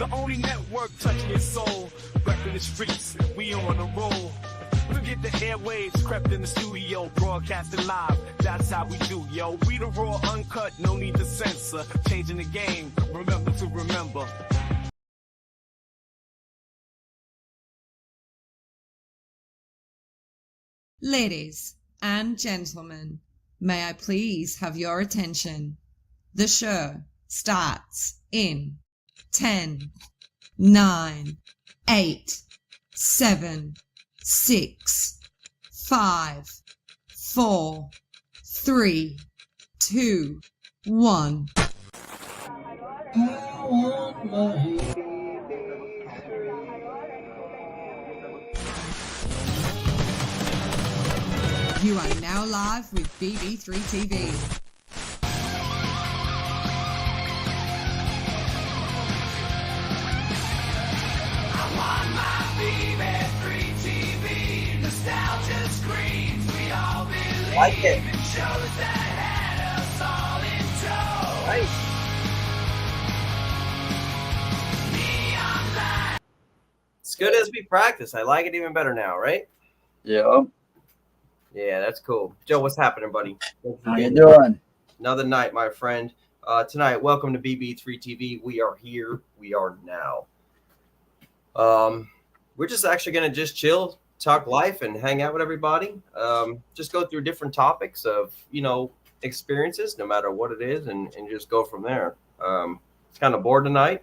The only network touching your soul. Repping the streets, we on the roll. Forget the airwaves, crept in the studio, broadcasting live. That's how we do, yo. We the raw, uncut, no need to censor. Changing the game, remember to remember. Ladies and gentlemen, may I please have your attention? The show starts in 10, 9, 8, 7, 6, 5, 4, 3, 2, 1. I want my You are now live with BB3TV. I want my BB3TV. Nostalgia screams, we all believe. Like it. In shows that had us all in tow. Nice. Neon light. It's good as we practice. I like it even better now, right? Yeah. Yeah, that's cool. Joe, what's happening, buddy? How you doing? Another night, my friend. Tonight, welcome to BB3TV. We are here. We are now. We're just actually going to just chill, talk life, and hang out with everybody. Just go through different topics of, experiences, no matter what it is, and just go from there. It's kind of bored tonight,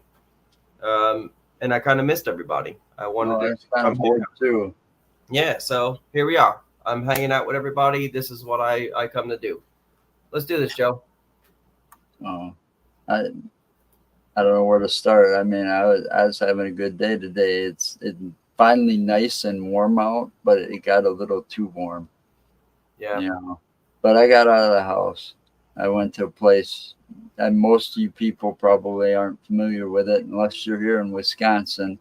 and I kind of missed everybody. I wanted to kind of bored too. Yeah, so here we are. I'm hanging out with everybody. This is what I come to do. Let's do this, Joe. Oh, I don't know where to start. I mean, I was having a good day today. It's finally nice and warm out, but it got a little too warm. Yeah. But I got out of the house. I went to a place, and most of you people probably aren't familiar with it unless you're here in Wisconsin.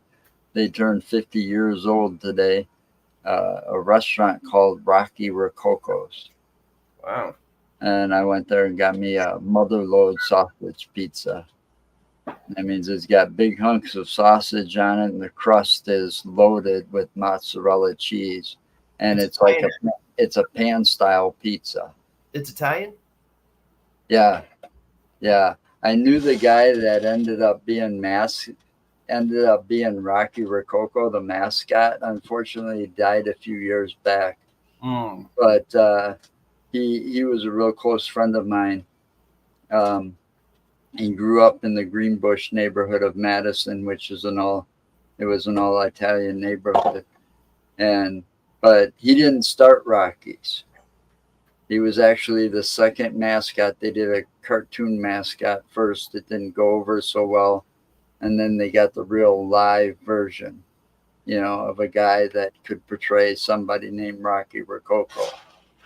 They turned 50 years old today. A restaurant called Rocky Rococo's. Wow. And I went there and got me a mother-load sausage pizza. That means it's got big hunks of sausage on it, and the crust is loaded with mozzarella cheese. And it's like a pan-style pizza. It's Italian? Yeah. I knew the guy that ended up being Rocky Rococo, the mascot. Unfortunately, he died a few years back. But he was a real close friend of mine. He grew up in the Greenbush neighborhood of Madison, which is an all Italian neighborhood. But he didn't start Rocky's. He was actually the second mascot. They did a cartoon mascot first. It didn't go over so well. And then they got the real live version, of a guy that could portray somebody named Rocky Rococo.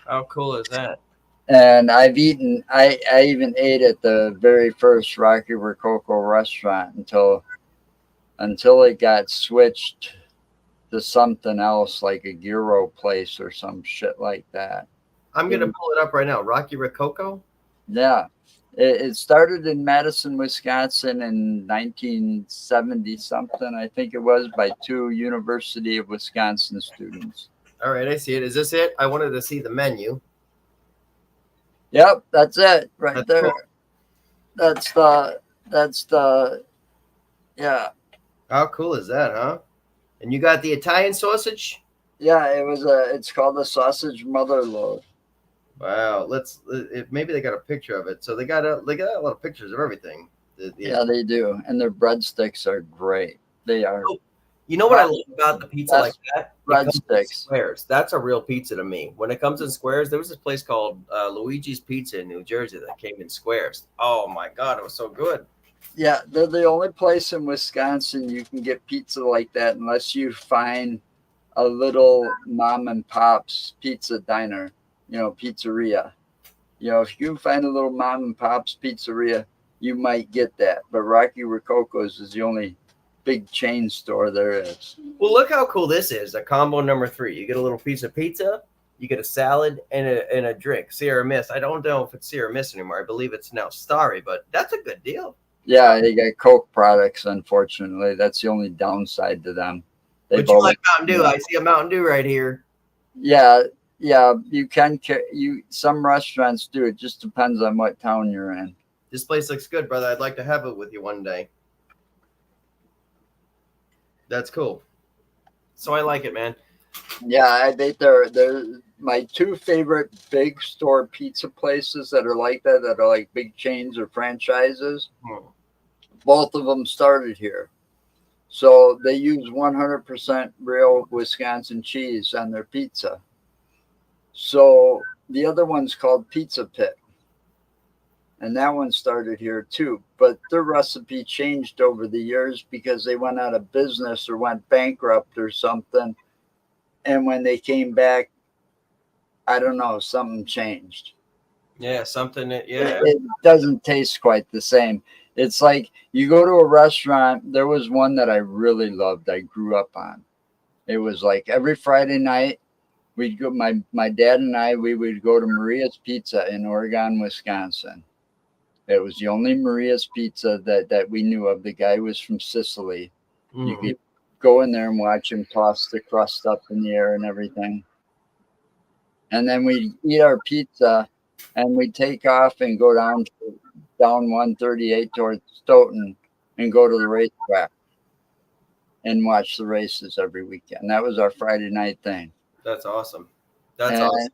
How cool is that? And I even ate at the very first Rocky Rococo restaurant until it got switched to something else, like a gyro place or some shit like that. I'm going to pull it up right now. Rocky Rococo? Yeah. It started in Madison, Wisconsin in 1970 something, I think it was, by two University of Wisconsin students. All right, I see it. Is this it? I wanted to see the menu. Yep, that's it right That's there. Cool. That's the yeah. How cool is that, huh? And you got the Italian sausage? Yeah, it's called the sausage mother load. Wow, maybe they got a picture of it. So they got a lot of pictures of everything. Yeah, they do, and their breadsticks are great. They are. You know what I love about the pizza like that? Breadsticks. Squares. That's a real pizza to me. When it comes in squares, there was this place called Luigi's Pizza in New Jersey that came in squares. Oh my God, it was so good. Yeah, they're the only place in Wisconsin you can get pizza like that unless you find a little mom and pop's pizza diner. Pizzeria. If you can find a little mom and pop's pizzeria, you might get that. But Rocky Rococo's is the only big chain store there is. Well, look how cool this is. A combo number 3. You get a little piece of pizza, you get a salad, and a drink. Sierra Mist. I don't know if it's Sierra Mist anymore. I believe it's now Starry, but that's a good deal. Yeah, they got Coke products. Unfortunately, that's the only downside to them. But you like Mountain Dew? I see a Mountain Dew right here. Yeah, yeah. You can. Some restaurants do. It just depends on what town you're in. This place looks good, brother. I'd like to have it with you one day. That's cool. So I like it, man. Yeah, I think they're my two favorite big store pizza places that are like that. That are like big chains or franchises. Both of them started here. So they use 100% real Wisconsin cheese on their pizza. So the other one's called Pizza Pit. And that one started here too. But their recipe changed over the years because they went out of business or went bankrupt or something. And when they came back, I don't know, something changed. Yeah, something. Yeah. It doesn't taste quite the same. It's like you go to a restaurant. There was one that I really loved. I grew up on. It was like every Friday night we'd go. My dad and I, we would go to Maria's Pizza in Oregon, Wisconsin. It was the only Maria's Pizza that we knew of. The guy was from Sicily. Mm-hmm. You could go in there and watch him toss the crust up in the air and everything. And then we'd eat our pizza and we'd take off and go down 138 towards Stoughton and go to the racetrack and watch the races every weekend. That was our Friday night thing. That's awesome. That's awesome.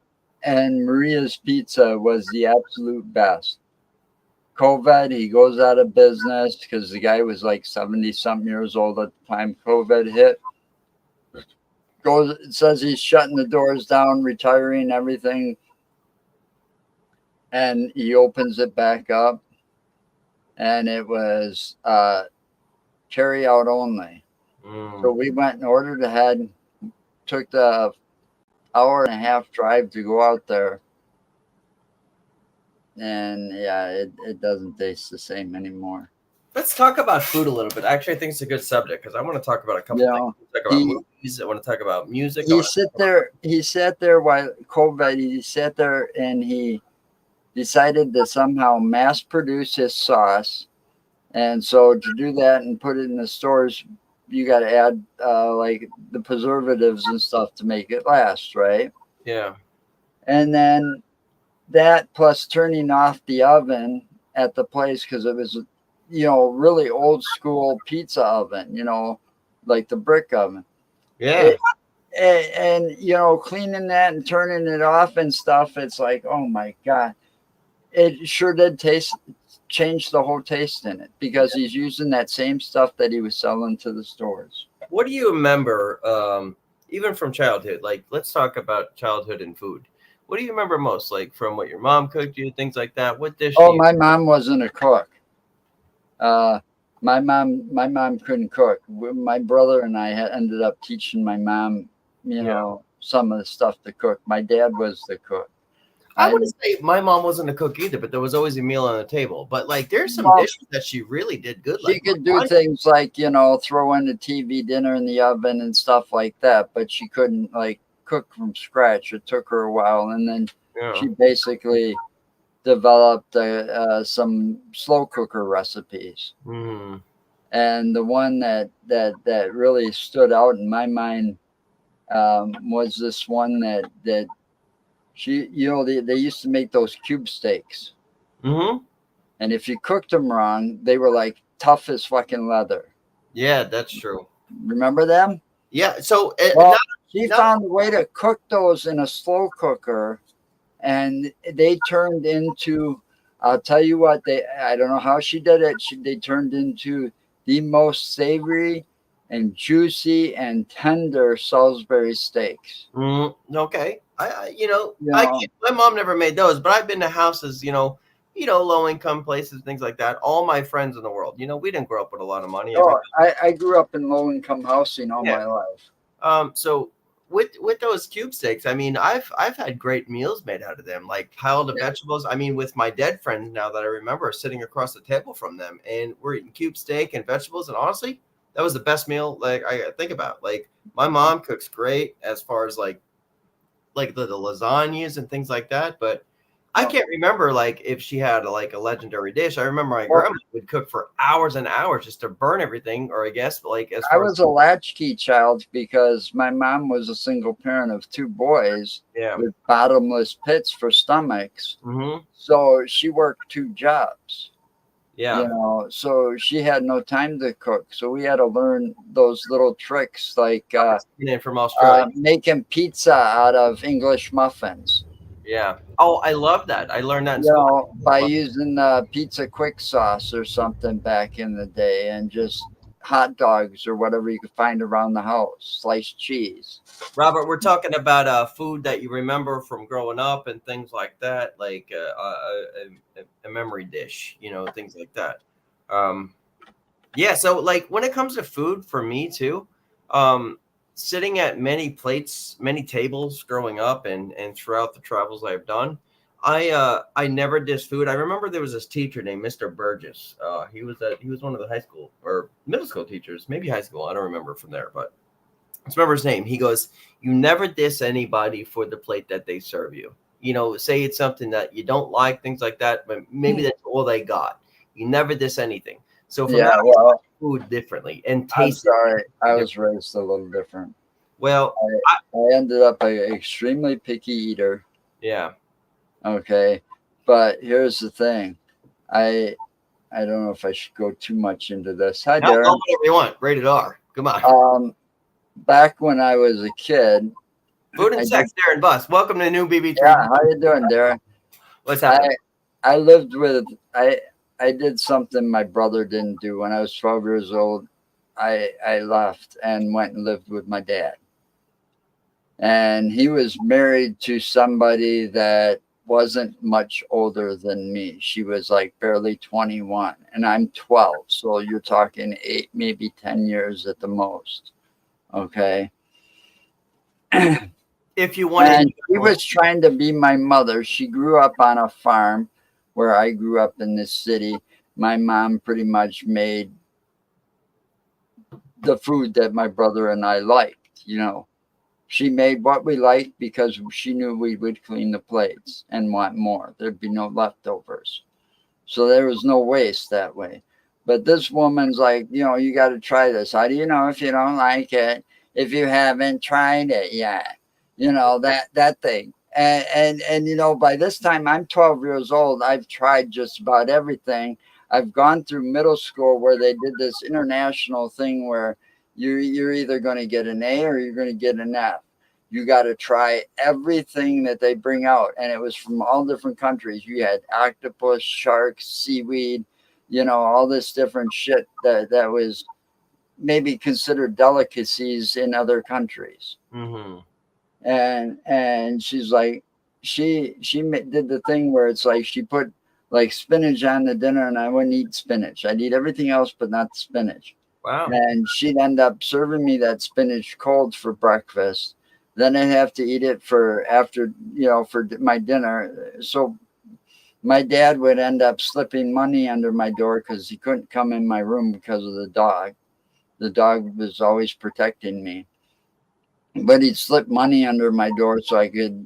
And Maria's Pizza was the absolute best. COVID, he goes out of business because the guy was like 70-something years old at the time COVID hit. It says he's shutting the doors down, retiring, everything. And he opens it back up. And it was carry out only. So we went and ordered ahead, took the hour-and-a-half drive to go out there. And yeah, it doesn't taste the same anymore. Let's talk about food a little bit. Actually, I think it's a good subject because I want to talk about a couple things. Talk about movies. I want to talk about music. He sat there while COVID. He sat there and he decided to somehow mass produce his sauce. And so to do that and put it in the stores, you got to add like the preservatives and stuff to make it last, right? Yeah. And then that plus turning off the oven at the place because it was, really old school pizza oven, like the brick oven. Yeah. And cleaning that and turning it off and stuff. It's like, oh my God. It sure did change the whole taste in it because he's using that same stuff that he was selling to the stores. What do you remember, even from childhood? Like, let's talk about childhood and food. What do you remember most, like from what your mom cooked you, things like that? What dish? Oh, my mom wasn't a cook. My mom couldn't cook. My brother and I ended up teaching my mom, some of the stuff to cook. My dad was the cook. I wouldn't say my mom wasn't a cook either, but there was always a meal on the table. But like, there's some dishes that she really did good. She could do things like, throw in the TV dinner in the oven and stuff like that, but she couldn't like cook from scratch. It took her a while, and then she basically developed some slow cooker recipes. And the one that really stood out in my mind was this one that she, they used to make those cube steaks. And if you cooked them wrong, they were like tough as fucking leather. Yeah, that's true. Remember them? Yeah. So she found a way to cook those in a slow cooker, and they turned into, I'll tell you what, I don't know how she did it. They turned into the most savory and juicy and tender Salisbury steaks. Okay. My mom never made those, but I've been to houses, low income places, things like that. All my friends in the world, we didn't grow up with a lot of money. Oh, I grew up in low income housing all my life. So with those cube steaks, I mean, I've had great meals made out of them, like piled of vegetables. I mean, with my dead friends now that I remember sitting across the table from them, and we're eating cube steak and vegetables. And honestly, that was the best meal like I think about. Like, my mom cooks great as far as like the lasagnas and things like that. But I can't remember like if she had like a legendary dish. I remember my grandma would cook for hours and hours just to burn everything, or I guess like as I far was a latchkey child because my mom was a single parent of 2 boys with bottomless pits for stomachs. So she worked 2 jobs. Yeah. You know, so she had no time to cook. So we had to learn those little tricks like from Australia. Making pizza out of English muffins. Yeah. Oh, I love that. I learned that in You school. know, by using pizza quick sauce or something back in the day, and just hot dogs or whatever you could find around the house, sliced cheese. Robert, we're talking about food that you remember from growing up and things like that, like a memory dish, you know, things like that. Yeah, so like when it comes to food for me too, sitting at many plates, many tables growing up and throughout the travels I've done, I never dish food. I remember there was this teacher named Mr. Burgess. He was one of the high school or middle school teachers, maybe high school. I don't remember from there, but I remember his name. He goes, "You never diss anybody for the plate that they serve you. You know, say it's something that you don't like, things like that, but maybe that's all they got. You never diss anything." So from that, I food differently and taste. I'm sorry, I was raised a little different. Well, I ended up an extremely picky eater. Yeah. Okay, but here's the thing, I don't know if I should go too much into this. Hi, Darren. Whatever you want. Rated R. Come on. Back when I was a kid, food and sex, Darren Bus. Welcome to the new BB3. Yeah, how you doing, Darren? What's happening? I lived with I did something my brother didn't do. When I was 12 years old, I left and went and lived with my dad. And he was married to somebody that wasn't much older than me. She was like barely 21 and I'm 12. So you're talking 8, maybe 10 years at the most. Okay. If you wanted, and he was trying to be my mother. She grew up on a farm where I grew up in this city. My mom pretty much made the food that my brother and I liked. You know, she made what we liked because she knew we would clean the plates and want more. There'd be no leftovers. So there was no waste that way. But this woman's like, you know, you got to try this. How do you know if you don't like it? If you haven't tried it yet, you know, that thing. And you know, by this time I'm 12 years old. I've tried just about everything. I've gone through middle school where they did this international thing where you're either going to get an A or you're going to get an F. You got to try everything that they bring out. And it was from all different countries. You had octopus, sharks, seaweed, you know, all this different shit that was maybe considered delicacies in other countries. Mm-hmm. And she's like, she did the thing where it's like she put like spinach on the dinner and I wouldn't eat spinach. I'd eat everything else, but not spinach. Wow. And she'd end up serving me that spinach cold for breakfast. Then I'd have to eat it for after, you know, for my dinner. So my dad would end up slipping money under my door because he couldn't come in my room because of the dog. The dog was always protecting me. But he'd slip money under my door so I could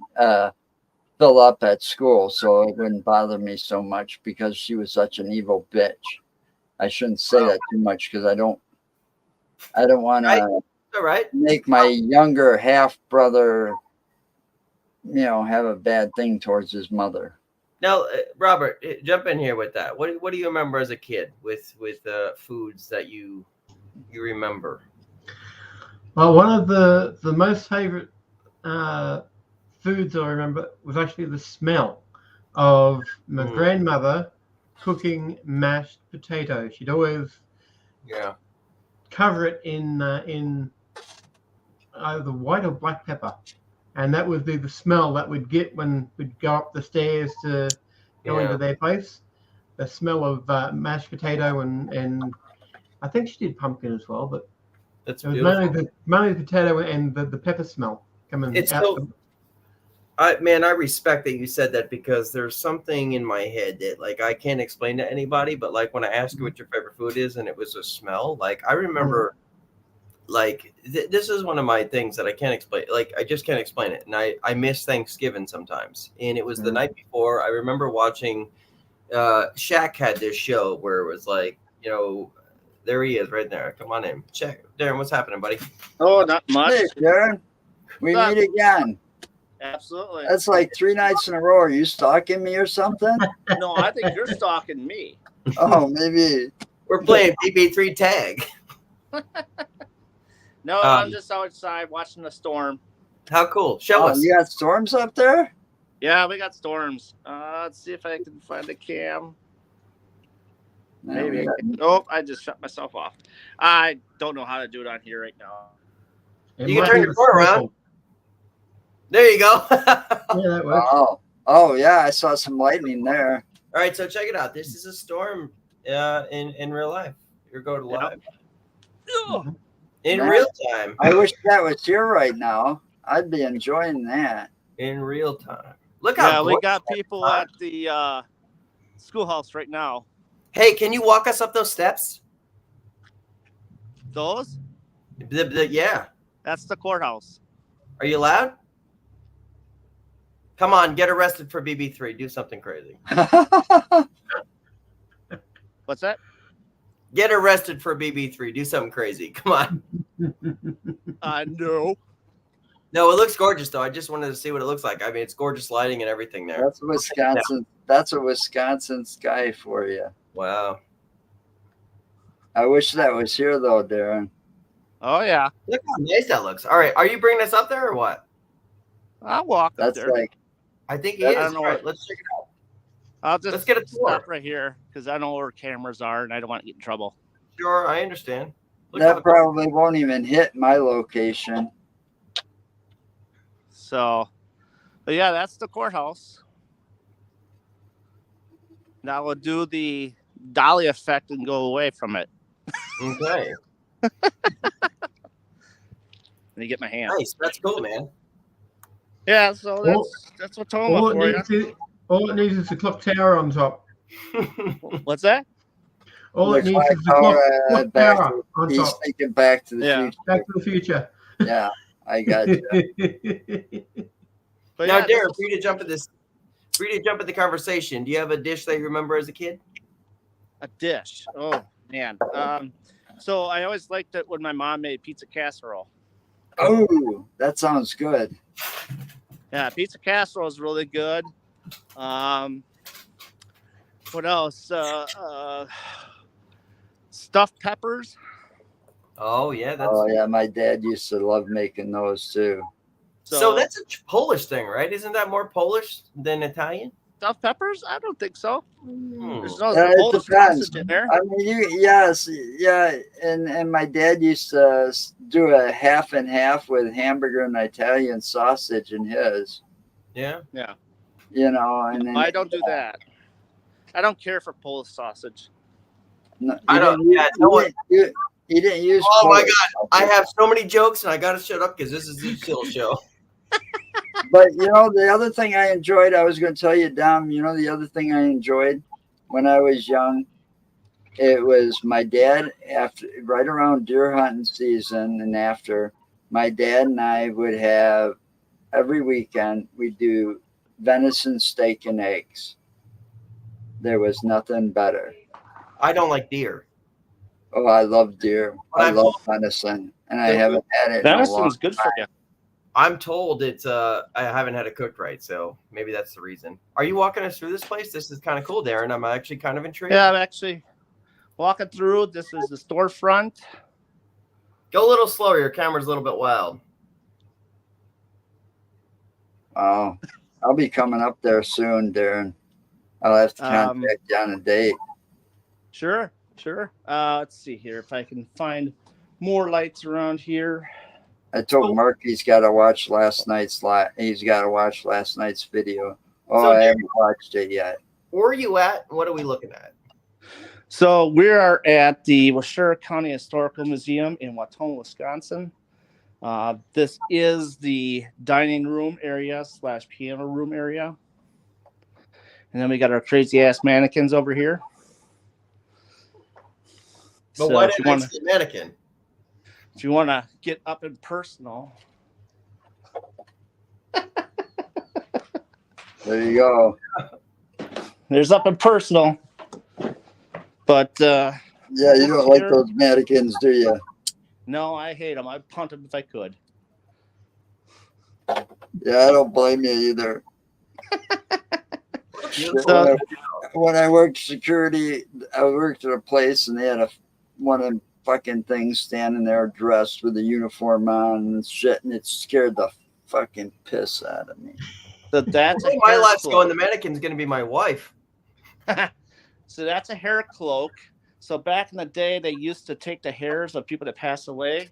fill up at school so it wouldn't bother me so much because she was such an evil bitch. I shouldn't say that too much because I don't want to make my younger half brother, you know, have a bad thing towards his mother. Now, Robert, jump in here with that. What do you remember as a kid with foods that you remember? Well, one of the most favorite foods I remember was actually the smell of my grandmother cooking mashed potato. She'd always cover it in either white or black pepper, and that would be the smell that we'd get when we'd go up the stairs to go into their place. The smell of mashed potato and I think she did pumpkin as well, but that's mainly the potato and the pepper smell coming it's out. So, I respect that you said that because there's something in my head that like I can't explain to anybody, but like when I ask you what your favorite food is and it was a smell, like I remember like this is one of my things that I can't explain. Like I just can't explain it. And I miss Thanksgiving sometimes. And it was the night before. I remember watching Shaq had this show where it was like, you know, there he is right there. Come on in. Check. Darren, what's happening, buddy? Oh, not much. Hey, Darren. We What's up? meet again. Absolutely. That's like 3 nights in a row. Are you stalking me or something? No, I think you're stalking me. Oh, maybe. We're playing BB3 tag. No, I'm just outside watching the storm. How cool. Show us. You got storms up there? Yeah, we got storms. Let's see if I can find a cam. Maybe. Nope, I just shut myself off. I don't know how to do it on here right now. You can turn your phone around. There you go. Yeah, that works. Oh, yeah. I saw some lightning there. All right, so check it out. This is a storm in real life. You're going to live. In real time. I wish that was here right now. I'd be enjoying that. In real time. Look how we got people at the schoolhouse right now. Hey, can you walk us up those steps? Those? Yeah. That's the courthouse. Are you allowed? Come on, get arrested for BB3. Do something crazy. What's that? Get arrested for BB3. Do something crazy. Come on. No. No, it looks gorgeous, though. I just wanted to see what it looks like. I mean, it's gorgeous lighting and everything there. That's Wisconsin. That's a Wisconsin sky for you. Wow. I wish that was here, though, Darren. Oh, yeah. Look how nice that looks. All right. Are you bringing us up there or what? I'll walk up there. Like, I think he is. I don't know All right, let's check it out. I'll just Let's get a tour. stop right here because I know where cameras are and I don't want to get in trouble. Sure, I understand. Look how that probably won't even hit my location. So, but yeah, that's the courthouse. Now we'll do the dolly effect and go away from it. Okay. Let me get my hand. Nice. That's cool, man. Yeah, so that's what Toma for you. All it needs is a clock tower on top. What's that? All it needs is a clock tower on He's top. thinking Back to the Future. Back to the Future. Yeah, I got you. But Now, yeah, Darren, free to jump at the conversation. Do you have a dish that you remember as a kid? a dish. Oh man. So I always liked it when my mom made pizza casserole. Oh, that sounds good. Yeah, pizza casserole is really good. What else? Stuffed peppers. Oh yeah, my dad used to love making those too. So that's a Polish thing, right? Isn't that more Polish than Italian? Stuffed peppers? I don't think so. There's no It Polish depends. sausage in there. I mean, yeah, and my dad used to do a half and half with hamburger and Italian sausage in his. Yeah. You know, and then I don't do that. I don't care for Polish sausage. No, I don't. He didn't use. Oh my Polish God! I have so many jokes, and I gotta shut up because this is the chill show. But you know, the other thing I enjoyed, I was going to tell you, Dom. You know, the other thing I enjoyed when I was young, it was my dad. Right around deer hunting season, and after, my dad and I would have every weekend we'd do venison steak and eggs. There was nothing better. I don't like deer. Oh, I love deer. I love venison, and I haven't had it. Venison's good for you. I'm told it's I haven't had it cooked right, so maybe that's the reason. Are you walking us through this place? This is kind of cool, Darren. I'm actually kind of intrigued. Yeah, I'm actually walking through. This is the storefront. Go a little slower. Your camera's a little bit wild. Oh, I'll be coming up there soon, Darren. I'll have to contact you on a date. Sure. Let's see here if I can find more lights around here. I told Mark he's got to watch last night's video. Oh, I haven't watched it yet. Where are you at? What are we looking at? So we are at the Washoe County Historical Museum in Wautoma, Wisconsin. This is the dining room area / piano room area. And then we got our crazy ass mannequins over here. But why did I see a mannequin? if you want to get up and personal. There you go. There's up and personal. But Yeah, you don't like here- those mannequins, do you? no, I hate them. I'd punt them if I could. Yeah, I don't blame you either. So- When I worked security, I worked at a place and they had one of them fucking things standing there dressed with a uniform on and shit, and it scared the fucking piss out of me. So that's a my hair life's cloak. going. The mannequin's going to be my wife. So that's a hair cloak. So back in the day, they used to take the hairs of people that passed away,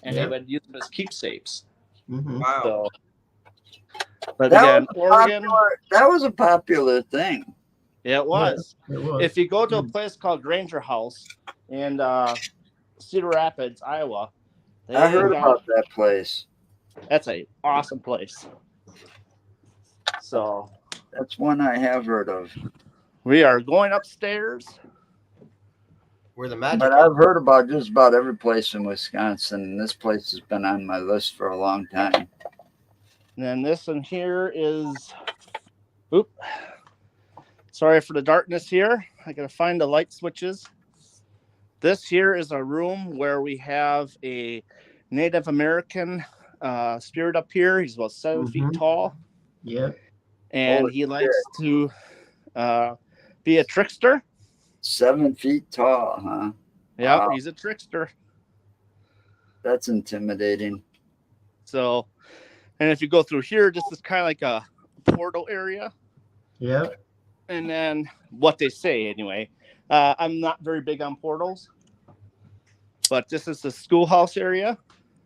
and they would use them as keepsakes. Mm-hmm. Wow. So, but That again, was Oregon, That was a popular thing. yeah, it was. It was. If you go to a place called Granger House in Cedar Rapids, Iowa, I heard about that place. That's an awesome place. So That's one I have heard of. we are going upstairs. Where the magic. But I've heard about just about every place in Wisconsin. And this place has been on my list for a long time. And then this one here is, oop, sorry for the darkness here. I gotta find the light switches. This here is a room where we have a Native American spirit up here. He's about 7 feet tall. Yeah. And Holy he likes to be a trickster. 7 feet tall, huh? Yeah, Wow. he's a trickster. That's intimidating. So, and if you go through here, this is kind of like a portal area. Yeah. And then what they say anyway. I'm not very big on portals, but this is the schoolhouse area.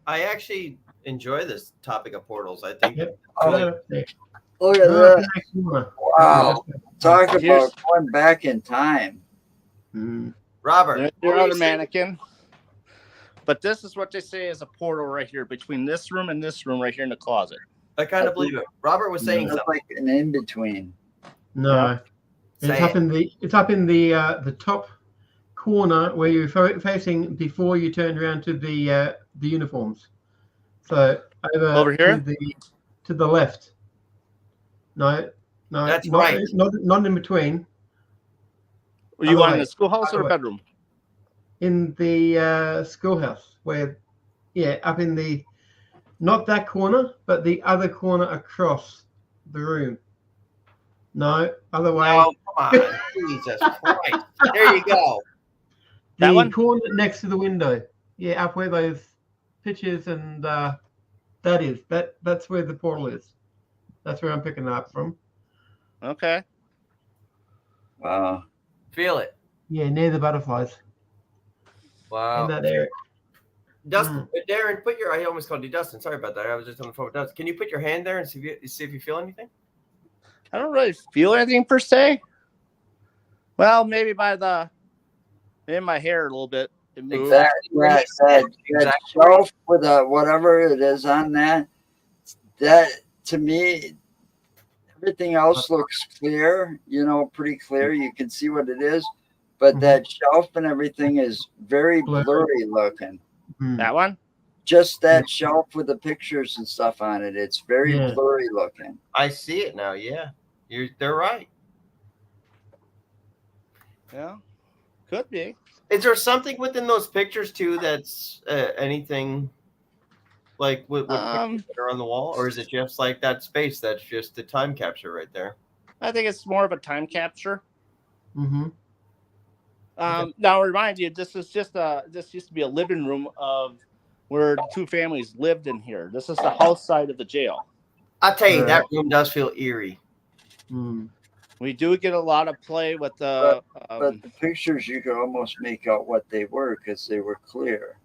I actually enjoy this topic of portals. I think. Yep. Oh, Yeah. look at that. Wow. Talk Here's- about going back in time. Mm. Robert, They're on a mannequin. But this is what they say is a portal right here between this room and this room right here in the closet. I kind of believe it. Robert was saying That's something. like an in between. No. It's Say up it. in the top corner where you're facing before you turned around to the uniforms. So Over here? to the left. No, That's not, right. Not in between. Were you Other on way. the schoolhouse or Other the way. bedroom? In the schoolhouse where, up in the, not that corner, but the other corner across the room. No, other way. Oh, come on. Jesus Christ. There you go. That The one? corner next to the window. Yeah, up where those pictures and that's where the portal is. That's where I'm picking it up from. Okay. Wow. Feel it. Yeah, near the butterflies Wow. in that area. Dustin, Darren, put your. I almost called you Dustin. Sorry about that. I was just on the phone with Dustin. Can you put your hand there and see if you feel anything? I don't really feel anything per se. Well, maybe in my hair a little bit. It moves. That Exactly. shelf with whatever it is on that to me, everything else looks clear, pretty clear. You can see what it is, but that shelf and everything is very blurry looking. That one? Just that shelf with the pictures and stuff on it. It's very blurry looking. I see it now. Yeah, they're right. Yeah. Could be. Is there something within those pictures too that's anything like with pictures that are on the wall, or is it just like that space that's just the time capture right there? I think it's more of a time capture. Mm-hmm. Now, remind you, this used to be a living room of where the two families lived in here. This is the house side of the jail. I'll tell you, that room does feel eerie. Mm. We do get a lot of play with the. But the pictures, you could almost make out what they were because they were clear,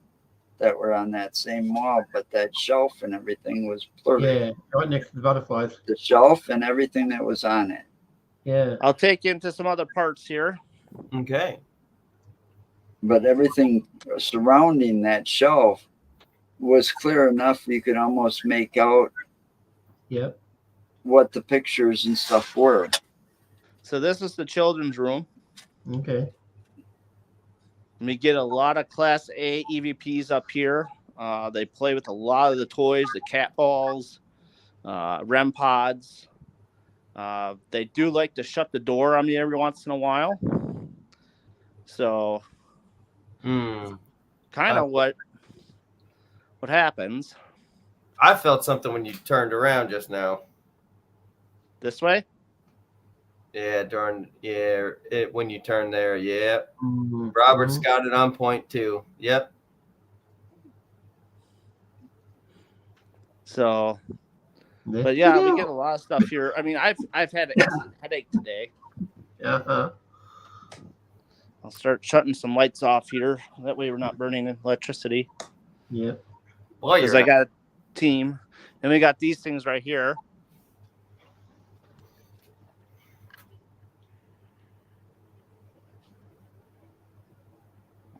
that were on that same wall. But that shelf and everything was blurry. Yeah, right next to the butterflies. The shelf and everything that was on it. Yeah. I'll take you into some other parts here. Okay. But everything surrounding that shelf was clear enough you could almost make out Yep. what the pictures and stuff were. So this is the children's room. Okay. We get a lot of Class A EVPs up here. They play with a lot of the toys, the cat balls, REM pods. They do like to shut the door on me every once in a while. So, kind of what happens. I felt something when you turned around just now. This way? Yeah, when you turn there, yeah. Robert's got it on point too. Yep. So, but yeah, we get a lot of stuff here. I mean, I've had a headache today. Uh-huh. I'll start shutting some lights off here. That way we're not burning electricity. Yeah. Because I got a team. And we got these things right here.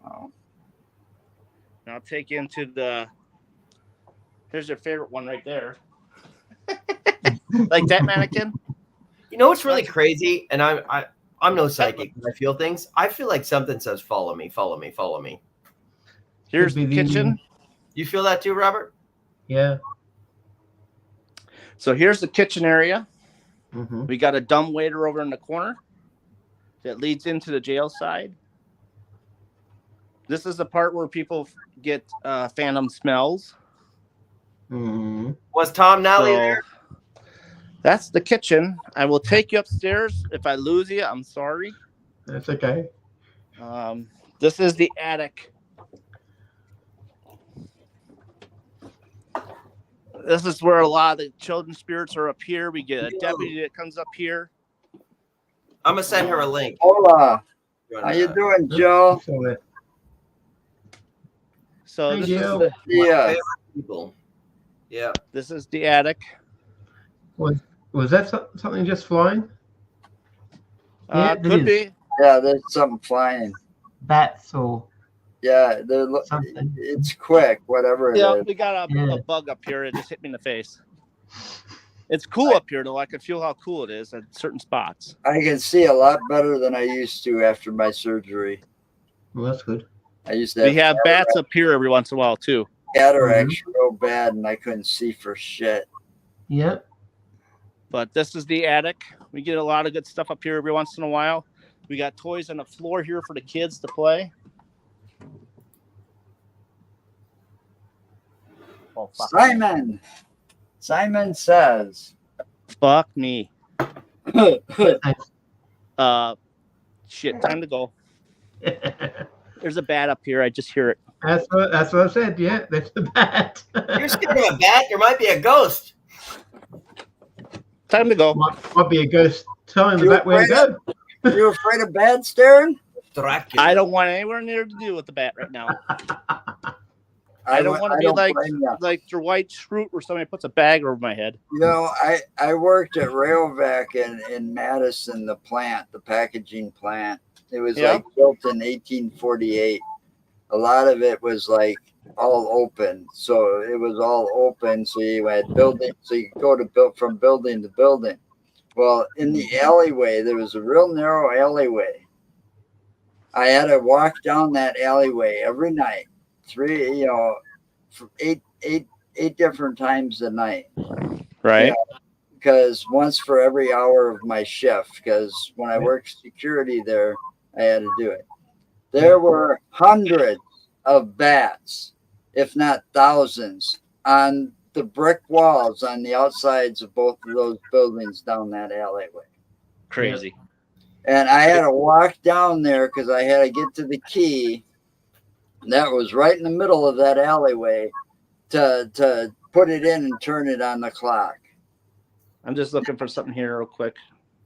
Wow. Now I'll take you into the... Here's your favorite one right there. Like that mannequin? You know what's really crazy? And I'm no psychic. I feel things. I feel like something says, follow me, follow me, follow me. Here's the kitchen. You feel that too, Robert? Yeah. So here's the kitchen area. Mm-hmm. We got a dumbwaiter over in the corner that leads into the jail side. This is the part where people get phantom smells. Mm-hmm. Was Tom Nally there? That's the kitchen. I will take you upstairs. If I lose you, I'm sorry. That's okay. This is the attic. This is where a lot of the children's spirits are up here. We get a deputy that comes up here. I'm going to send her a link. Hola. How you doing, Joe? So Hey, this Joe. is Yeah. People. Yeah. this is the attic. Was that something just flying? Yeah, it Could is. be. Yeah, there's something flying. Bats or Yeah, something. it's quick, whatever it Yeah, is. we got a bug up here. It just hit me in the face. It's cool up here, though. I can feel how cool it is at certain spots. I can see a lot better than I used to after my surgery. Well, that's good. I used to We have bats up here every once in a while, too. cataracts real bad, and I couldn't see for shit. Yeah. But this is the attic. We get a lot of good stuff up here every once in a while. We got toys on the floor here for the kids to play. Oh, fuck. Simon says. Fuck me. Thanks. Shit, time to go. There's a bat up here. I just hear it. That's what I said. Yeah, that's the bat. You're scared of a bat? There might be a ghost. Time to go. Might be a ghost telling the bat where to go. You afraid of bad staring? Dracula. I don't want anywhere near to do with the bat right now. I don't want to be like Dwight Schrute where somebody puts a bag over my head. You know, I worked at Rayovac in Madison, the plant, the packaging plant. It was like built in 1848. A lot of it was like all open. So it was all open. So you had building. So you could go to from building to building. Well, in the alleyway, there was a real narrow alleyway. I had to walk down that alleyway every night, eight different times a night. Right. You know, because once for every hour of my shift, because when I worked security there, I had to do it. There were hundreds of bats, if not thousands, on the brick walls on the outsides of both of those buildings down that alleyway. Crazy. And I had to walk down there because I had to get to the key that was right in the middle of that alleyway to put it in and turn it on the clock. I'm just looking for something here real quick.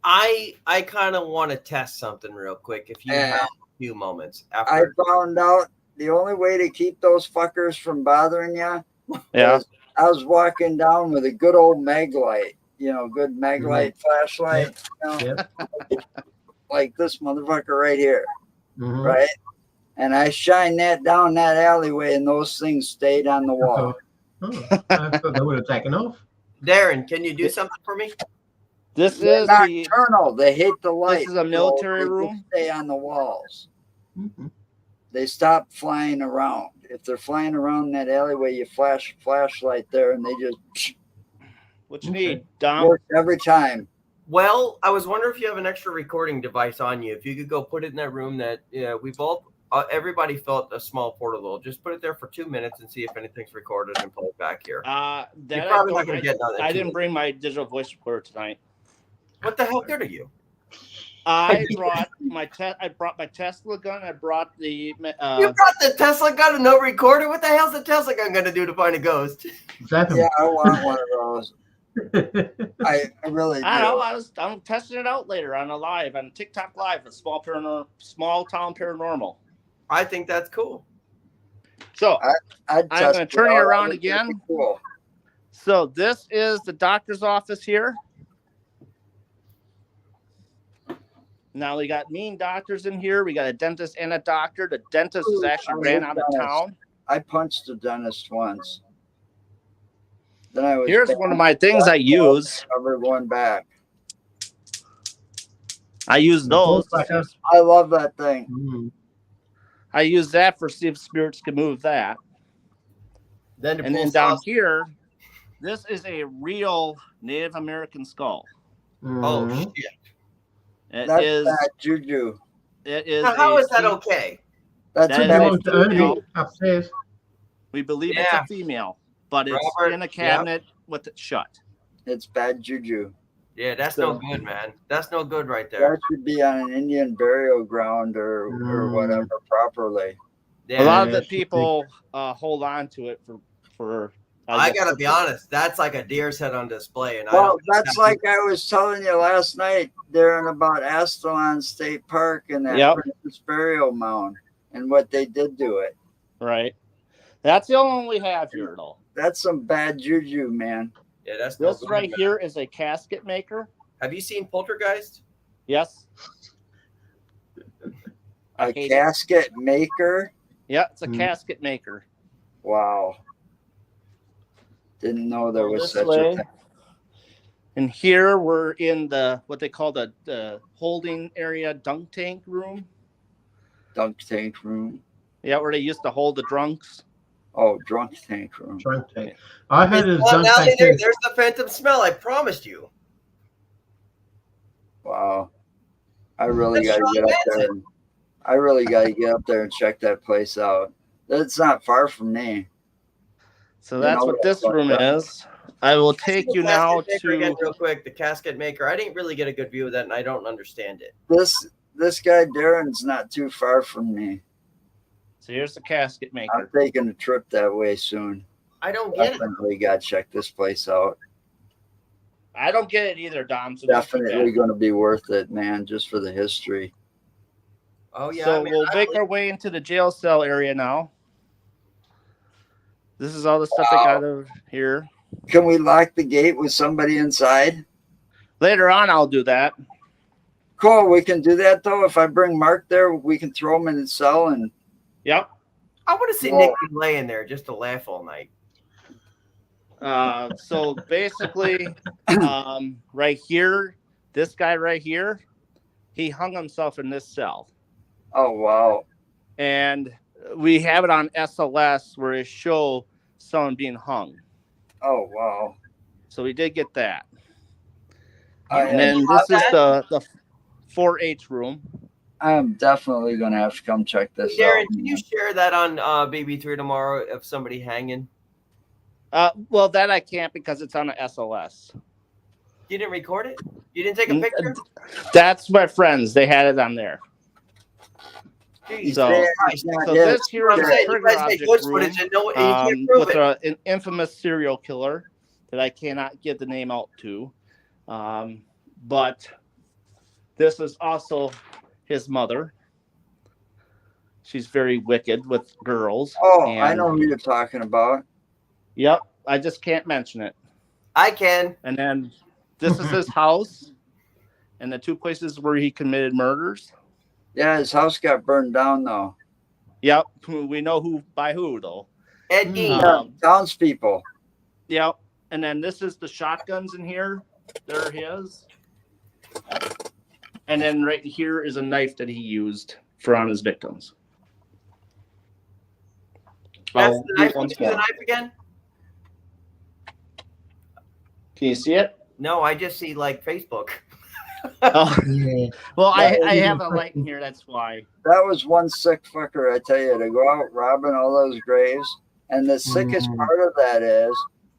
I kind of want to test something real quick if you have a few moments. I found out the only way to keep those fuckers from bothering you I was walking down with a good old mag light, good mag light flashlight, like this motherfucker right here, right? And I shined that down that alleyway, and those things stayed on the wall. I thought they would have taken off. Darren, can you do something for me? This They're is nocturnal. They hate the light. This is a military room. Stay on the walls. they stop flying around. If they're flying around that alleyway, you flash a flashlight there, and they just What you need, Dom? work every time. Well, I was wondering if you have an extra recording device on you. If you could go put it in that room that we both, everybody felt a small portable. Just put it there for 2 minutes and see if anything's recorded and play it back here. That probably not gonna get done in I 2 didn't minutes. bring my digital voice recorder tonight. What the hell good are you? I brought my Tesla gun. I brought the You brought the Tesla gun and no recorder? What the hell's the Tesla gun going to do to find a ghost? Exactly. Yeah, I want one of those. I really do. I don't know. I'm testing it out later on on TikTok Live, a small town paranormal. I think that's cool. So I'm I'm going to turn it around It'd be again. Cool. So this is the doctor's office here. Now we got mean doctors in here. We got a dentist and a doctor. The dentist is actually ran out of town. I punched a dentist once. Then I was. Here's one of my things I use. Cover going back. I use those. I love that thing. Mm. I use that for see if spirits can move that. Then And then down here, this is a real Native American skull. Oh, Mhm. shit. It That's is. bad juju. It is. Now, how a is that fe- okay? That's That a is bad Belongs to Ernie female. upstairs. We believe it's Yeah. a female, but it's Robert, in a cabinet with it shut. It's bad juju. Yeah, that's So- no good, man. That's no good right there. That should be on an Indian burial ground or whatever properly. Yeah. A lot of Yeah, the people hold on to it for. I gotta be honest. That's like a deer's head on display, and I Well, don't think that's like I was telling you last night, Darren, about Astalon State Park and that Yep. Princess burial mound and what they did to it. Right. That's the only one we have here, though. That's some bad juju, man. Yeah, that's no This good, right man. here is a casket maker. Have you seen Poltergeist? Yes. I A hate it. casket maker? Yeah, it's a Mm. casket maker. Wow. Didn't know there was This such way. a thing. And here we're in the what they call the holding area dunk tank room. Dunk tank room. Yeah, where they used to hold the drunks. Oh, drunk tank room. Drunk tank. I heard his Well, dunk now tank. there's the phantom smell. I promised you. Wow. I really That's got to Sean get up there. Manson. I really got to get up there and check that place out. It's not far from me. So You that's know what what this I'm room talking is. I will take you now Casket maker again, to. real quick. The casket maker. I didn't really get a good view of that, and I don't understand it. This guy Darren's not too far from me. So here's the casket I'm maker. taking a trip that way soon. I don't get it. Definitely got to check this place out. I don't get it either, Dom. So don't do Definitely that. going to be worth it, man, just for the history. Oh yeah. So I mean, we'll I make believe- our way into the jail cell area now. This is all the stuff I got over here. Can we lock the gate with somebody inside? Later on, I'll do that. Cool. We can do that, though. If I bring Mark there, we can throw him in the cell and Yep. I want to see Well- Nick lay in there just to laugh all night. So basically, right here, this guy right here, he hung himself in this cell. oh, wow. And we have it on SLS where it show someone being hung. Oh, wow. So we did get that. I And then this is the 4H room. I'm definitely going to have to come check this Darren, out. can you share that on BB3 tomorrow of somebody hanging? Well, that I can't because it's on an SLS. You didn't record it? You didn't take a picture? That's my friends. They had it on there. Jeez, So- Christ. So this here is I'm a saying, you trigger guys make object good room footage and you can't prove with it. an infamous serial killer that I cannot get the name out to. But this is also his mother. She's very wicked with girls. Oh, I and- know who you're talking about. Yep. I just can't mention it. I can. And then this is his house and the two places where he committed murders. Yeah, his house got burned down, though. Yep. We know who by who, though. Ed Gein. Townspeople. Yep. And then this is the shotguns in here. They're his. And then right here is a knife that he used for on his victims. That's I'll the do it knife. once Give me the more. knife again. Can you see it? No, I just see like Facebook. Oh, Yeah. well, I Yeah. have a light in here. That's why. That was one sick fucker, I tell you, to go out robbing all those graves. And the sickest part of that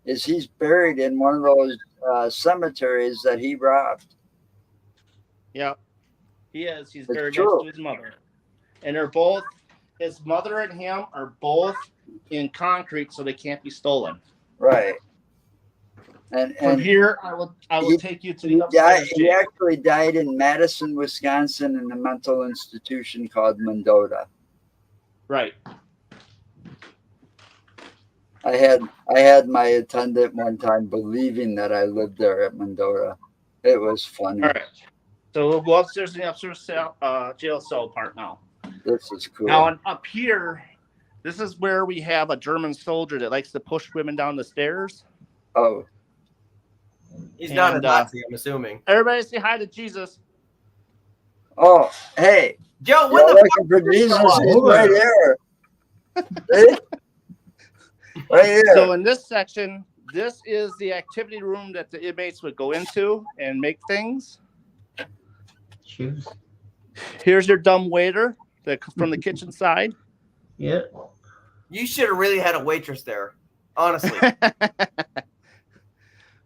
is he's buried in one of those cemeteries that he robbed. Yep, he is. He's It's buried true. next to his mother, and they're both. His mother and him are both in concrete, so they can't be stolen. Right. From And here, I will he- take you to the upstairs he jail. actually died in Madison, Wisconsin, in a mental institution called Mendota. Right. I had my attendant one time believing that I lived there at Mendota. It was funny. All right. So we'll go upstairs in the upstairs cell, jail cell part now. This is cool. Now, and up here, this is where we have a German soldier that likes to push women down the stairs. Oh, He's not a And, Nazi, I'm assuming. Everybody say hi to Jesus. oh, hey, Joe, you're when the looking for Jesus? He's right here. See? Right here. So in this section, this is the activity room that the inmates would go into and make things. Shoes. Here's your dumb waiter from the kitchen side. Yeah. You should have really had a waitress there, honestly.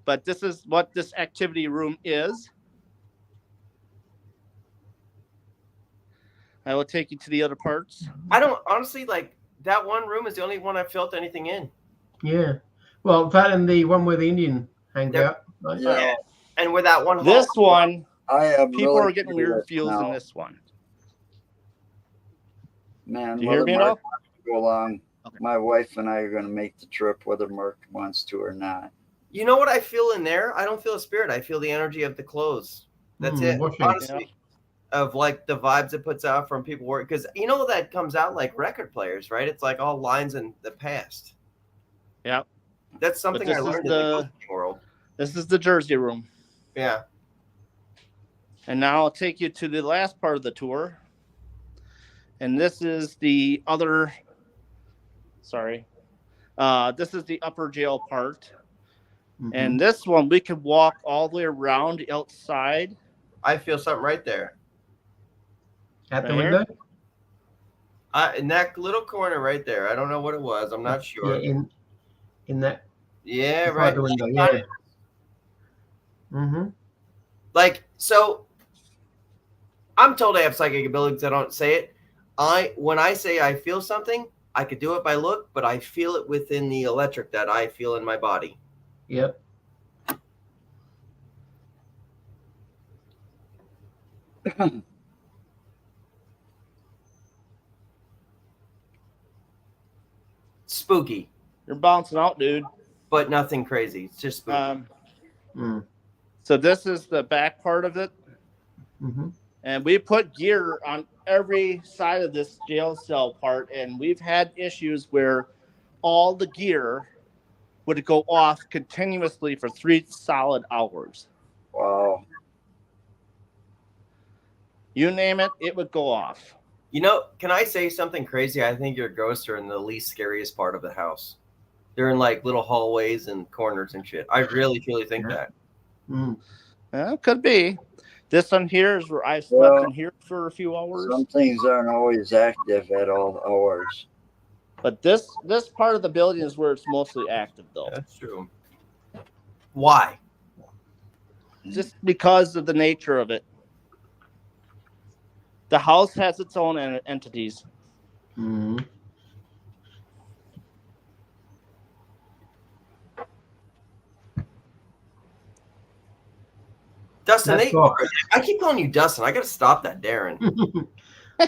But this is what this activity room is. I will take you to the other parts. I don't honestly like that one room is the only one I felt anything in. Yeah. Well, that and the one where the Indian hangs Yep. out. Right? Yeah. And with that one This hall- one, I am people really are getting curious weird feels now. in this one. Man, Do you hear whether me Mark now? wants to go along, Okay. my wife and I are going to make the trip whether Mark wants to or not. You know what I feel in there? I don't feel a spirit. I feel the energy of the clothes. That's it. Washing. Honestly, of like the vibes it puts out from people work because you know that comes out like record players, right? It's like all lines in the past. Yep. That's something this I is learned in the- the coaching world. This is the Jersey room. Yeah. And now I'll take you to the last part of the tour. And this is the other, sorry. This is the upper jail part. Mhm. And this one, we can walk all the way around the outside. I feel something right there. At the right here? window? In that little corner right there. I don't know what it was. I'm not sure. Yeah, in that Yeah, beside right. the window, Got yeah. it. Mm-hmm. Like, so I'm told I have psychic abilities. I don't say it. When I say I feel something, I could do it by look, but I feel it within the electric that I feel in my body. Yep. Spooky, You're bouncing out, dude. but nothing crazy. It's just spooky. Mm. So this is the back part of it. Mm-hmm. And we put gear on every side of this jail cell part. And we've had issues where all the gear would go off continuously for 3 solid hours. Wow. You name it, it would go off. You know, can I say something crazy? I think your ghosts are in the least scariest part of the house. They're in like little hallways and corners and shit. I really, truly think that. Mm. Could be. This one here is where I slept Well, in here for a few hours. Some things aren't always active at all hours. But this part of the building is where it's mostly active, though. That's true. Why? Just because of the nature of it. The house has its own entities. Mm-hmm. Dustin, That box. I keep calling you Dustin. I got to stop that, Darren.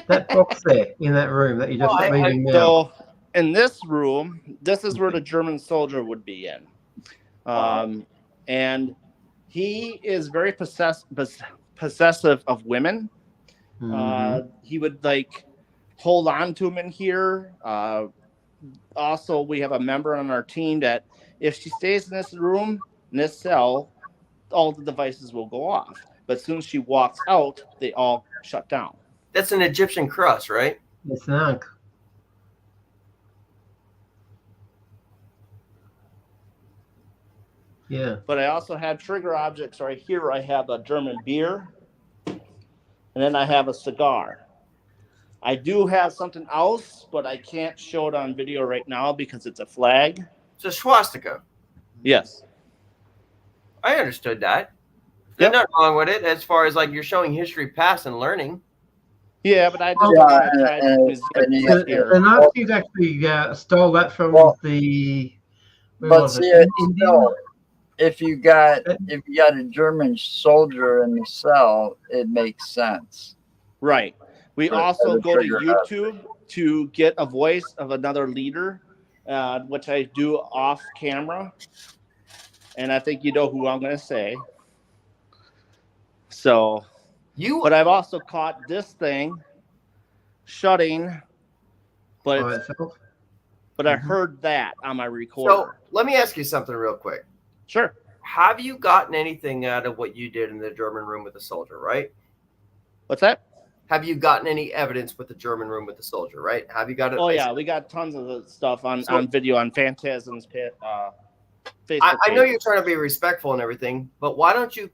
That box there in that room that you just Oh, I- leaving now. So in this room, this is where the German soldier would be in. And he is very possessive of women. Mhm. He would like hold on to him in here. Also, we have a member on our team that if she stays in this room, in this cell, all the devices will go off. But as soon as she walks out, they all shut down. That's an Egyptian cross, right? It's an ankh. Yeah. But I also have trigger objects right here. I have a German beer, and then I have a cigar. I do have something else, but I can't show it on video right now because it's a flag. It's a swastika. Yes. I understood that. There's nothing wrong with it as far as like you're showing history past and learning. Yeah, but I just Yeah, want to try The Nazis actually stole that from the. where But was see, it? still, if you got a German soldier in the cell, it makes sense. Right. We For also the go to trigger YouTube to get a voice of another leader, which I do off camera. And I think you know who I'm going to say. So, but I've also caught this thing shutting, but I heard that on my recorder. So let me ask you something real quick. Sure. Have you gotten anything out of what you did in the German room with the soldier, right? What's that? Have you gotten any evidence with the German room with the soldier, right? Have you got it? Oh, yeah. We got tons of the stuff on video on Phantasm's Facebook I know page. you're trying to be respectful and everything, but why don't you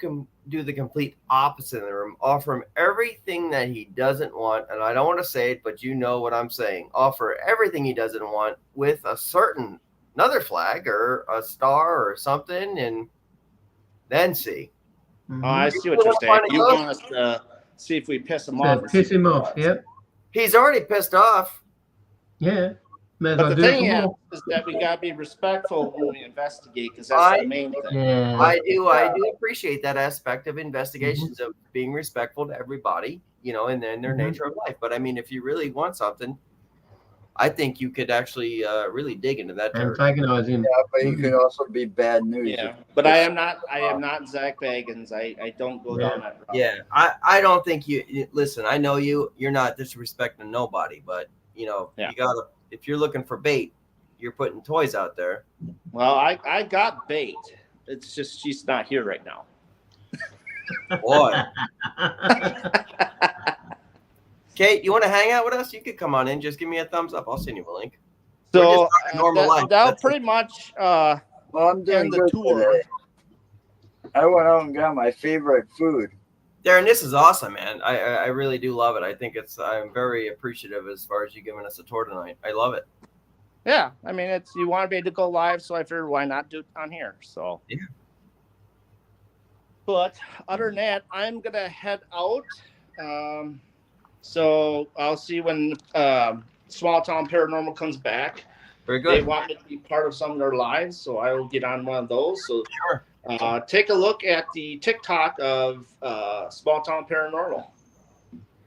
do the complete opposite in the room? Offer him everything that he doesn't want, and I don't want to say it, but you know what I'm saying. Offer everything he doesn't want with another flag or a star or something, and then see. Oh, I see what you're saying. You want us to see if we piss him off. Piss him off, yep. He's already pissed off. Yeah. But the thing is that we gotta be respectful when we investigate, because that's the main thing. Yeah. I do appreciate that aspect of investigations of being respectful to everybody, and then their nature of life. But I mean, if you really want something, I think you could actually really dig into that. Antagonize him. Yeah, but you could also be bad news. Yeah, but I am not Zach Bagans. I don't go down that route. Yeah, I don't think you listen. I know you're not disrespecting nobody, but you gotta. If you're looking for bait, you're putting toys out there. Well, I got bait. It's just she's not here right now. Boy. Kate, you want to hang out with us? You could come on in. Just give me a thumbs up. I'll send you a link. So life. That'll pretty much well, I'm doing the tour. Today. I went out and got my favorite food. Darren, this is awesome, man. I really do love it. I think I'm very appreciative as far as you giving us a tour tonight. I love it. Yeah, I mean, you wanted me to go live, so I figured why not do it on here. So yeah. But other than that, I'm gonna head out. So I'll see when Small Town Paranormal comes back. Very good. They want me to be part of some of their lives, so I will get on one of those. So sure. Take a look at the TikTok of Small Town Paranormal.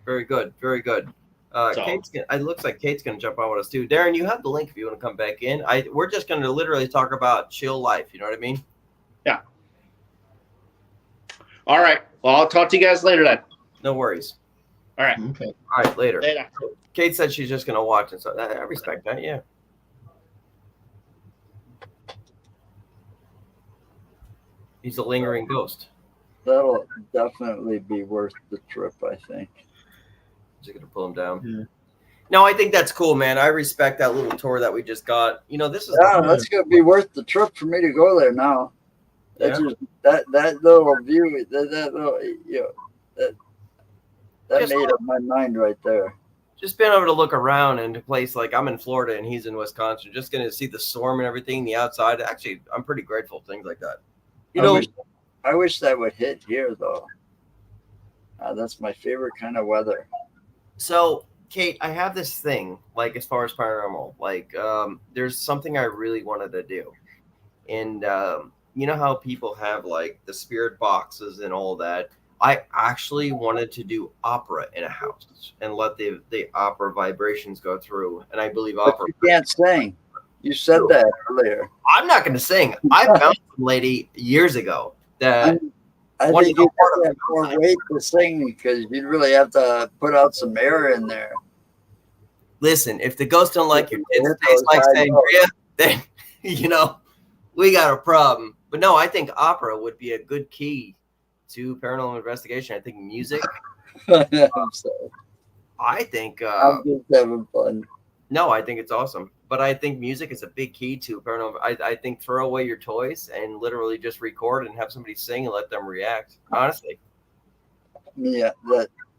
Very good. Very good. It looks like Kate's going to jump on with us too. Darren, you have the link if you want to come back in. We're just going to literally talk about chill life. You know what I mean? Yeah. All right. Well, I'll talk to you guys later then. No worries. All right. Okay. All right. Later. Later. Kate said she's just going to watch and so I respect that. Yeah. He's a lingering ghost. That'll definitely be worth the trip, I think. Just gonna pull him down. Yeah. No, I think that's cool, man. I respect that little tour that we just got. This is that's gonna be worth the trip for me to go there now. That's just that little view, that little, that made up my mind right there. Just being able to look around in a place like I'm in Florida and he's in Wisconsin, just gonna see the storm and everything, the outside. Actually, I'm pretty grateful for things like that. I wish that would hit here though. That's my favorite kind of weather. So, Kate, I have this thing, like as far as paranormal, like there's something I really wanted to do. And you know how people have like the spirit boxes and all that? I actually wanted to do opera in a house and let the opera vibrations go through. And I believe opera. You can't sing. You said that earlier. I'm not going to sing. I found some lady years ago that I think you have more weight to sing because you'd really have to put out some air in there. Listen, if the ghost don't like your tits taste like sangria, then we got a problem. But no, I think opera would be a good key to paranormal investigation. I think music. I'm sorry. I think I'm just having fun. No, I think it's awesome. But I think music is a big key to paranormal. I think throw away your toys and literally just record and have somebody sing and let them react. Honestly. Yeah,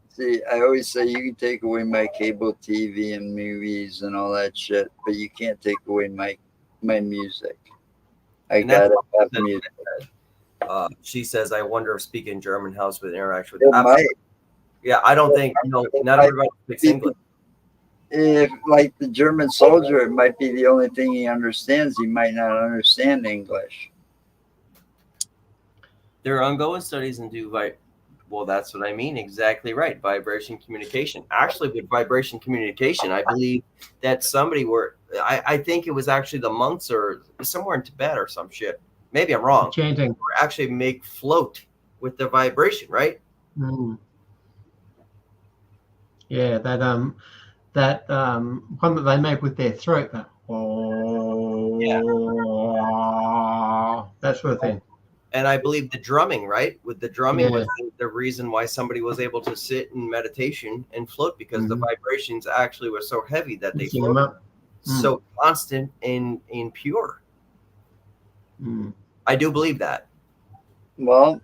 see, I always say you can take away my cable TV and movies and all that shit, but you can't take away my music. I And that's gotta what have she said. music. She says, "I wonder if speaking German helps with interaction It with." might, Yeah, I don't think not everybody speaks English. if like the German soldier, it might be the only thing he understands. He might not understand English. There are ongoing studies into well, that's what I mean. Exactly right. Vibration communication. Actually, with vibration communication, I believe that somebody I think it was actually the monks or somewhere in Tibet or some shit. Maybe I'm wrong. Chanting. Actually make float with the vibration, right? Mm. Yeah, that one that they make with their throat. That that sort of thing. And I believe the drumming, right? With the drumming Yeah. was the reason why somebody was able to sit in meditation and float because the vibrations actually were so heavy that they Mixing them floated. up. So constant and pure. I do believe that. Well,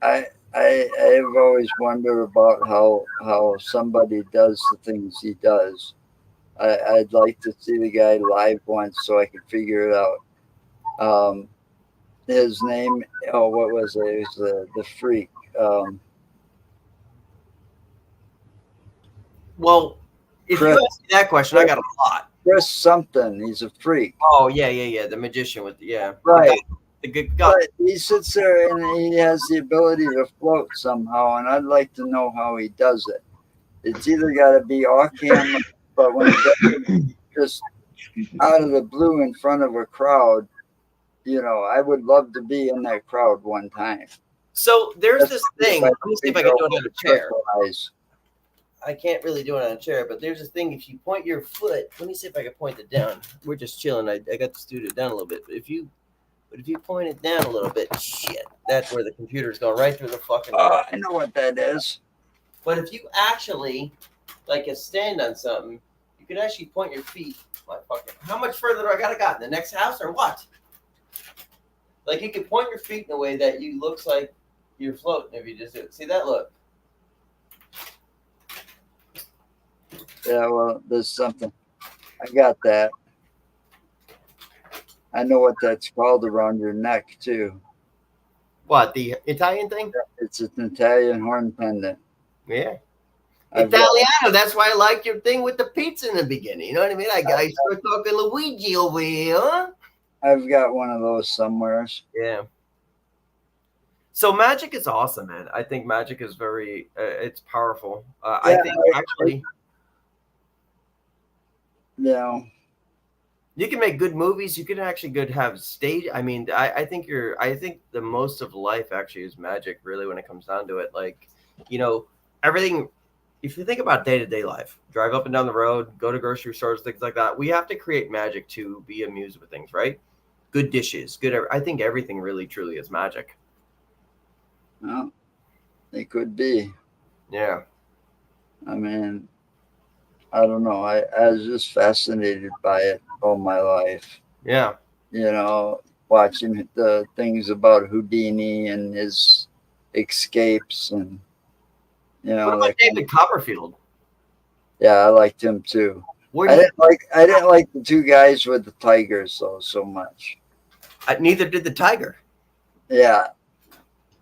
I've always wondered about how somebody does the things he does. I'd like to see the guy live once so I could figure it out. His name, what was it? It was the freak. Well, if Chris, you ask me that question, I got a lot. Chris something. He's a freak. Oh yeah. The magician with Right. The good guy. But he sits there and he has the ability to float somehow, and I'd like to know how he does it. It's either got to be off camera, but when he does it just out of the blue in front of a crowd, I would love to be in that crowd one time. So there's this thing. Let me see if I can do it on a chair. Specialize. I can't really do it on a chair, but there's this thing. If you point your foot, let me see if I can point it down. We're just chilling. I got the studio down a little bit, but if you point it down a little bit, shit, that's where the computer's going right through the fucking. I know what that is. But if you actually like a stand on something, you can actually point your feet. How much further do I gotta got in the next house or what? Like you can point your feet in a way that you looks like you're floating if you just do it. See that look? Yeah, well, there's something. I got that. I know what that's called around your neck too. What, the Italian thing? It's an Italian horn pendant. Yeah. I've Italiano. That's why I like your thing with the pizza in the beginning. You know what I mean? I start talking Luigi over here. Huh? I've got one of those somewheres. Yeah. So magic is awesome, man. I think magic is very, it's powerful. I think actually, you can make good movies. You can actually have stage. I mean, I think the most of life actually is magic, really, when it comes down to it. Like, everything. If you think about day-to-day life, drive up and down the road, go to grocery stores, things like that, we have to create magic to be amused with things, right? Good dishes, I think everything really, truly is magic. Well, it could be. Yeah. I mean, I don't know. I was just fascinated by it all my life. Yeah. Watching the things about Houdini and his escapes and, what about David Copperfield? Yeah, I liked him too. I didn't like the two guys with the tigers though so much. Neither did the tiger. Yeah.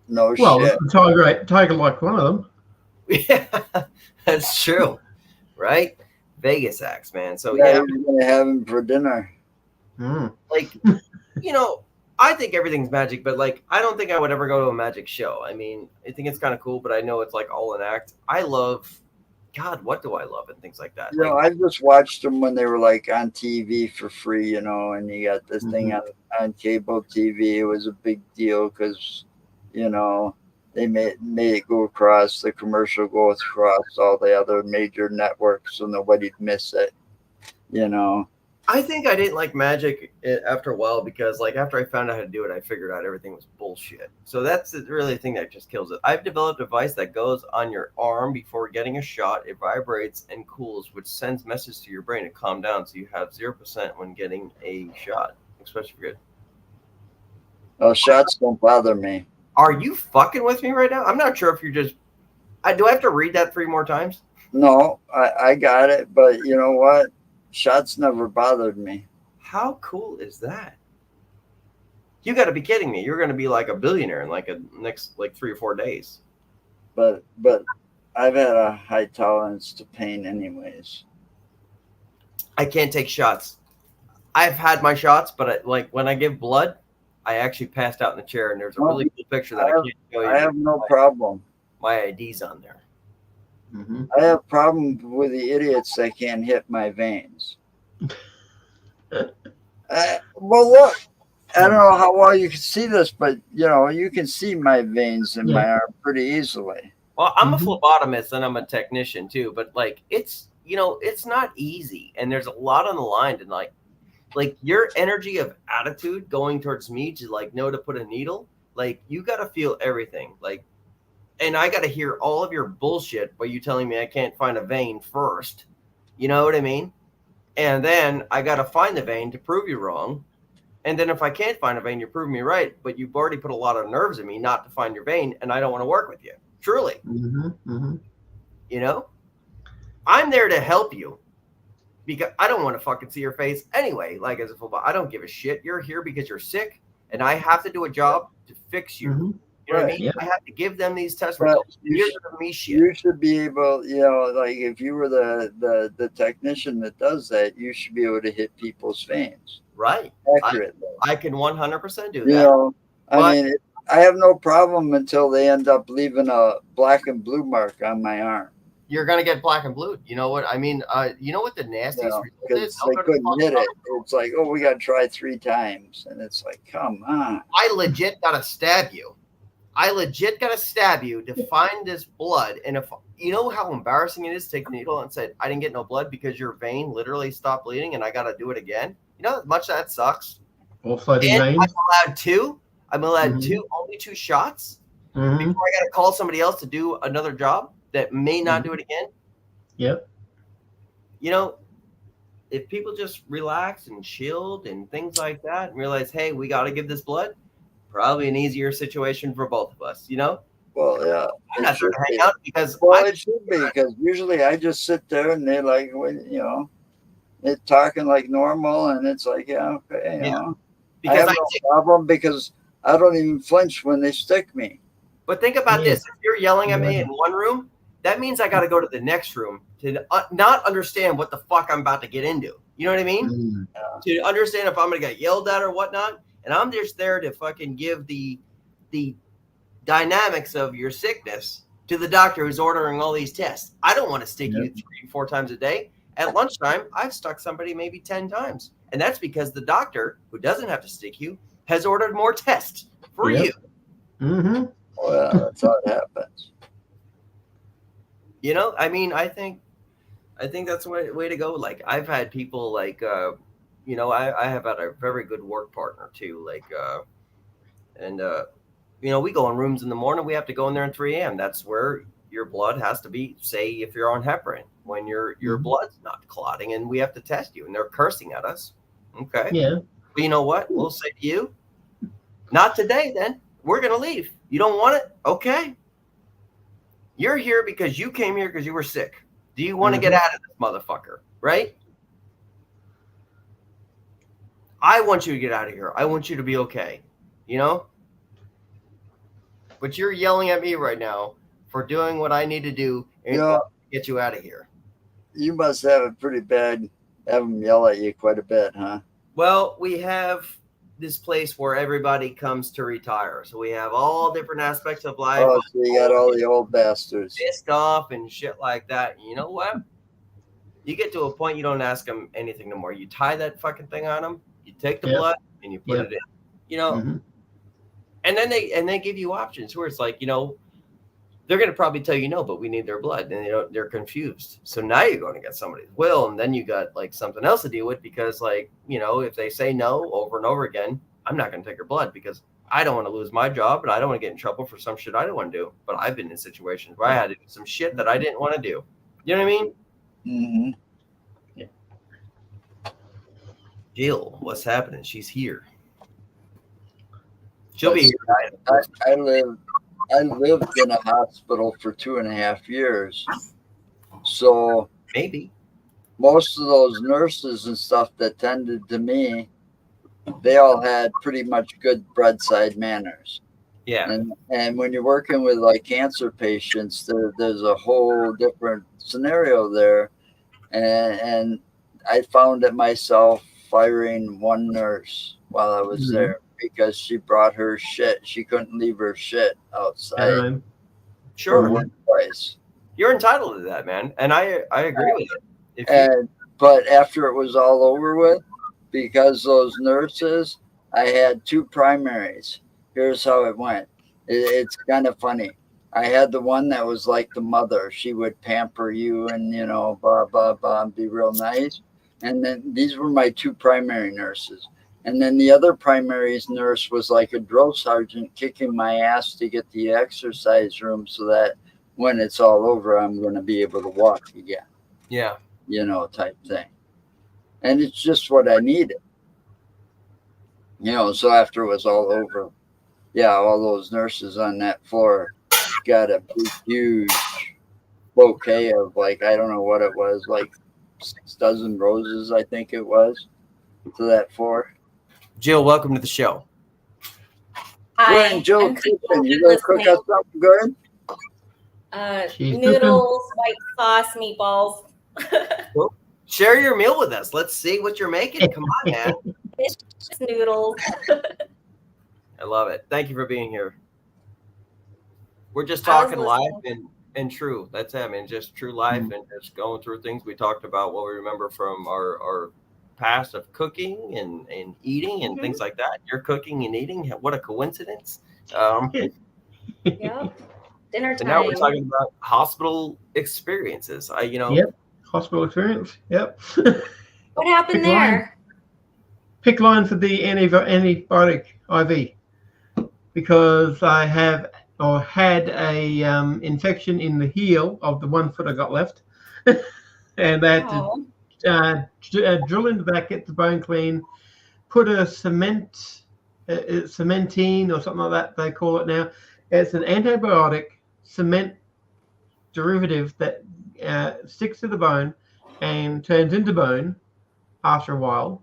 No well, shit. The tiger liked one of them. Yeah, that's true. Right? Vegas acts, man. So yeah, we're gonna have him for dinner. Like, I think everything's magic, but like, I don't think I would ever go to a magic show. I mean, I think it's kind of cool, but I know it's like all an act. I love, God, what do I love and things like that. I just watched them when they were like on TV for free, and you got this thing on cable TV. It was a big deal because, they made it go across, the commercial goes across all the other major networks so nobody'd miss it, I think I didn't like magic after a while because, like, after I found out how to do it, I figured out everything was bullshit. So that's really the thing that just kills it. I've developed a device that goes on your arm before getting a shot. It vibrates and cools, which sends messages to your brain to calm down, so you have 0% when getting a shot, especially if you're good. Oh, shots don't bother me. Are you fucking with me right now? I'm not sure if you're just. Do I have to read that 3 more times? No, I got it, but you know what? Shots never bothered me. How cool is that? You got to be kidding me! You're going to be like a billionaire in like a next 3 or 4 days. But I've had a high tolerance to pain, anyways. I can't take shots. I've had my shots, but like when I give blood, I actually passed out in the chair, and there's a really cool picture that I can't show you. I have no problem. My ID's on there. Mm-hmm. I have problems with the idiots that can't hit my veins. Well, look, I don't know how well you can see this, but you can see my veins in my arm pretty easily. Well, I'm a phlebotomist and I'm a technician too, but like it's not easy, and there's a lot on the line, and like your energy of attitude going towards me to like know to put a needle, like you got to feel everything, like. And I got to hear all of your bullshit by you telling me I can't find a vein first. You know what I mean? And then I got to find the vein to prove you wrong. And then if I can't find a vein, you prove me right. But you've already put a lot of nerves in me not to find your vein. And I don't want to work with you. Truly. Mm-hmm. Mm-hmm. You know? I'm there to help you. Because I don't want to fucking see your face anyway. Like as a football. I don't give a shit. You're here because you're sick. And I have to do a job to fix you. Mm-hmm. You know what I mean? Yeah. I have to give them these test But results. you should be able, like if you were the technician that does that, you should be able to hit people's veins Right. accurately. I can 100% do that. I mean, I have no problem until they end up leaving a black and blue mark on my arm. You're going to get black and blue. You know what? I mean, you know what the nastiest result Because is? they couldn't hit it. It's like, oh, we got to try 3 times. And it's like, come on. I legit got to stab you. To find this blood. And if you know how embarrassing it is to take a needle and say, I didn't get no blood because your vein literally stopped bleeding and I got to do it again. You know how much that sucks? Also, the And veins. I'm allowed 2. I'm allowed Mhm. only 2 shots. Mm-hmm. Before I got to call somebody else to do another job that may not do it again. Yep. You know, if people just relaxed and chilled and things like that and realize, hey, we got to give this blood, probably an easier situation for both of us, you know? Well, yeah. I'm not there to hang out because It should be, because usually I just sit there and they're like, they're talking like normal, and it's like, yeah, okay, I because have no problem because I don't even flinch when they stick me. But think about this. If you're yelling at me in one room, that means I got to go to the next room to not understand what the fuck I'm about to get into. You know what I mean? Mm-hmm. To understand if I'm going to get yelled at or whatnot. And I'm just there to fucking give the dynamics of your sickness to the doctor who's ordering all these tests. I don't want to stick you 3-4 times a day. At lunchtime, I've stuck somebody maybe 10 times. And that's because the doctor, who doesn't have to stick you, has ordered more tests for you. Mm-hmm. Well, that's how it happens. You know, I mean, I think that's the way to go. Like, I've had people like, I have had a very good work partner too. Like, we go in rooms in the morning. We have to go in there at 3 a.m. That's where your blood has to be, say, if you're on heparin, when your blood's not clotting, and we have to test you, and they're cursing at us. Okay. Yeah. But you know what? We'll say to you, not today, then. We're going to leave. You don't want it? Okay. You're here because you came here because you were sick. Do you want to get out of this motherfucker? Right? I want you to get out of here. I want you to be okay. You know? But you're yelling at me right now for doing what I need to do and get you out of here. You must have it pretty bad, have them yell at you quite a bit, huh? Well, we have this place where everybody comes to retire. So we have all different aspects of life. Oh, so you got all the old bastards. Pissed off and shit like that. And you know what? You get to a point you don't ask them anything no more. You tie that fucking thing on them. You take the blood and you put it in. You know? Mm-hmm. And then they give you options where it's like, they're going to probably tell you no, but we need their blood, and they're confused. So now you're going to get somebody's will, and then you got like something else to deal with because, like, if they say no over and over again, I'm not going to take your blood because I don't want to lose my job, and I don't want to get in trouble for some shit I don't want to do. But I've been in situations where I had to do some shit that I didn't want to do. You know what I mean? Mm-hmm. Jill, what's happening? She's here. She'll be here. I lived in a hospital for 2.5 years. So Maybe. most of those nurses and stuff that tended to me, they all had pretty much good bedside manners. Yeah. And when you're working with like cancer patients, there's a whole different scenario there. And I found it myself firing one nurse while I was there because she brought her shit. She couldn't leave her shit outside. Sure. Workplace. You're entitled to that, man. And I agree with it. But after it was all over with, because those nurses, I had 2 primaries. Here's how it went. It's kind of funny. I had the one that was like the mother. She would pamper you and, blah, blah, blah, and be real nice. And then these were my 2 primary nurses. And then the other primaries nurse was like a drill sergeant kicking my ass to get the exercise room so that when it's all over, I'm going to be able to walk again. Yeah. Type thing. And it's just what I needed. So after it was all over, all those nurses on that floor got a big, huge bouquet of like, I don't know what it was, like 6 dozen roses, I think it was, to that floor. Jill, welcome to the show. We're in Jill's kitchen. You gonna cook us something good? Noodles, white sauce, meatballs. Well, share your meal with us. Let's see what you're making. Come on, man. It's just noodles. I love it. Thank you for being here. We're just talking life and true. That's it. I mean, just true life and just going through things. We talked about what we remember from our past of cooking and eating and things like that. You're cooking and eating. What a coincidence. Yep. Dinner time. And now we're talking about hospital experiences. Yep. Hospital experience. Yep. What happened there? Pick line for the antibiotic IV because I had a infection in the heel of the 1 foot I got left, and I had to drill into that, get the bone clean, put a cementine or something like that they call it now. It's an antibiotic cement derivative that sticks to the bone and turns into bone after a while.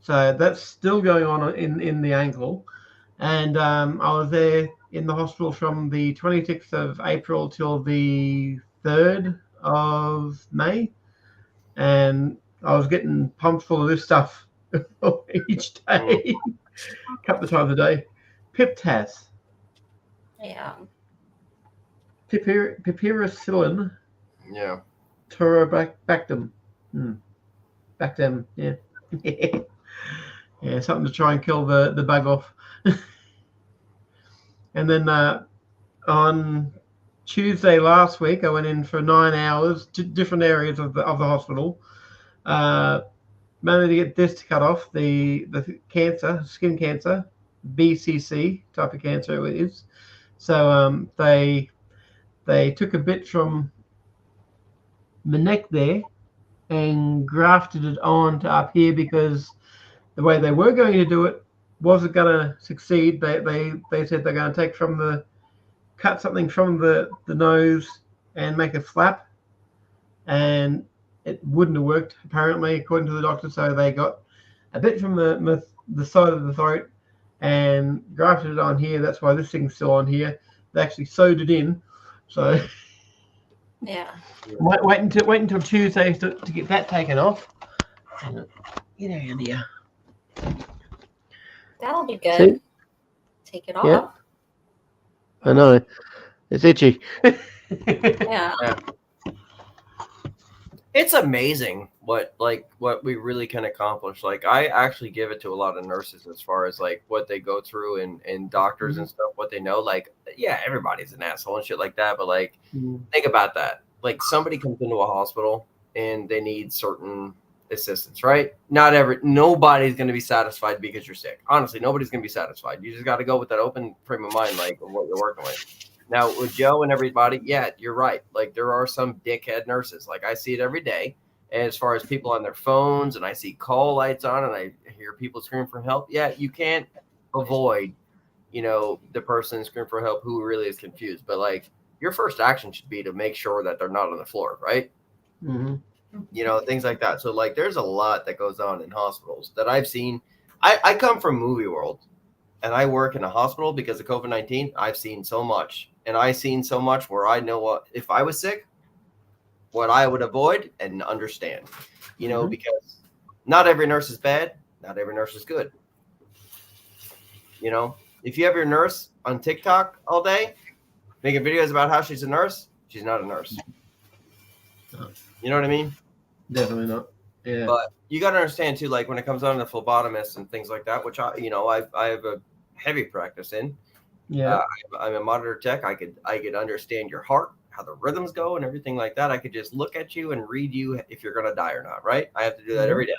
So that's still going on in the ankle. And I was there in the hospital from the 26th of April till the 3rd of May. And I was getting pumped full of this stuff each day, a couple of times a day. Piptas. Yeah. Piperacillin. Yeah. Torobactam. Bactam, yeah. Yeah, something to try and kill the bug off. And then on Tuesday last week, I went in for 9 hours to different areas of the hospital. Managed to get this cut off, the cancer, skin cancer, BCC type of cancer it is. So they took a bit from my neck there and grafted it on to up here because the way they were going to do it wasn't going to succeed. They said they're going to cut something from the nose and make a flap, and it wouldn't have worked apparently according to the doctor. So they got a bit from the side of the throat and grafted it on here. That's why this thing's still on here. They actually sewed it in. So yeah, wait until Tuesday to get that taken off. Get out of here. That'll be good. See? Take it off. Yeah. I know. It's itchy. Yeah. It's amazing what we really can accomplish. Like, I actually give it to a lot of nurses as far as like what they go through and doctors and stuff, what they know. Like, yeah, everybody's an asshole and shit like that. But like, Mm. think about that. Like somebody comes into a hospital and they need certain assistance, right? Nobody's going to be satisfied because you're sick. Honestly, nobody's going to be satisfied. You just got to go with that open frame of mind, like of what you're working with. Now with Joe and everybody, yeah, you're right. Like there are some dickhead nurses. Like I see it every day. As far as people on their phones, and I see call lights on, and I hear people scream for help. Yeah, you can't avoid, the person screaming for help who really is confused. But like your first action should be to make sure that they're not on the floor, right? Mm-hmm. Things like that. So like there's a lot that goes on in hospitals that I've seen. I come from movie world and I work in a hospital because of COVID-19. I've seen so much, and I've seen so much where I know what, if I was sick, what I would avoid and understand, because not every nurse is bad. Not every nurse is good. If you have your nurse on TikTok all day making videos about how she's a nurse, she's not a nurse. You know what I mean? Definitely not. Yeah. But you got to understand too, like when it comes down to phlebotomists and things like that, which I have a heavy practice in. Yeah. I'm a monitor tech. I could understand your heart, how the rhythms go, and everything like that. I could just look at you and read you if you're gonna die or not. Right? I have to do that every day.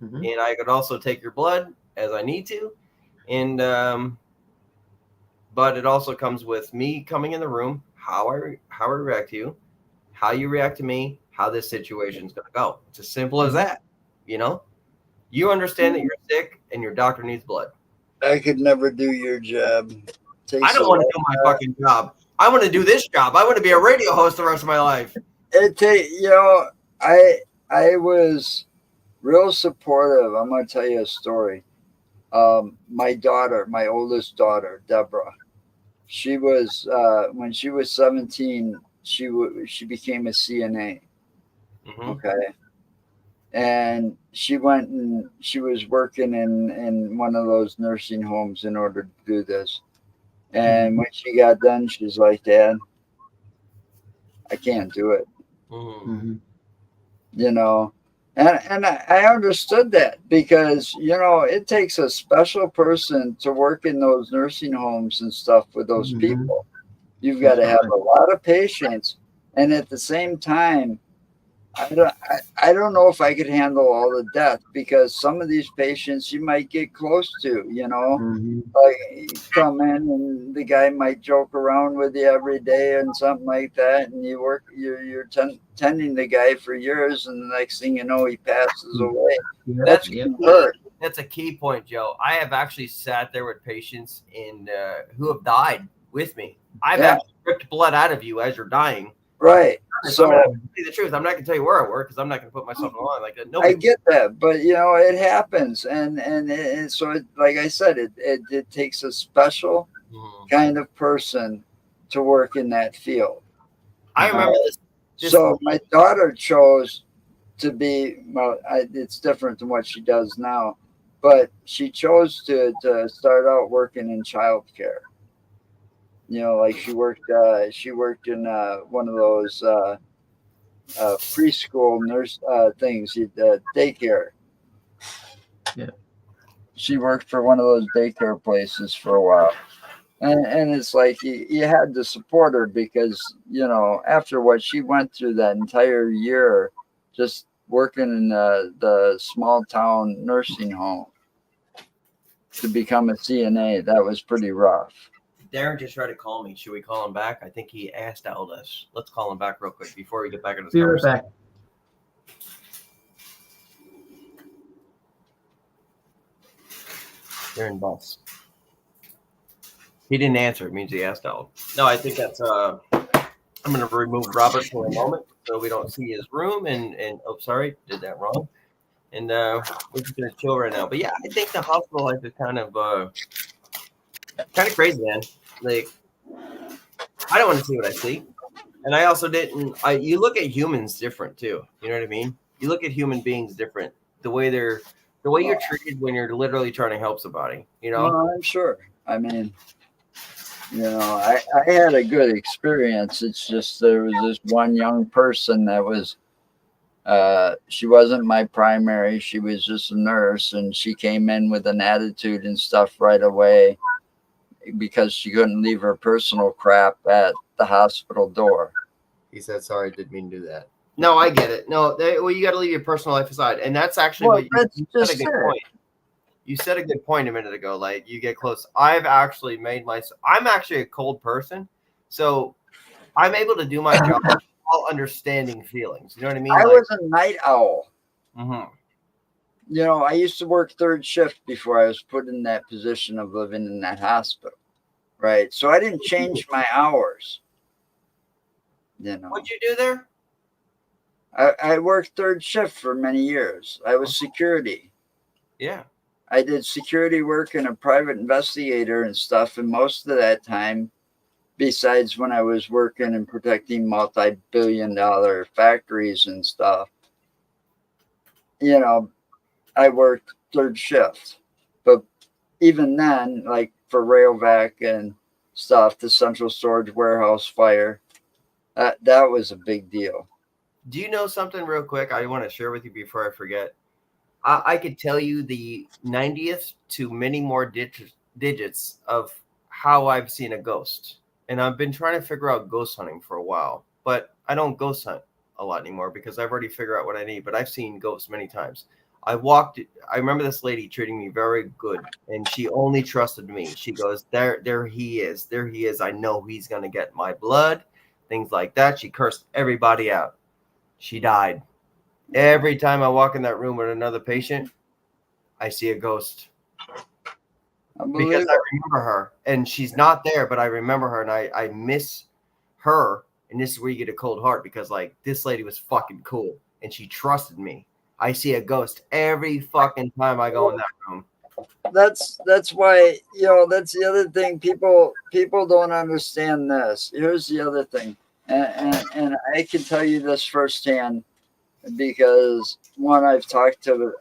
Mm-hmm. And I could also take your blood as I need to, and but it also comes with me coming in the room, how I react to you, how you react to me, how this situation's gonna go. It's as simple as that. You understand that you're sick and your doctor needs blood. I could never do your job. I don't want to do my fucking job. I want to do this job. I want to be a radio host the rest of my life. I was real supportive. I'm going to tell you a story. My daughter, my oldest daughter, Deborah, she was, when she was 17, she became a CNA. Mm-hmm. Okay. And she went and she was working in one of those nursing homes in order to do this. And when she got done, she's like, Dad, I can't do it. Mm-hmm. And I understood that because, it takes a special person to work in those nursing homes and stuff with those people. You've got to have a lot of patience. And at the same time, I don't know if I could handle all the death because some of these patients you might get close to, like you come in and the guy might joke around with you every day and something like that. And you're tending the guy for years. And the next thing you know, he passes away. That's a key point, Joe. I have actually sat there with patients who have died with me. I've actually ripped blood out of you as you're dying. Right. So I'm going to tell you the truth. I'm not going to tell you where I work because I'm not going to put myself on like that. I get that, but it happens, and so like I said, it takes a special kind of person to work in that field. I remember this. So my daughter chose to be it's different than what she does now, but she chose to start out working in childcare. Like she worked in one of those preschool nurse things, daycare. Yeah. She worked for one of those daycare places for a while. And it's like you had to support her because, after what she went through that entire year, just working in the small town nursing home to become a CNA, that was pretty rough. Darren just tried to call me. Should we call him back? I think he asked us. Let's call him back real quick before we get back into this conversation. Darren Boss. He didn't answer. It means he asked out. No, I think that's I'm going to remove Robert for a moment so we don't see his room. And oh, sorry, did that wrong. And we're just going to chill right now. But yeah, I think the hospital life is kind of crazy, man. Like, I don't want to see what I see. And I also didn't. You look at humans different too. You know what I mean? You look at human beings different. The way you're treated when you're literally trying to help somebody. Well, I'm sure. I mean, I had a good experience. It's just there was this one young person that was. She wasn't my primary. She was just a nurse, and she came in with an attitude and stuff right away. because she couldn't leave her personal crap at the hospital door. He said, "Sorry, didn't mean to do that." No, I get it. No, well, you got to leave your personal life aside, and that's actually Well, what that's you said a just good it. point. You said a good point a minute ago. Like you get close. I've actually made myself. I'm actually a cold person, so I'm able to do my job while understanding feelings. You know what I mean? I Like, was a night owl. mhm. You know, I used to work third shift before I was put in that position of living in that hospital. Right. So I didn't change my hours. You know, What'd you do there? I worked third shift for many years. I was security. Yeah. I did security work and a private investigator and stuff. And most of that time, besides when I was working and protecting multi-billion-dollar factories and stuff, you know, I worked third shift. But even then, like for Railvac and stuff, the central storage warehouse fire, that was a big deal. Do you know something real quick I want to share with you before I forget? I could tell you the 90th to many more digits of how I've seen a ghost. And I've been trying to figure out ghost hunting for a while, but I don't ghost hunt a lot anymore because I've already figured out what I need. But I've seen ghosts many times. I remember this lady treating me very good, and she only trusted me. She goes, there he is. There he is. I know he's going to get my blood, things like that. She cursed everybody out. She died. Every time I walk in that room with another patient, I see a ghost because I remember her, and she's not there, but I remember her, and I miss her. And this is where you get a cold heart because like this lady was fucking cool, and she trusted me. I see a ghost every fucking time I go in that room. That's why, you know, that's the other thing. People don't understand this. Here's the other thing, and I can tell you this firsthand. Because one, I've talked to,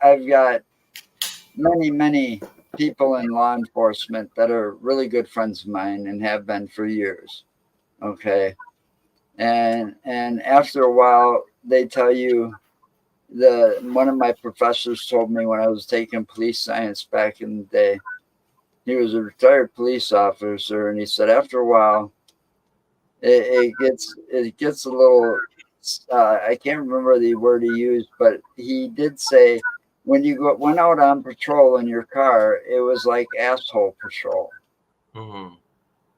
I've got many people in law enforcement that are really good friends of mine and have been for years. Okay. And after a while, they tell you one of my professors told me when I was taking police science back in the day, he was a retired police officer. And he said, after a while, it gets a little, I can't remember the word he used, but he did say when you went out on patrol in your car, it was like asshole patrol. Mm-hmm.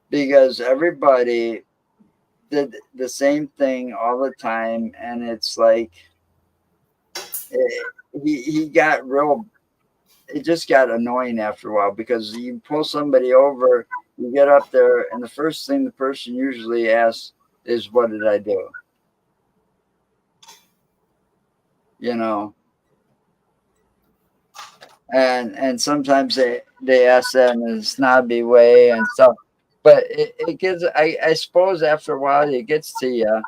Because everybody did the same thing all the time. And it's like, he got real, it just got annoying after a while because you pull somebody over, you get up there, and the first thing the person usually asks is, what did I do? You know, and sometimes they ask that in a snobby way and stuff, but it gets, I suppose after a while it gets to you,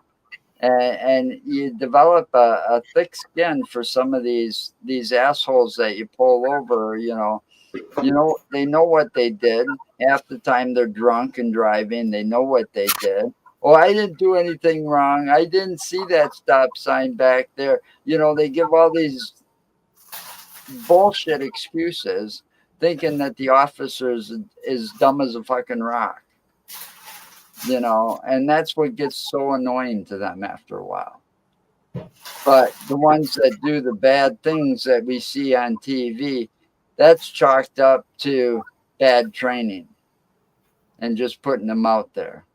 and you develop a thick skin for some of these assholes that you pull over. You know, they know what they did. Half the time they're drunk and driving. They know what they did. Oh, I didn't do anything wrong. I didn't see that stop sign back there. You know, they give all these bullshit excuses thinking that the officer is dumb as a fucking rock. You know, and that's what gets so annoying to them after a while. But the ones that do the bad things that we see on TV, that's chalked up to bad training and just putting them out there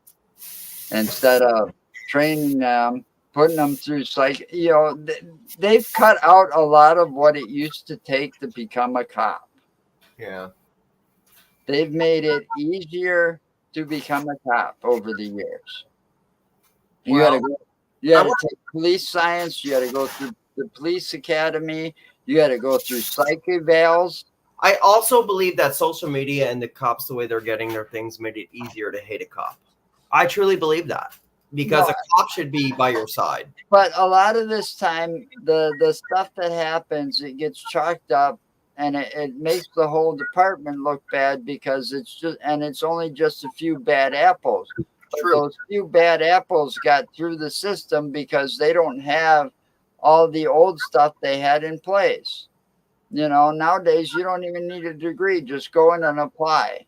instead of training them, putting them through you know, they've cut out a lot of what it used to take to become a cop. Yeah. They've made it easier to become a cop over the years. You got to take police science. You got to go through the police academy. You got to go through psych evals. I also believe that social media and the cops, the way they're getting their things, made it easier to hate a cop. I truly believe that because a cop should be by your side. But a lot of this time, the stuff that happens, it gets chalked up, and it makes the whole department look bad because it's only just a few bad apples. But those few bad apples got through the system because they don't have all the old stuff they had in place. You know, nowadays you don't even need a degree; just go in and apply.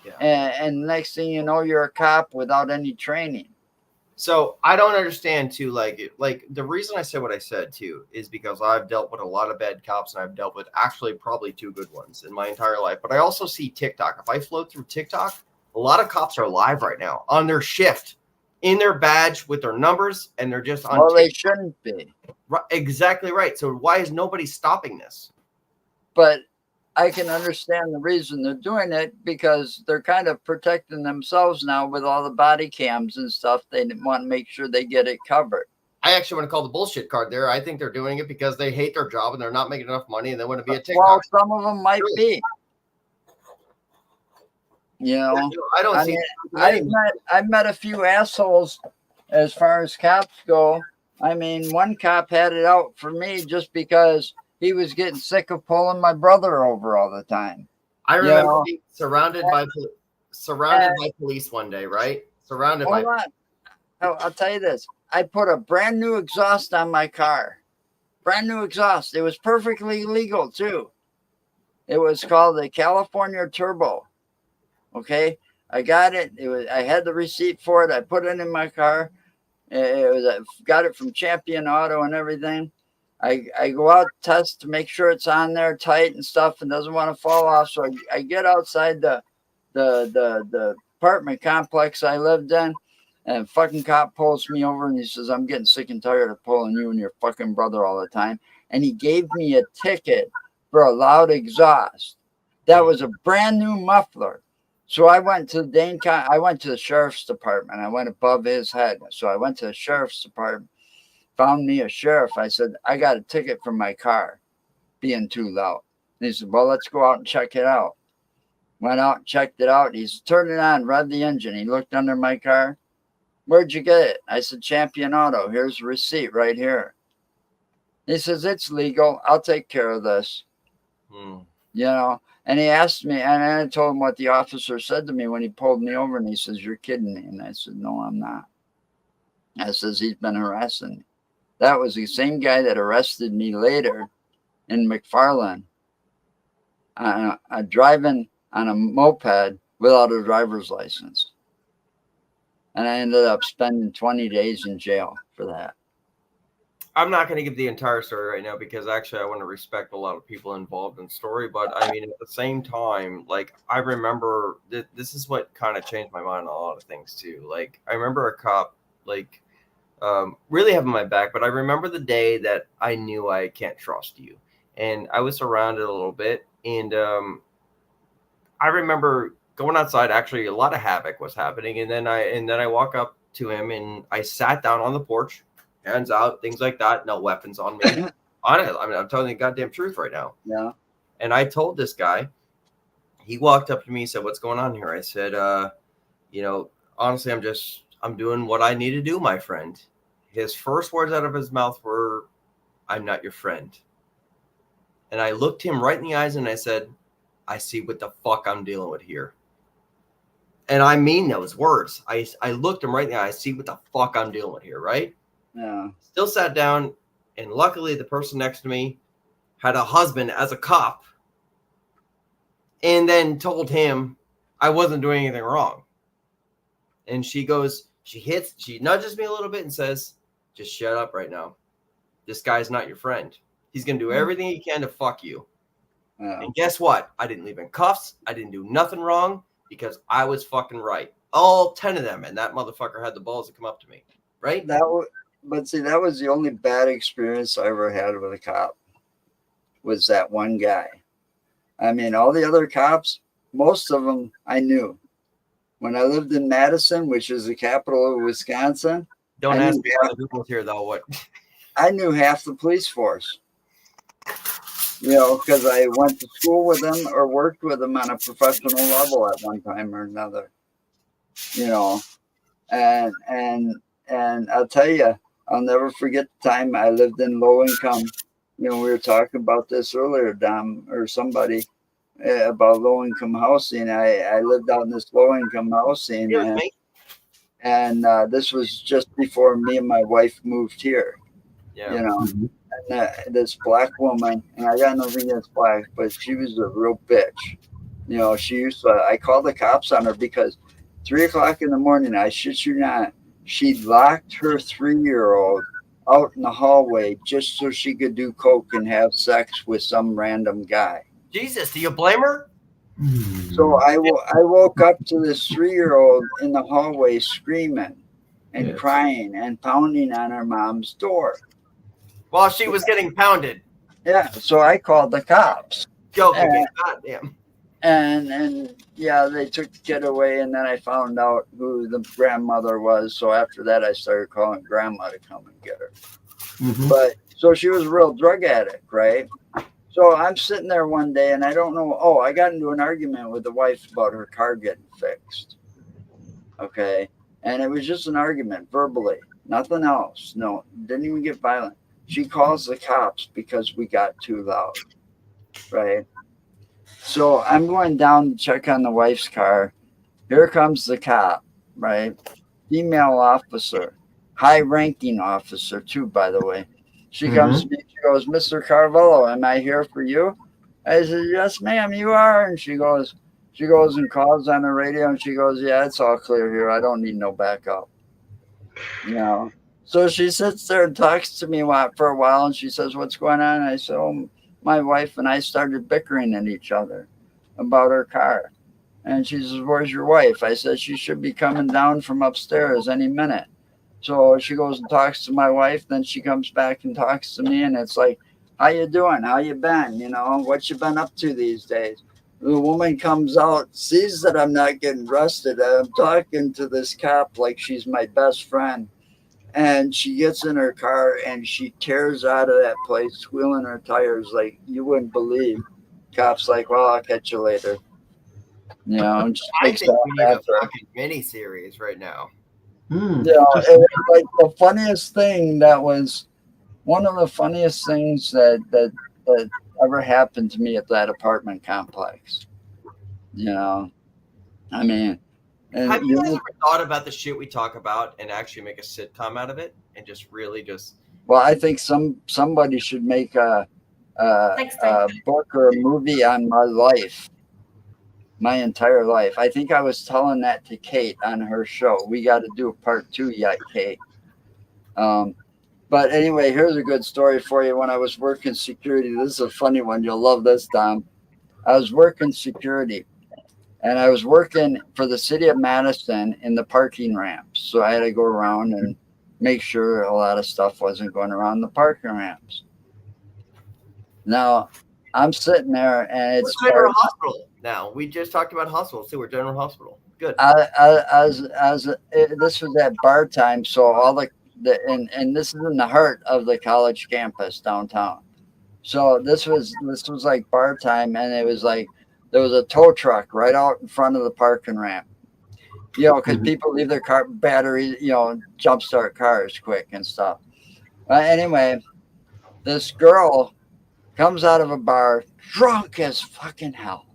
Yeah. And next thing you know, you're a cop without any training. So I don't understand too, like the reason I said what I said too is because I've dealt with a lot of bad cops and I've dealt with actually probably 2 good ones in my entire life. But I also see TikTok. If I float through TikTok, a lot of cops are live right now on their shift, in their badge with their numbers, and they're just on. Well, they shouldn't be. Right, exactly right. So why is nobody stopping this? But I can understand the reason they're doing it, because they're kind of protecting themselves now with all the body cams and stuff. They want to make sure they get it covered. I actually want to call the bullshit card there. I think they're doing it because they hate their job and they're not making enough money and they want to be a TikTok. Well, some of them might be. You know, I don't see. I've met a few assholes as far as cops go. I mean, one cop had it out for me just because he was getting sick of pulling my brother over all the time. I remember being surrounded by police one day, right? Surrounded by. I'll tell you this. I put a brand new exhaust on my car. Brand new exhaust. It was perfectly legal too. It was called the California Turbo. Okay. I got it. I had the receipt for it. I put it in my car. I got it from Champion Auto and everything. I go out, test to make sure it's on there tight and stuff and doesn't want to fall off. So I get outside the apartment complex I lived in, and fucking cop pulls me over and he says, "I'm getting sick and tired of pulling you and your fucking brother all the time." And he gave me a ticket for a loud exhaust. That was a brand new muffler. So I went to the sheriff's department. I went above his head. So I went to the sheriff's department, found me a sheriff. I said, "I got a ticket for my car being too loud." And he said, "Well, let's go out and check it out." Went out and checked it out. He's turned it on, read the engine. He looked under my car. "Where'd you get it?" I said, "Champion Auto. Here's the receipt right here." He says, "It's legal. I'll take care of this." You know, and he asked me, and I told him what the officer said to me when he pulled me over, and he says, "You're kidding me." And I said, "No, I'm not." I says, "He's been harassing me." That was the same guy that arrested me later in McFarland, driving on a moped without a driver's license. And I ended up spending 20 days in jail for that. I'm not going to give the entire story right now because actually I want to respect a lot of people involved in the story. But I mean, at the same time, like I remember this is what kind of changed my mind on a lot of things too. Like I remember a cop like really having my back, but I remember the day that I knew I can't trust you. And I was surrounded a little bit. And I remember going outside, actually a lot of havoc was happening. And then I walk up to him and I sat down on the porch. Hands out, things like that. No weapons on me. On it. I mean, I'm telling you the goddamn truth right now. Yeah. And I told this guy, he walked up to me and said, "What's going on here?" I said, you know, honestly, I'm doing what I need to do, my friend. His first words out of his mouth were, "I'm not your friend." And I looked him right in the eyes and I said, "I see what the fuck I'm dealing with here." And I mean those words. I looked him right in the eye. I see what the fuck I'm dealing with here, right? Yeah. Still sat down, and luckily the person next to me had a husband as a cop, and then told him I wasn't doing anything wrong. And she nudges me a little bit and says, "Just shut up right now. This guy's not your friend. He's going to do everything he can to fuck you." Yeah. And guess what? I didn't leave in cuffs. I didn't do nothing wrong because I was fucking right. All 10 of them. And that motherfucker had the balls to come up to me. Right? But see, that was the only bad experience I ever had with a cop, was that one guy. I mean, all the other cops, most of them I knew. When I lived in Madison, which is the capital of Wisconsin. Don't ask me how the people's here, though. What? I knew half the police force. You know, because I went to school with them or worked with them on a professional level at one time or another. You know, and I'll tell you, I'll never forget the time I lived in low income. You know, we were talking about this earlier, Dom, or somebody, about low income housing. I lived out in this low income housing, and this was just before me and my wife moved here. Yeah. You know, and this black woman, and I got nothing against black, but she was a real bitch. You know, she used to, I called the cops on her because 3 o'clock in the morning, I shit you not, she locked her 3-year-old out in the hallway just so she could do coke and have sex with some random guy. Jesus, do you blame her? So I woke up to this 3-year-old in the hallway screaming and crying and pounding on her mom's door while she was getting pounded. Yeah, so I called the cops. Joking, goddamn. And yeah, they took the kid away, and then I found out who the grandmother was. So after that, I started calling grandma to come and get her. But so she was a real drug addict, right? So I'm sitting there one day, and I don't know. Oh, I got into an argument with the wife about her car getting fixed. Okay, and it was just an argument verbally, nothing else. No, didn't even get violent. She calls the cops because we got too loud, right? So I'm going down to check on the wife's car. Here comes the cop, right? Female officer, high-ranking officer too, by the way. She comes to me, she goes, Mr. Carvalho, am I here for you? I said, yes, ma'am, you are. And she goes and calls on the radio, and she goes, yeah, it's all clear here. I don't need no backup. You know? So she sits there and talks to me for a while, and she says, what's going on? And I said, oh, my wife and I started bickering at each other about her car. And she says, where's your wife? I said, she should be coming down from upstairs any minute. So she goes and talks to my wife. Then she comes back and talks to me. And it's like, how you doing? How you been? You know, what you been up to these days? The woman comes out, sees that I'm not getting arrested. I'm talking to this cop like she's my best friend. And she gets in her car and she tears out of that place, squealing her tires like you wouldn't believe. Cops like, well, I'll catch you later. You know, I think we need a fucking mini series right now. Yeah, it was like the funniest thing that was one of the funniest things that ever happened to me at that apartment complex. You know, I mean. And have you guys ever thought about the shit we talk about and actually make a sitcom out of it and just really just? Well, I think somebody should make a book or a movie on my life, my entire life. I think I was telling that to Kate on her show. We got to do a part 2 yet, Kate. But anyway, here's a good story for you. When I was working security, this is a funny one. You'll love this, Tom. I was working security. And I was working for the city of Madison in the parking ramps. So I had to go around and make sure a lot of stuff wasn't going around the parking ramps. Now, I'm sitting there and it's General Hospital now. We just talked about hospitals too. We're General Hospital. Good. This was at bar time. So all and this is in the heart of the college campus downtown. So this was like bar time, and it was like, there was a tow truck right out in front of the parking ramp, you know, because people leave their car batteries, you know, jumpstart cars quick and stuff. Anyway, this girl comes out of a bar, drunk as fucking hell,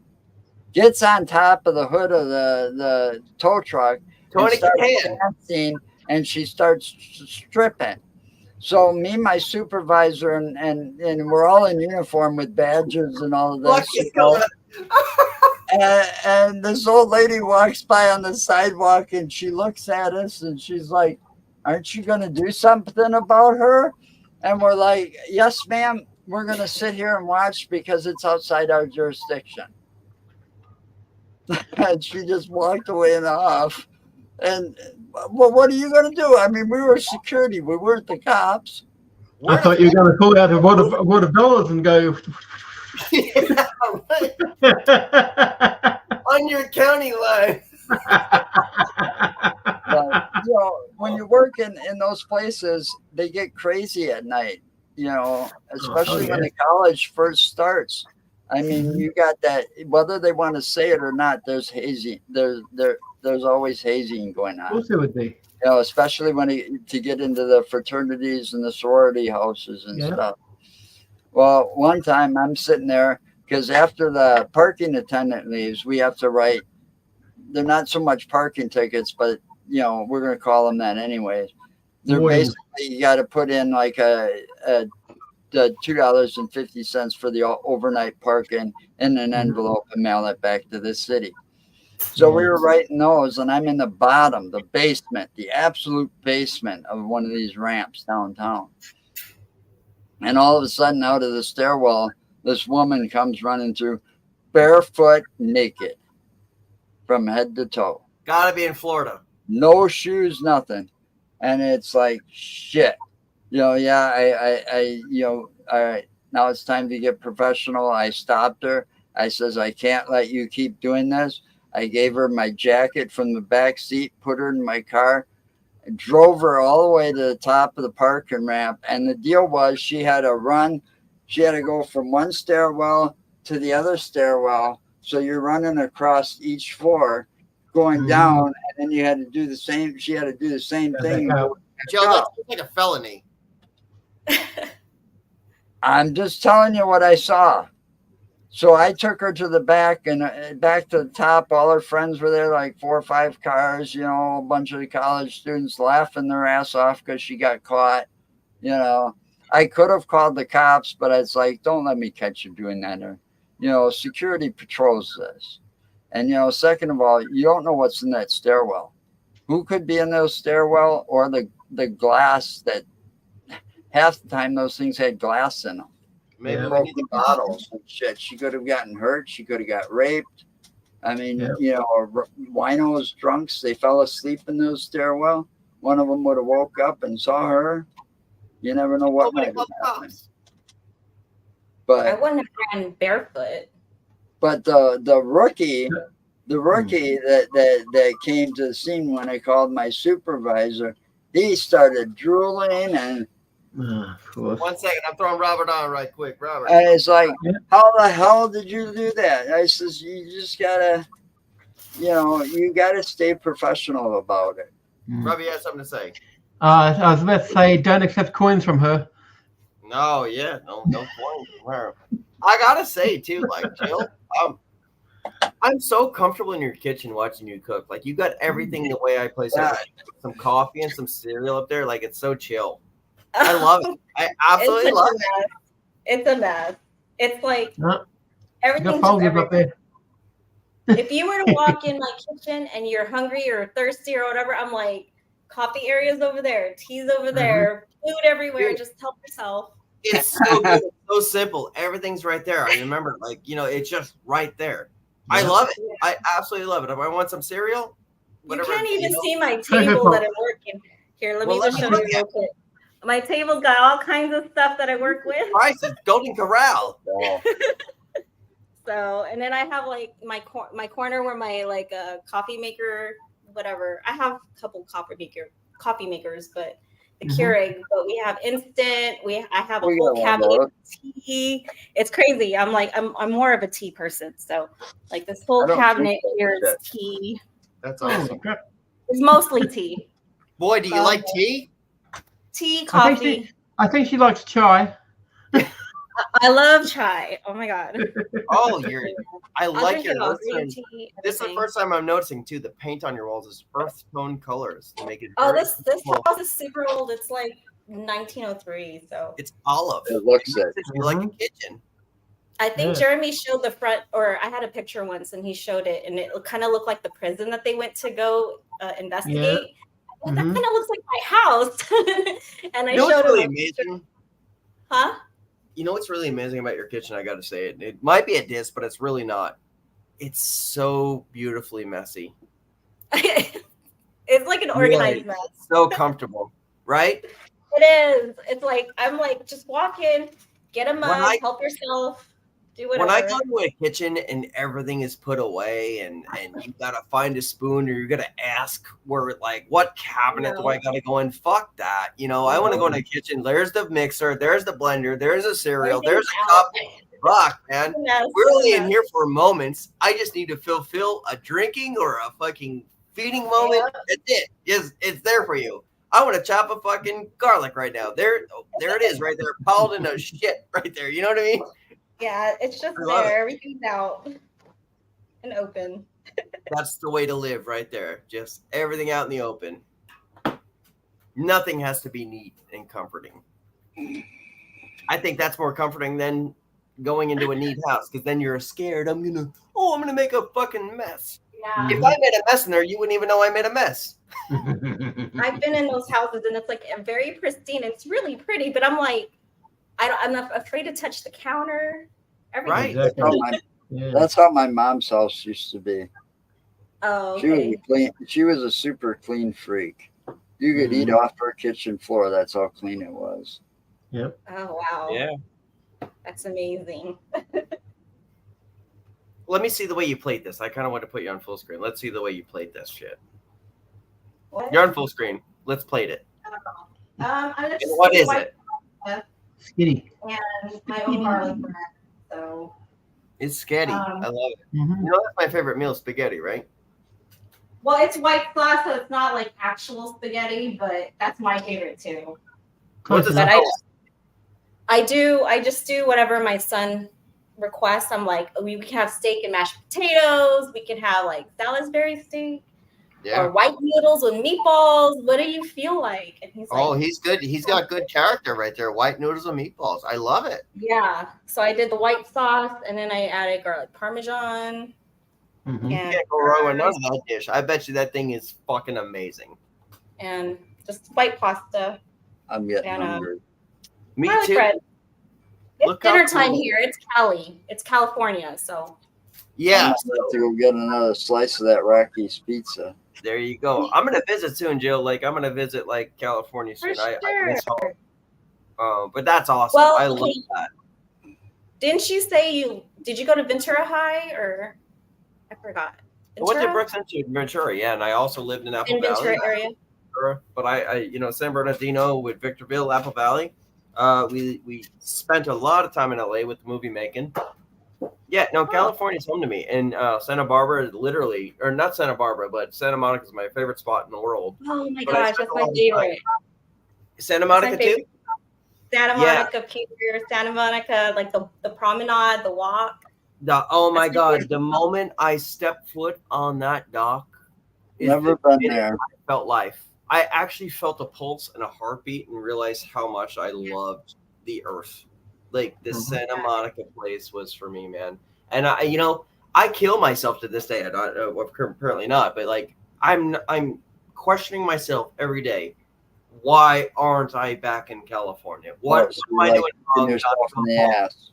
gets on top of the hood of the tow truck, and starts dancing, and she starts stripping. So me, my supervisor, and we're all in uniform with badges and all of this. You know? And this old lady walks by on the sidewalk and she looks at us and she's like, aren't you going to do something about her? And we're like, yes, ma'am. We're going to sit here and watch because it's outside our jurisdiction. And she just walked away and off. And well, what are you going to do? I mean, we were security. We weren't the cops. I thought you were going to pull out a wad of dollars and go. Yeah, right. On your county line. But, you know, when you work in those places, they get crazy at night, you know, especially when the college first starts. I mean, you got that, whether they want to say it or not, there's hazing. There's always hazing going on. Of course it would be. You know, especially to get into the fraternities and the sorority houses and stuff. Well, one time I'm sitting there because after the parking attendant leaves, we have to write. They're not so much parking tickets, but you know we're going to call them that anyways. They're basically, you got to put in like a $2.50 for the overnight parking in an envelope and mail it back to the city. So we were writing those, and I'm in the bottom, the basement, the absolute basement of one of these ramps downtown. And all of a sudden, out of the stairwell, this woman comes running through, barefoot, naked, from head to toe. Gotta be in Florida. No shoes, nothing. And it's like, shit. All right, now it's time to get professional. I stopped her. I says, I can't let you keep doing this. I gave her my jacket from the back seat, put her in my car, drove her all the way to the top of the parking ramp. And the deal was she had to run. She had to go from one stairwell to the other stairwell. So you're running across each floor, going down, and then you had to do the same. She had to do the same thing. Joe, that's like a felony. I'm just telling you what I saw. So I took her to the back and back to the top. All her friends were there, like 4 or 5 cars, a bunch of the college students laughing their ass off because she got caught. I could have called the cops, but it's like, don't let me catch you doing that. Security patrols this. And, second of all, you don't know what's in that stairwell. Who could be in those stairwell, or the glass that half the time those things had glass in them. Maybe we need the bottles. Shit, she could have gotten hurt. She could have got raped. I mean, winos, drunks, they fell asleep in those stairwell. One of them would have woke up and saw her. You never know what might have happened. But I wouldn't have ran barefoot. But the rookie that came to the scene when I called my supervisor, he started drooling and. 1 second, I'm throwing Robert on right quick. Robert. And it's like, how the hell did you do that? I says, you just gotta, you gotta stay professional about it. Robbie, you had something to say. I was about to say, don't accept coins from her. No, yeah, no coins from her. I gotta say too, like Jill, I'm so comfortable in your kitchen watching you cook. Like you got everything the way I place it. Some coffee and some cereal up there. Like it's so chill. I love it. I absolutely love it. It's a mess. It's like everything's up there. If you were to walk in my kitchen and you're hungry or thirsty or whatever, I'm like, coffee areas over there, teas over there, food everywhere. Dude. Just help yourself. It's so good. It's so simple. Everything's right there. I remember, it's just right there. I love it. I absolutely love it. If I want some cereal, whatever. You can't even see my table that I work in. Here, let me just show you real quick. My table's got all kinds of stuff that I work with. Price is Golden Corral. So, and then I have like my corner where my coffee maker, whatever. I have a couple coffee makers, but the Keurig. But we have instant. I have a whole cabinet of tea. It's crazy. I'm more of a tea person. So, like this whole cabinet here is tea. That's awesome. It's mostly tea. Boy, do you like tea? Tea, coffee. I think she likes chai. I love chai. Oh my god. Oh, I like your green tea. tea. This is the first time I'm noticing too. The paint on your walls is earth tone colors to make it. This house is super old. It's like 1903. So it's olive. It looks like a kitchen. I think Jeremy showed the front, or I had a picture once, and he showed it, and it kind of looked like the prison that they went to go investigate. Yeah. Well, that kind of looks like my house. And I showed him. Really amazing. Huh? You know what's really amazing about your kitchen? I got to say it. It might be a diss, but it's really not. It's so beautifully messy. It's like an organized mess. So comfortable, right? It is. It's like I'm like, just walk in, get a mug, help yourself. Do whatever. When I go to a kitchen and everything is put away and you gotta find a spoon, or you're gonna ask what cabinet do I gotta go in? Fuck that. I want to go in a kitchen. There's the mixer, there's the blender, there's a cereal, there's a cup. Fuck, man. We're only in here for moments. I just need to fulfill a drinking or a fucking feeding moment. Yeah. That's it. It's there for you. I want to chop a fucking garlic right now. There it is, right there, piled in a shit right there. You know what I mean? Yeah, it's just there. Everything's out and open. That's the way to live right there. Just everything out in the open. Nothing has to be neat and comforting. I think that's more comforting than going into a neat house, because then you're scared. I'm gonna make a fucking mess. Yeah. If I made a mess in there, you wouldn't even know I made a mess. I've been in those houses and it's like very pristine. It's really pretty, but I'm like, I'm not afraid to touch the counter. Everything. Right. Exactly. That's how my mom's house used to be. Oh, She was okay. a clean. She was a super clean freak. You could eat off her kitchen floor. That's how clean it was. Yep. Oh, wow. Yeah. That's amazing. Let me see the way you played this. I kind of want to put you on full screen. Let's see the way you played this shit. What? You're on full screen. Let's play it. I'm gonna just What is it? Skinny. And my own garlic bread. So It's sketty. I love it. Mm-hmm. You know, that's my favorite meal, spaghetti, right? well, it's white sauce, so it's not like actual spaghetti, but that's my favorite too. What does But it I just do whatever my son requests. I'm like, we can have steak and mashed potatoes. We can have like Salisbury steak or white noodles with meatballs. What do you feel like? And he's like, he's good. He's got good character right there. White noodles and meatballs. I love it. yeah. So I did the white sauce, and then I added garlic parmesan. Mm-hmm. You And can't go wrong with none of that dish. I bet you that thing is fucking amazing. and just white pasta. I'm getting And, hungry. Me garlic too. bread. It's Look how dinner time cool. here. It's Cali. It's California. So Yeah. I'm gonna have to go get another slice of that Rocky's pizza. There you go. I'm gonna visit soon, Jill. Like I'm gonna visit like California soon. For I sure. miss home. But that's awesome. Well, I love okay. that. Didn't you say did you go to Ventura High or I forgot. I went to Ventura? Brooks into Ventura, yeah, and I also lived in Apple In Valley. Ventura area. But I San Bernardino with Victorville, Apple Valley. We spent a lot of time in LA with the movie making. Yeah, no, California's home to me. And Santa Barbara is literally, or not Santa Barbara, but Santa Monica is my favorite spot in the world. Oh my But I gosh, spent that's a my lot of favorite. Santa Monica my too? favorite. Santa Yeah. Monica Pier, Santa Monica, like the promenade, the walk. Oh my That's my God, favorite. the moment I stepped foot on that dock, Never been there. I felt life. I actually felt a pulse and a heartbeat and realized how much I loved the earth. Like the Santa Monica place was for me, man. And I kill myself to this day. I don't, well, currently not, but like I'm questioning myself every day. Why aren't I back in California? What am I doing wrong? Yourself in the ass.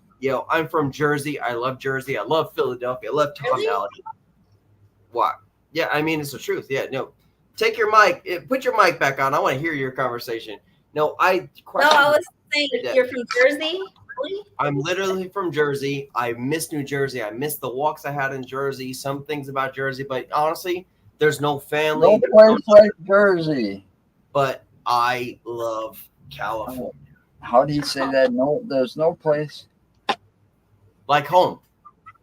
I'm from Jersey. I love Jersey. I love Philadelphia. I love Tom Really? Valley. What? Yeah, I mean, it's the truth. Yeah, no. Take your mic. Put your mic back on. I want to hear your conversation. No, I was saying you're from Jersey. Really? I'm literally from Jersey. I miss New Jersey. I miss the walks I had in Jersey. Some things about Jersey, but honestly, there's no family. No place like Jersey. But I love California. How do you say that? No, there's no place. Like home.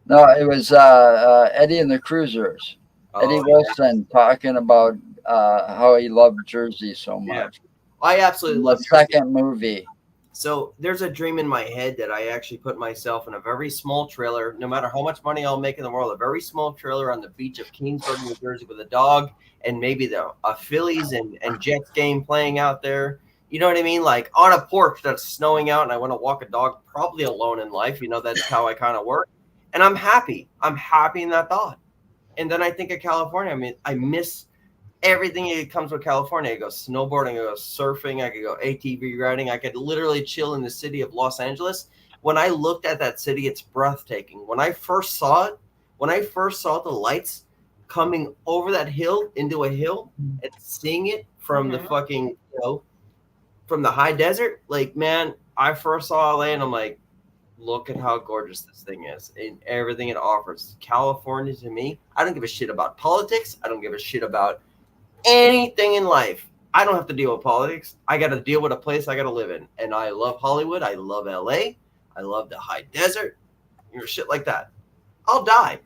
No, it was Eddie and the Cruisers. Eddie Wilson talking about how he loved Jersey so much. I absolutely love the Jersey. second movie. So there's a dream in my head that I actually put myself in a very small trailer, no matter how much money I'll make in the world, a very small trailer on the beach of Kingsburg, New Jersey with a dog and maybe a Phillies and Jets game playing out there. You know what I mean? Like on a porch that's snowing out and I want to walk a dog probably alone in life. That's how I kind of work. And I'm happy. I'm happy in that thought. And then I think of California. I mean, I miss everything that comes with California. I go snowboarding, I go surfing, I could go ATV riding. I could literally chill in the city of Los Angeles. When I looked at that city, it's breathtaking. When I first saw it, the lights coming over that hill into a hill and seeing it from the fucking, from the high desert, like, man, I first saw LA and I'm like, look at how gorgeous this thing is and everything it offers. California to me, I don't give a shit about politics. I don't give a shit about anything in life. I don't have to deal with politics. I got to deal with a place I got to live in. And I love Hollywood. I love LA. I love the high desert, shit like that. I'll die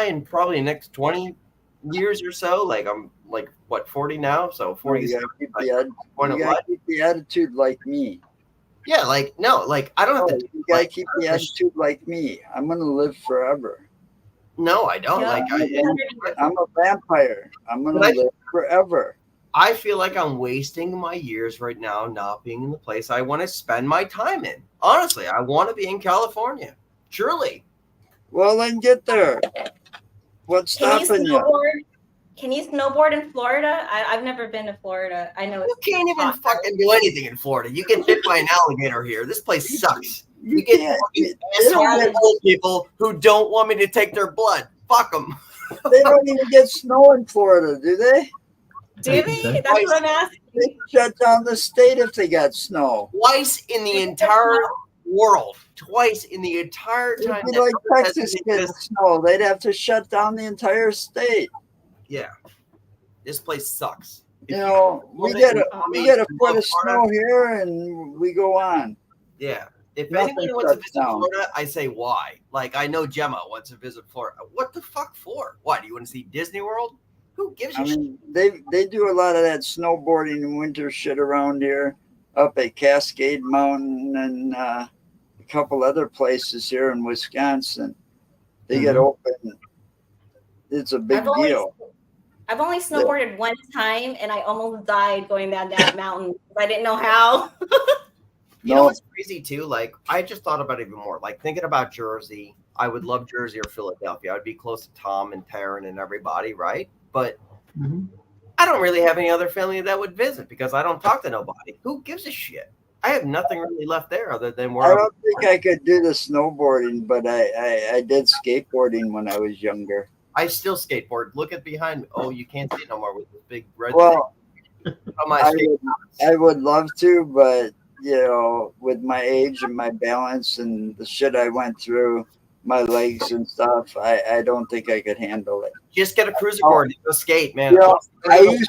in probably the next 20 years or so. Like I'm like, what, 40 now? So 40 You is gotta keep the attitude like me. Yeah, like, no, like, I don't have to. You gotta keep the attitude like me. I'm gonna live forever. No, I don't. Yeah. Like, I'm a vampire. I'm gonna live forever. I feel like I'm wasting my years right now not being in the place I want to spend my time in. Honestly, I want to be in California. Truly. Well, then get there. What's Can you stopping you? snowboard? Can you snowboard in Florida? I've never been to Florida. I know You it's can't even hot. fucking do anything in Florida. You get bit by an alligator here. This place sucks. You You get can't. fucking They don't asshole get, old people who don't want me to take their blood. Fuck them. they don't even get snow in Florida, do they? Do they? That's what I'm asking. They shut down the state if they got snow. Twice in the entire world. Twice in the entire It'd time. be that like Earth Texas has getting existed. snow. They'd have to shut down the entire state. Yeah. This place sucks. You know, we get a foot of snow here and we go on. Yeah. If Nothing anyone wants to shuts visit down. Florida, I say why. Like, I know Gemma wants to visit Florida. What the fuck for? Why? Do you want to see Disney World? Who gives a I shit? mean, they do a lot of that snowboarding and winter shit around here, up at Cascade Mountain and a couple other places here in Wisconsin. They get open. It's a big deal. I've only snowboarded one time, and I almost died going down that mountain. I didn't know how. You know what's crazy too? Like, I just thought about it even more. Like, thinking about Jersey, I would love Jersey or Philadelphia. I'd be close to Tom and Taryn and everybody, right? But I don't really have any other family that would visit because I don't talk to nobody. Who gives a shit? I have nothing really left there other than where I don't think I could do the snowboarding, but I did skateboarding when I was younger. I still skateboard. Look at behind me. Oh, you can't see no more with the big red Well, thing. On my I would love to, but you know, with my age and my balance and the shit I went through, my legs and stuff, I don't think I could handle it. Just get a cruiser board and go skate, man. You know, I used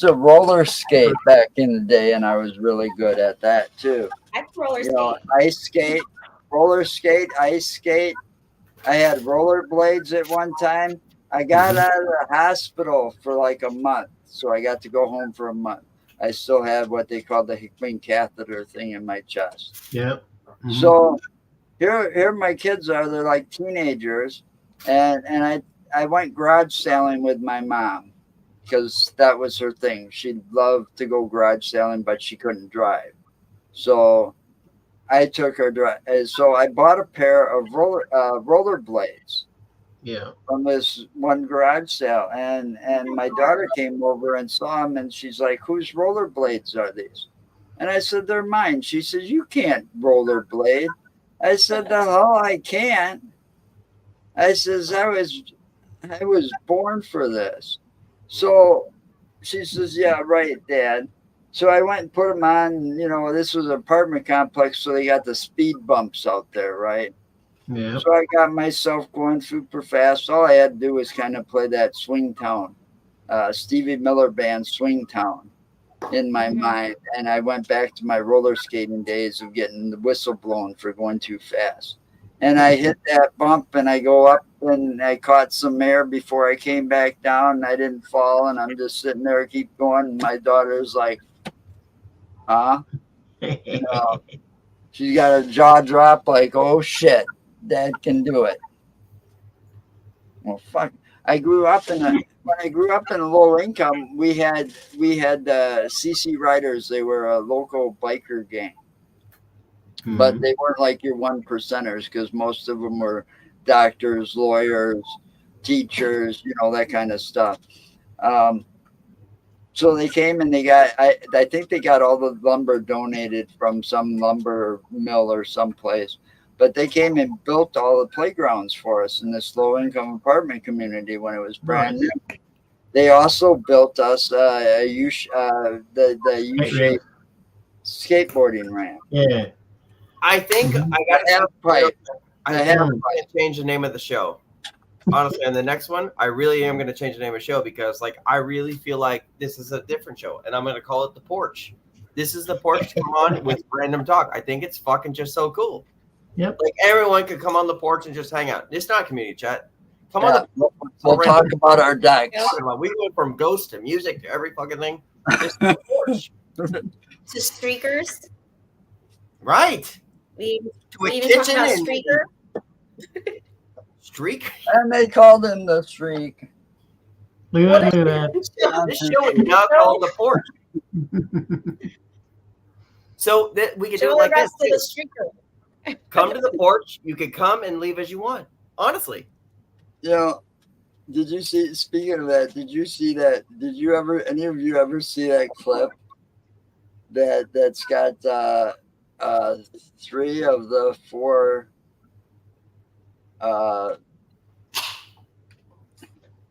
to roller skate back in the day, and I was really good at that too. I roller skate. You know, ice skate, roller skate, ice skate. I had roller blades at one time. I got out of the hospital for like a month, so I got to go home for a month. I still have what they call the Hickman catheter thing in my chest. Yeah. So here my kids are. They're like teenagers, and I went garage sailing with my mom because that was her thing. She loved to go garage sailing, but she couldn't drive. So I took her drive. So I bought a pair of roller blades. Yeah. From this one garage sale, and my daughter came over and saw them, and she's like, "Whose rollerblades are these?" And I said, "They're mine." She says, "You can't rollerblade." I said, "The hell I can't." I says, I was born for this." So she says, "Yeah, right, Dad." So I went and put them on. You know, this was an apartment complex, so they got the speed bumps out there, right? Yeah. So I got myself going super fast. All I had to do was kind of play that Swing Town, Stevie Miller Band Swing Town in my mind. And I went back to my roller skating days of getting the whistle blown for going too fast. And I hit that bump and I go up and I caught some air before I came back down. And I didn't fall. And I'm just sitting there, keep going. And my daughter's like, huh? You know, she's got a jaw drop like, oh shit. Dad can do it. Well, fuck. When I grew up in a low income, we had CC Riders. They were a local biker gang, but they weren't like your one percenters because most of them were doctors, lawyers, teachers, you know, that kind of stuff. So they came and they got, I think they got all the lumber donated from some lumber mill or someplace. But they came and built all the playgrounds for us in this low-income apartment community when it was brand new. They also built us the U-shaped skateboarding ramp. Yeah. I think I got to have to change the name of the show. Honestly, on the next one, I really am going to change the name of the show because, like, I really feel like this is a different show, and I'm going to call it The Porch. This is The Porch to come on with random talk. I think it's fucking just so cool. Yep. Like everyone could come on the porch and just hang out. It's not community chat. Come on. We'll talk about our decks. We went from ghosts to music to every fucking thing. Just the porch. To streakers. Right. We To a even talked kitchen about and streaker. streak. And they called him the Streak. Look at that. This show is Doug on the porch. So that we could do it like this. Come to the porch. You could come and leave as you want. Honestly. You know, did you see? Speaking of that, did you see that? Did you ever? Any of you ever see that clip? That's got 3 of the 4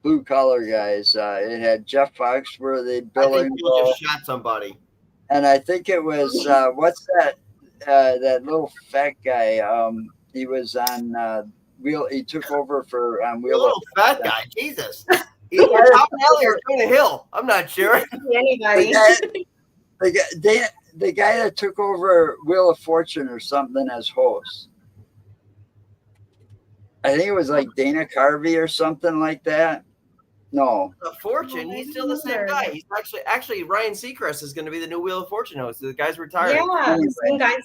blue collar guys. It had Jeff Foxworthy, I think you just shot somebody. and I think it was what's that? That little fat guy. He was on Wheel. He took over for Wheel. Little fat guy, Jesus. He's top alley or doing a hill. I'm not sure. Anybody. The guy that took over Wheel of Fortune or something as host. I think it was like Dana Carvey or something like that. No. The Fortune, he's still the same guy. He's actually Ryan Seacrest is going to be the new Wheel of Fortune host. The guy's retired. Yeah, same guys.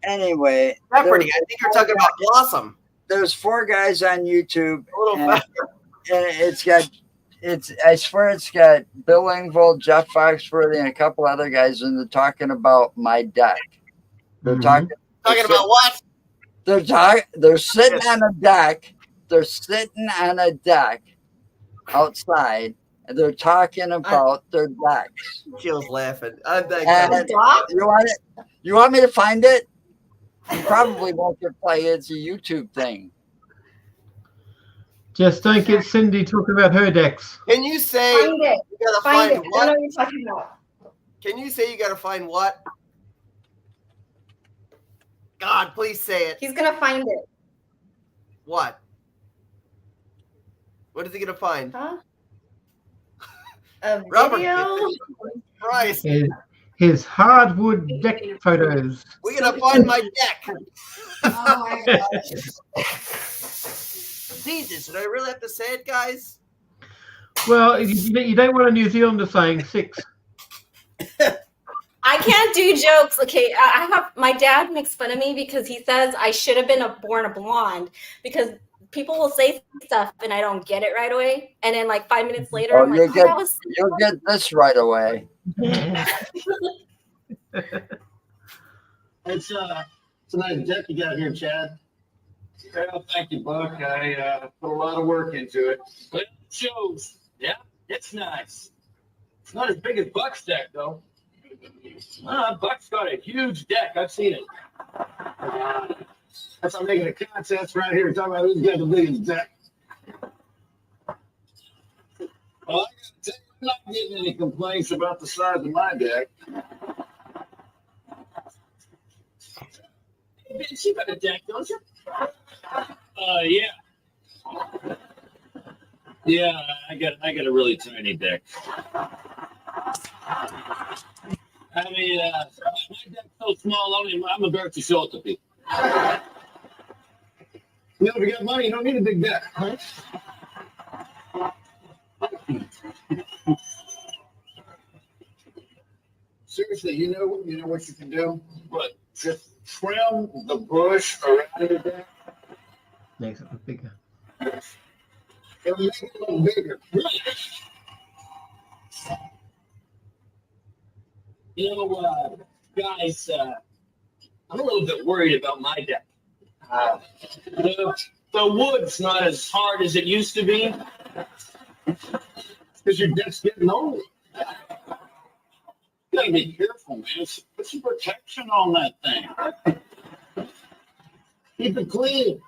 Anyway, Jeopardy. I think you're talking about Blossom. There's 4 guys on YouTube, A little and I swear it's got Bill Engvall, Jeff Foxworthy, and a couple other guys, and they're talking about my deck. They're talking about what? They're sitting on a deck. They're sitting on a deck outside, and they're talking about their decks. Jill's laughing. You want me to find it? You probably won't get play. It's a YouTube thing. Just don't get Cindy talking about her decks. Can you say Find it. you gotta Find it. find I what? know what you're talking about. Can you say you gotta find what? God, please say it. He's gonna find it. What? What is he gonna find? Huh? A Robert, video? Christ. His hardwood deck photos. We're gonna find my deck. Oh my gosh. Jesus, did I really have to say it, guys? Well, you don't want a New Zealander saying 6. I can't do jokes. Okay, I have my dad makes fun of me because he says I should have been born a blonde because people will say stuff and I don't get it right away, and then like 5 minutes later, I'm like, you'll get this right away. It's a nice deck you got here, Chad. Well, thank you, Buck. I put a lot of work into it. But it shows. Yeah, it's nice. It's not as big as Buck's deck, though. Buck's got a huge deck. I've seen it. That's why I'm making a contest right here talking about who's got the biggest deck. Well, I gotta tell you, I'm not getting any complaints about the size of my deck. Hey, Vince, you got a deck, don't you? Yeah. Yeah, I got a really tiny deck. I mean, my deck's so small, I'm embarrassed to show it to people. You know, if you got money, you don't need a big deck, right? Seriously, you know what you can do? But just trim the bush around your deck. Makes it look bigger. It'll make it a little bigger. You know, guys, I'm a little bit worried about my deck. The wood's not as hard as it used to be. Because your deck's getting old. You gotta be careful, man. Put some protection on that thing. Keep it clean.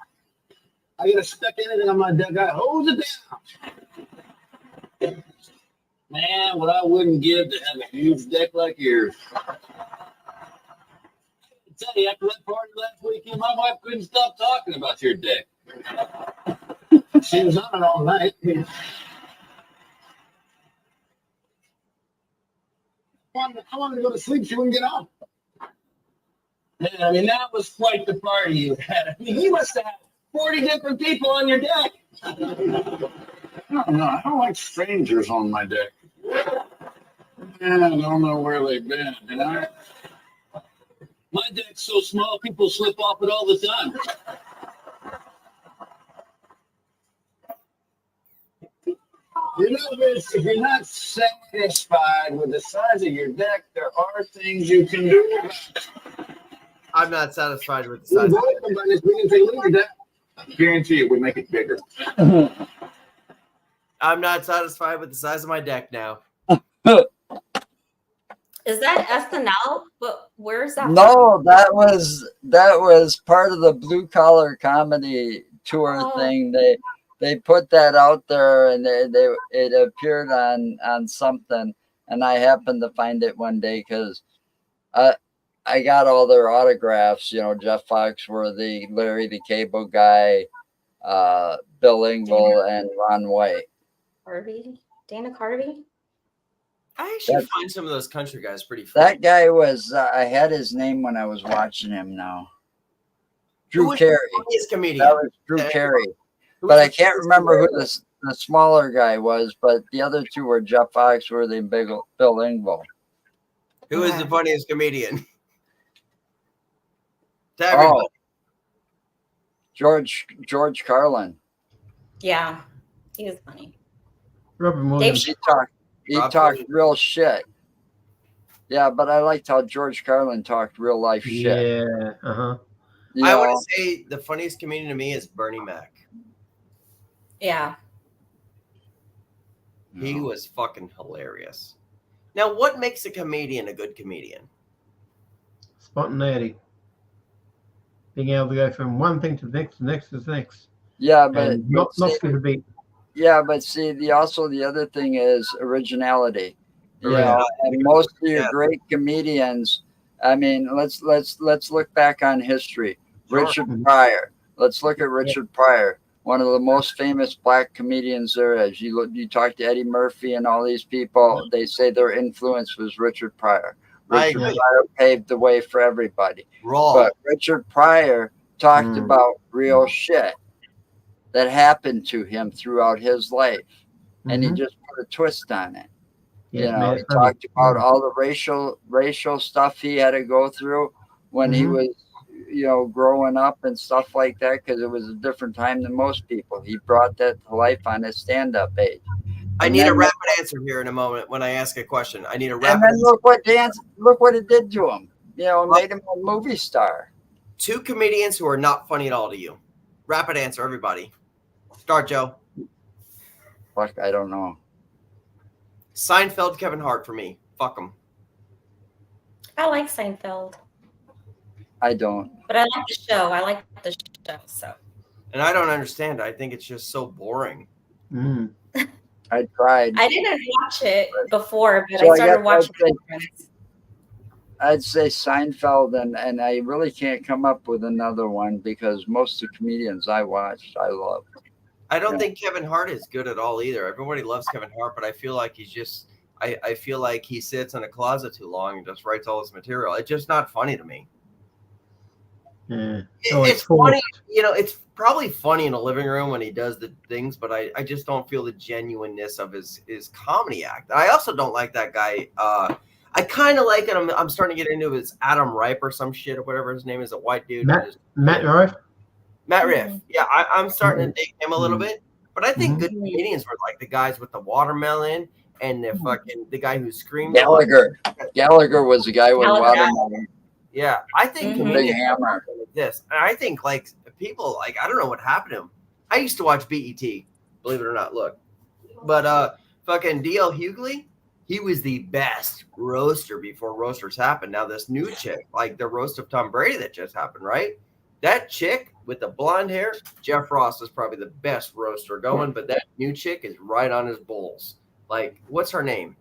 I gotta stuck anything on my deck. I hose it down. Man, what I wouldn't give to have a huge deck like yours. I tell you, after that party last weekend, my wife couldn't stop talking about your deck. She was on it all night. I wanted to go to sleep. She wouldn't get up. Man, I mean, that was quite the party you had. I mean, you must have had 40 different people on your deck. No, I don't like strangers on my deck. Man, I don't know where they've been, you know? My deck's so small, people slip off it all the time. if you're not satisfied with the size of your deck, there are things you can do. I'm not satisfied with the size. Guarantee it would make it bigger. I'm not satisfied with the size of my deck now. Is that SNL? But where's that? No, that was part of the blue collar comedy tour thing. They put that out there, and it appeared on something, and I happened to find it one day because I got all their autographs. You know, Jeff Foxworthy, Larry the Cable Guy, Bill Engvall, and Ron White. Dana Carvey. I actually find some of those country guys pretty funny. That guy was, I had his name when I was watching him now. Drew Carey. Comedian? That was Drew Carey. But I can't remember who the smaller guy was, but the other two were Jeff Foxworthy and Bill Engvall. Who is the funniest comedian? Oh, George Carlin. Yeah, he was funny. Robin Williams. He talked real shit. Yeah, but I liked how George Carlin talked real life shit. Yeah, I would say the funniest comedian to me is Bernie Mac. Yeah. He was fucking hilarious. Now, what makes a comedian a good comedian? Spontaneity. Being able to go from one thing to the next, to the next. Yeah, but not to beat. Yeah, but see, the other thing is originality. You know, and most of your great comedians. I mean, let's look back on history. Sure. Richard Pryor. Let's look at Richard Pryor, one of the most famous black comedians there is. You talk to Eddie Murphy and all these people. They say their influence was Richard Pryor. Richard Pryor paved the way for everybody. But Richard Pryor talked about real shit that happened to him throughout his life, and he just put a twist on it. You know, he talked about all the racial stuff he had to go through when he was, you know, growing up and stuff like that, because it was a different time than most people. He brought that to life on his stand-up age. I need a rapid answer here in a moment when I ask a question. I need a rapid answer. Look what it did to him. You know, it made him a movie star. Two comedians who are not funny at all to you. Rapid answer, everybody. Start, Joe. Fuck, I don't know. Seinfeld, Kevin Hart for me. Fuck them. I like Seinfeld. I don't. But I like the show. So. And I don't understand. I think it's just so boring. I tried. I didn't watch it before, but I started watching it. I'd say Seinfeld, and I really can't come up with another one because most of the comedians I watched, I loved. I don't think Kevin Hart is good at all either. Everybody loves Kevin Hart, but I feel like he's just I feel like he sits in a closet too long and just writes all his material. It's just not funny to me. Yeah. It's funny, you know, it's probably funny in a living room when he does the things, but I just don't feel the genuineness of his comedy act. I also don't like that guy. I kind of like it. I'm starting to get into his Adam Rife or some shit or whatever his name is, a white dude. Matt Rife? Matt Rife. Yeah, I'm starting to dig him a little bit. But I think good comedians were like the guys with the watermelon and the guy who screamed. Gallagher. Gallagher was the guy with watermelon. Yeah, I think Big Hammer. Like this. And I think like people like I don't know what happened to him. I used to watch BET, believe it or not. Look, but fucking DL Hughley, he was the best roaster before roasters happened. Now this new chick, like the roast of Tom Brady that just happened, right? That chick with the blonde hair, Jeff Ross is probably the best roaster going, but that new chick is right on his bulls. Like, what's her name?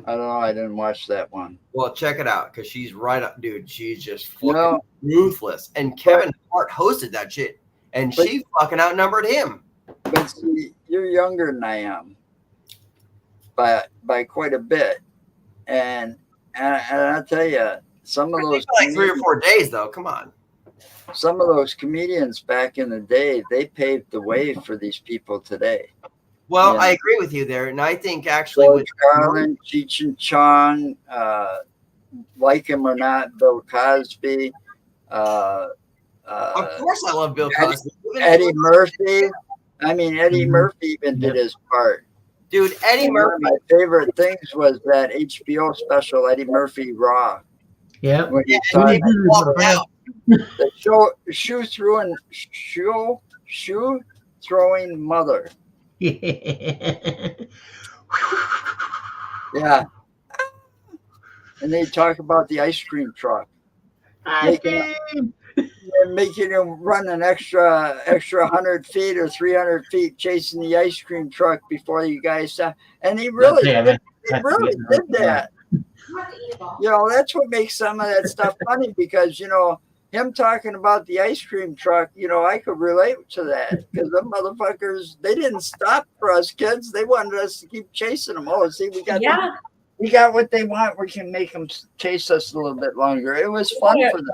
I don't know. I didn't watch that one. Well, check it out because she's right up, dude. She's just fucking ruthless. And Kevin Hart hosted that shit, and she fucking outnumbered him. But see, you're younger than I am, by quite a bit, and I tell you, some of those like 3 or 4 days though. Come on. Some of those comedians back in the day, they paved the way for these people today. Well, I agree with you there, and I think actually George Carlin, Cheech and Chong, like him or not, Bill Cosby. Of course, I love Bill Cosby. Eddie Murphy. I mean, Eddie Murphy even did his part. Dude, Eddie And one Murphy. of my favorite things was that HBO special, Eddie Murphy Raw. Yeah. When he and they talked walked out. the shoe throwing mother. Yeah. And they talk about the ice cream truck. Making him run an extra 100 feet or 300 feet chasing the ice cream truck before you guys saw. And he really did that. You know, that's what makes some of that stuff funny because, you know, him talking about the ice cream truck, you know, I could relate to that because them motherfuckers, they didn't stop for us kids. They wanted us to keep chasing them. Oh, see, we got what they want. We can make them chase us a little bit longer. It was fun for them.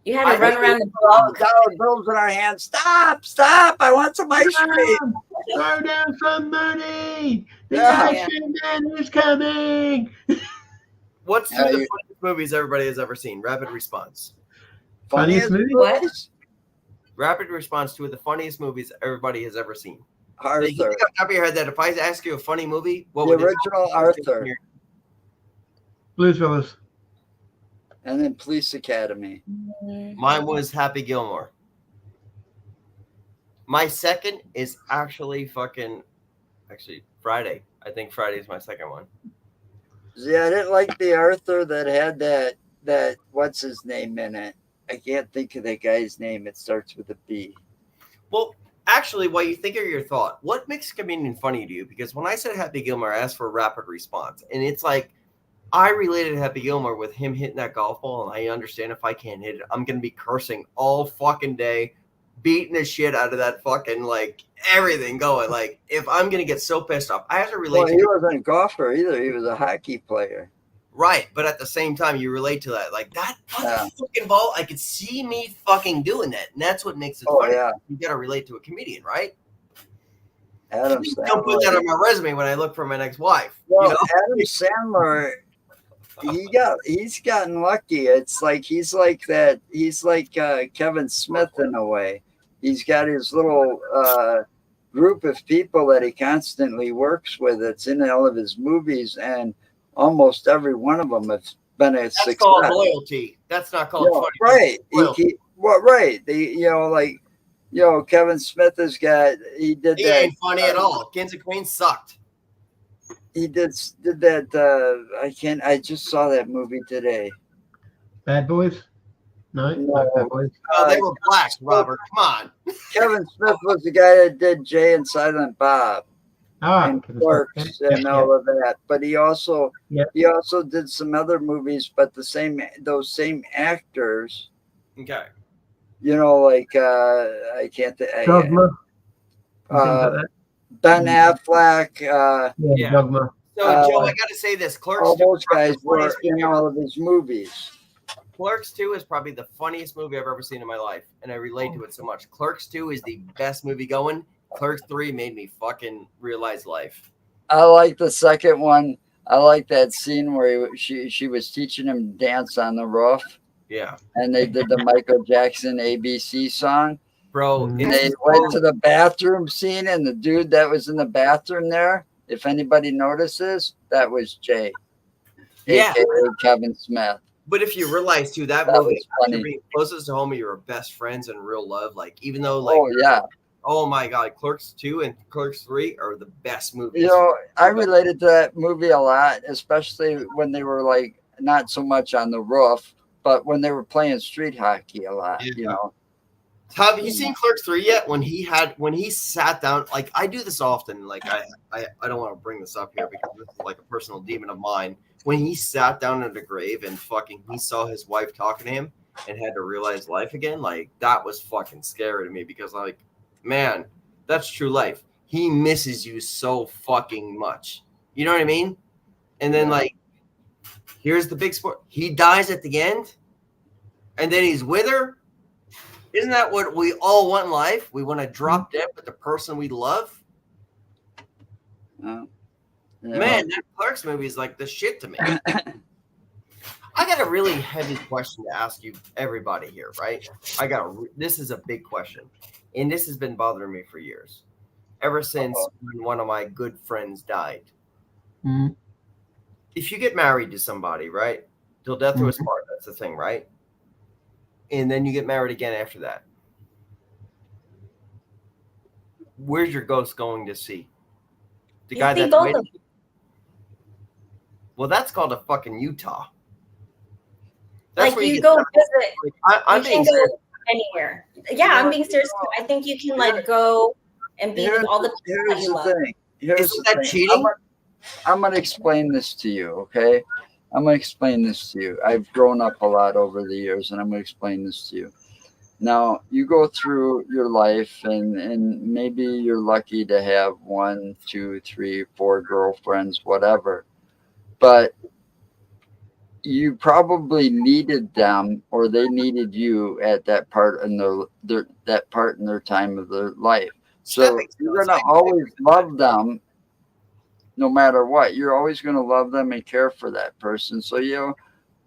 You had to run around the block. Dollar bills in our hands. Stop! I want some ice cream. Throw down some money. The Yeah. ice cream man is coming. What's the funniest movies everybody has ever seen? Rapid response. Funniest movie? What? Rapid response to the funniest movies everybody has ever seen. Arthur. You think off the top of your head that if I ask you a funny movie, what The would original Arthur. Blues Brothers. And then Police Academy. Mine was Happy Gilmore. My second is actually Friday. I think Friday is my second one. Yeah, I didn't like the Arthur that had that what's his name in it. I can't think of that guy's name. It starts with a B. Well, actually, while you think of your thought, what makes a comedian funny to you? Because when I said Happy Gilmore, I asked for a rapid response. And it's like, I related Happy Gilmore with him hitting that golf ball. And I understand if I can't hit it, I'm going to be cursing all fucking day, beating the shit out of that fucking, like, everything going. Like, if I'm going to get so pissed off, I have to relate Well, to he wasn't a golfer either. He was a hockey player. Right, but at the same time, you relate to that. Like, that fucking ball, I could see me fucking doing that. And that's what makes it funny. Yeah. You got to relate to a comedian, right? Adam Sandler. Don't put that on my resume when I look for my next wife. Well, you know? Adam Sandler, he's gotten lucky. It's like he's like Kevin Smith in a way. He's got his little group of people that he constantly works with. It's in all of his movies, and almost every one of them has been a success. That's called loyalty. That's not called funny. Right. Right. Kevin Smith has got. He did he that. Ain't funny at all. Kings and Queens sucked. He did that. I just saw that movie today. Bad Boys? No, not Bad Boys. Oh, they were black, Robert. Come on. Kevin Smith was the guy that did Jay and Silent Bob and Clerks and all of that. But he also did some other movies, but those same actors. Okay. You know, like I can't think. Ben Affleck. Dogma. So, Joe, I got to say this. Clerks all 2 those guys were in all of his movies. Clerks 2 is probably the funniest movie I've ever seen in my life, and I relate to it so much. Clerks 2 is the best movie going. Clerks 3 made me fucking realize life. I like the second one. I like that scene where she was teaching him to dance on the roof. Yeah. And they did the Michael Jackson ABC song. Bro, and they went to the bathroom scene, and the dude that was in the bathroom there, if anybody notices, that was Jay. Yeah. AKA Kevin Smith. But if you realize too, that movie, after being closest to home, you were best friends in real love. Like, even though, like, oh my God, Clerks 2 and Clerks 3 are the best movies. You know, I related to that movie a lot, especially when they were like not so much on the roof, but when they were playing street hockey a lot. You know. Have you seen Clerks 3 yet? When he sat down, like, I do this often. Like, I don't want to bring this up here because this is like a personal demon of mine. When he sat down in the grave and fucking he saw his wife talking to him and had to realize life again, like, that was fucking scary to me because, like, man, that's true life. He misses you so fucking much. You know what I mean? And then, like, here's the big sport. He dies at the end and then he's with her. Isn't that what we all want in life? We want to drop dead with the person we love. Man, that Clerks movie is like the shit to me. I got a really heavy question to ask you, everybody here, right? This is a big question, and this has been bothering me for years. ever since when one of my good friends died. Mhm. If you get married to somebody, right? Till death do us part. That's the thing, right? And then you get married again after that. Where's your ghost going to see? The You guy see that's both waiting. of them. Well, that's called a fucking Utah. That's Like where you you get. go visit. I'm You being can go serious. anywhere. Yeah, I'm being serious. I think you can like go and be with all the people that Here's you the love. thing. Here's Isn't the that thing. cheating? I'm gonna explain this to you, okay? I'm gonna explain this to you. I've grown up a lot over the years, and I'm gonna explain this to you. Now, you go through your life, and maybe you're lucky to have 1, 2, 3, 4 girlfriends, whatever. But you probably needed them, or they needed you at that part in that part in their time of their life. So Stepping you're stones. gonna always love them no matter what. You're always going to love them and care for that person. So,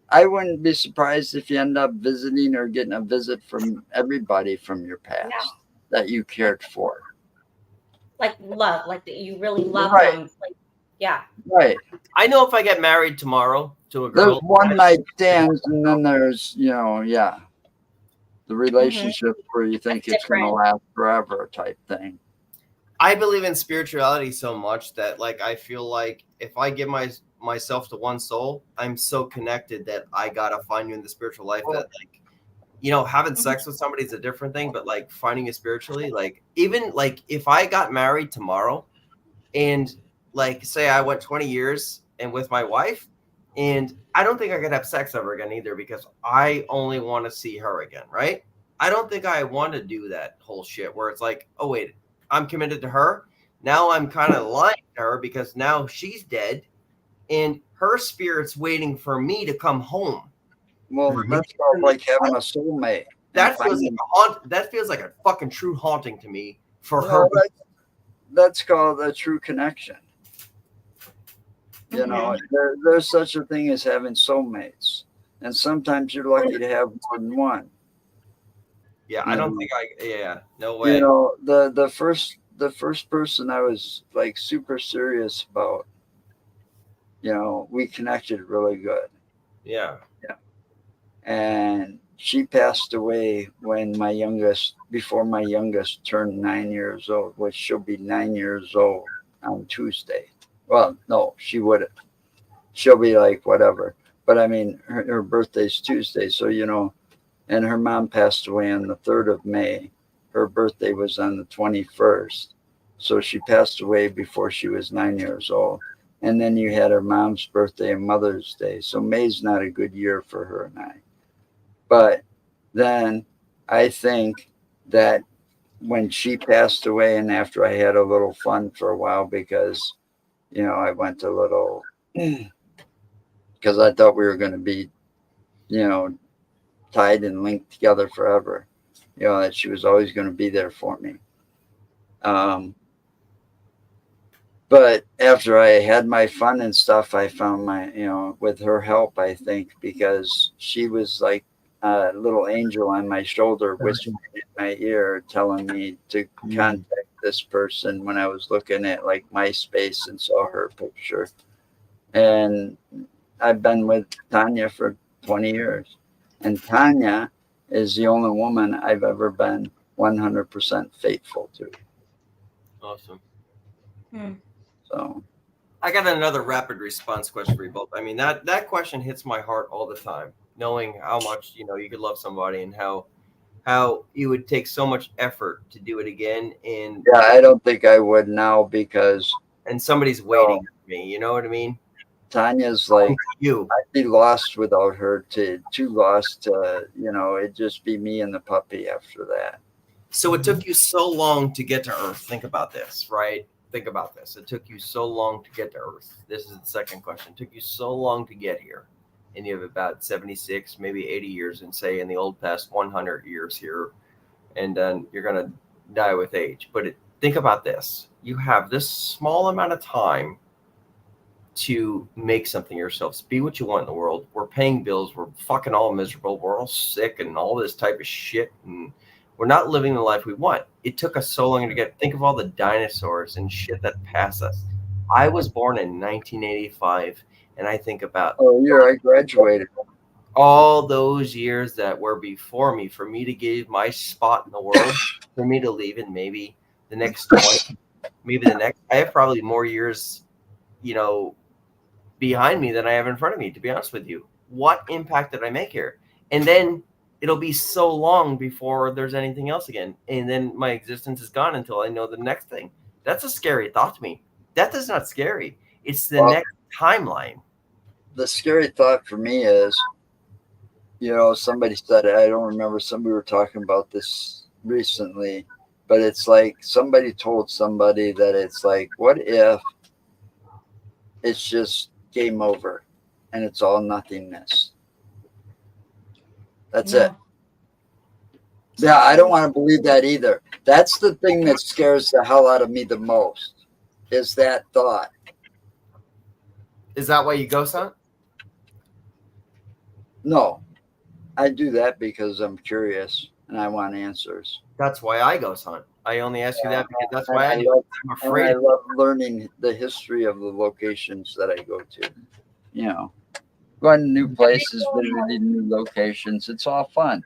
I wouldn't be surprised if you end up visiting or getting a visit from everybody from your past that you cared for. Like love, like that you really love Right. them. Like, yeah. Right. I know if I get married tomorrow to a There's girl, one night stands, and then there's, the relationship where you think That's it's going to different. last forever type thing. I believe in spirituality so much that like I feel like if I give myself to one soul, I'm so connected that I gotta find you in the spiritual life that like having sex with somebody is a different thing, but like finding you spiritually, like even like if I got married tomorrow and like say I went 20 years and with my wife, and I don't think I could have sex ever again either because I only want to see her again, right? I don't think I want to do that whole shit where it's like, oh wait, I'm committed to her. Now I'm kind of lying to her because now she's dead and her spirit's waiting for me to come home. Well, that's called like having a soulmate. That feels like a fucking true haunting to me for her. That's called a true connection. There's such a thing as having soulmates, and sometimes you're lucky to have more than one. Yeah, I don't think no way. The first person I was like super serious about, we connected really good. Yeah. And she passed away before my youngest turned 9 years old, which she'll be 9 years old on Tuesday. Well, no, she wouldn't. She'll be like whatever. But I mean, her birthday's Tuesday. So, and her mom passed away on the 3rd of May. Her birthday was on the 21st. So she passed away before she was 9 years old. And then you had her mom's birthday and Mother's Day. So May's not a good year for her and I. But then I think that when she passed away and after I had a little fun for a while because, I went a little, because I thought we were going to be, tied and linked together forever, that she was always going to be there for me. But after I had my fun and stuff, I found with her help, I think, because she was like a little angel on my shoulder, whispering in my ear, telling me to contact this person when I was looking at like MySpace and saw her picture. And I've been with Tanya for 20 years. And Tanya is the only woman I've ever been 100% faithful to. Awesome. So I got another rapid response question for you both. I mean, that question hits my heart all the time, knowing how much, you could love somebody and how you would take so much effort to do it again. And yeah, I don't think I would now because. And somebody's waiting for me. You know what I mean? Tanya's like, I'd be lost without her, too lost to, it'd just be me and the puppy after that. So it took you so long to get to Earth. Think about this, right? Think about this. It took you so long to get to Earth. This is the second question. It took you so long to get here. And you have about 76, maybe 80 years, and say in the old past 100 years here. And then you're going to die with age. But think about this. You have this small amount of time to make something yourselves, be what you want in the world. We're paying bills. We're fucking all miserable. We're all sick and all this type of shit. And We're not living the life we want. It took us so long to think of all the dinosaurs and shit that passed us. I was born in 1985, and I think about I graduated. all those years that were before me for me to give my spot in the world, for me to leave in maybe the next 20, maybe the next. I have probably more years, behind me than I have in front of me, to be honest with you. What impact did I make here? And then it'll be so long before there's anything else again. And then my existence is gone until I know the next thing. That's a scary thought to me. Death is not scary. It's the next timeline. The scary thought for me is, somebody said it. I don't remember. Somebody were talking about this recently, but it's like somebody told somebody that it's like, what if it's just game over and it's all nothingness? That's it. Yeah, I don't want to believe that either. That's the thing that scares the hell out of me the most, is that thought. Is that why you ghost hunt? No, I do that because I'm curious and I want answers. That's why I ghost hunt. I only ask you that because that's why I'm afraid. I love learning the history of the locations that I go to. Going to new places, visiting new locations. It's all fun.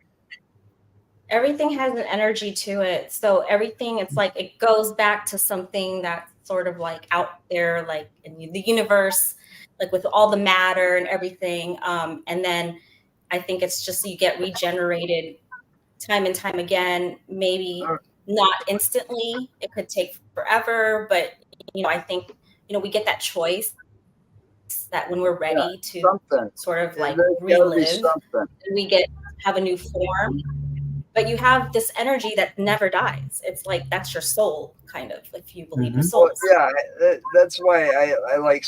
Everything has an energy to it. So everything, it's like it goes back to something that's sort of like out there, like in the universe, like with all the matter and everything. And then I think it's just you get regenerated time and time again. Maybe not instantly. It could take forever, but I think we get that choice that when we're ready to sort of like relive, we have a new form. But you have this energy that never dies. It's like that's your soul, kind of, if you believe in souls. Yeah, that's why I like.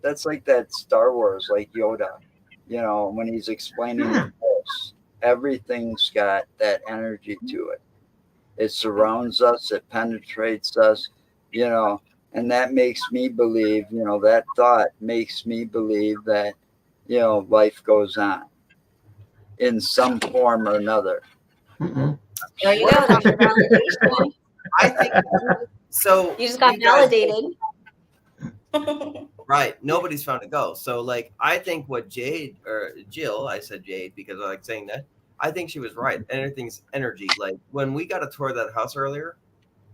That's like that Star Wars, like Yoda. When he's explaining the Force, everything's got that energy to it. It surrounds us. It penetrates us. And that makes me believe. That thought makes me believe that life goes on in some form or another. There you go. That's your validation. I think so. You just got validated. Right. Nobody's found a ghost. So, like, I think what Jill, I said Jade because I like saying that. I think she was right. Everything's energy. Like, when we got a tour of that house earlier,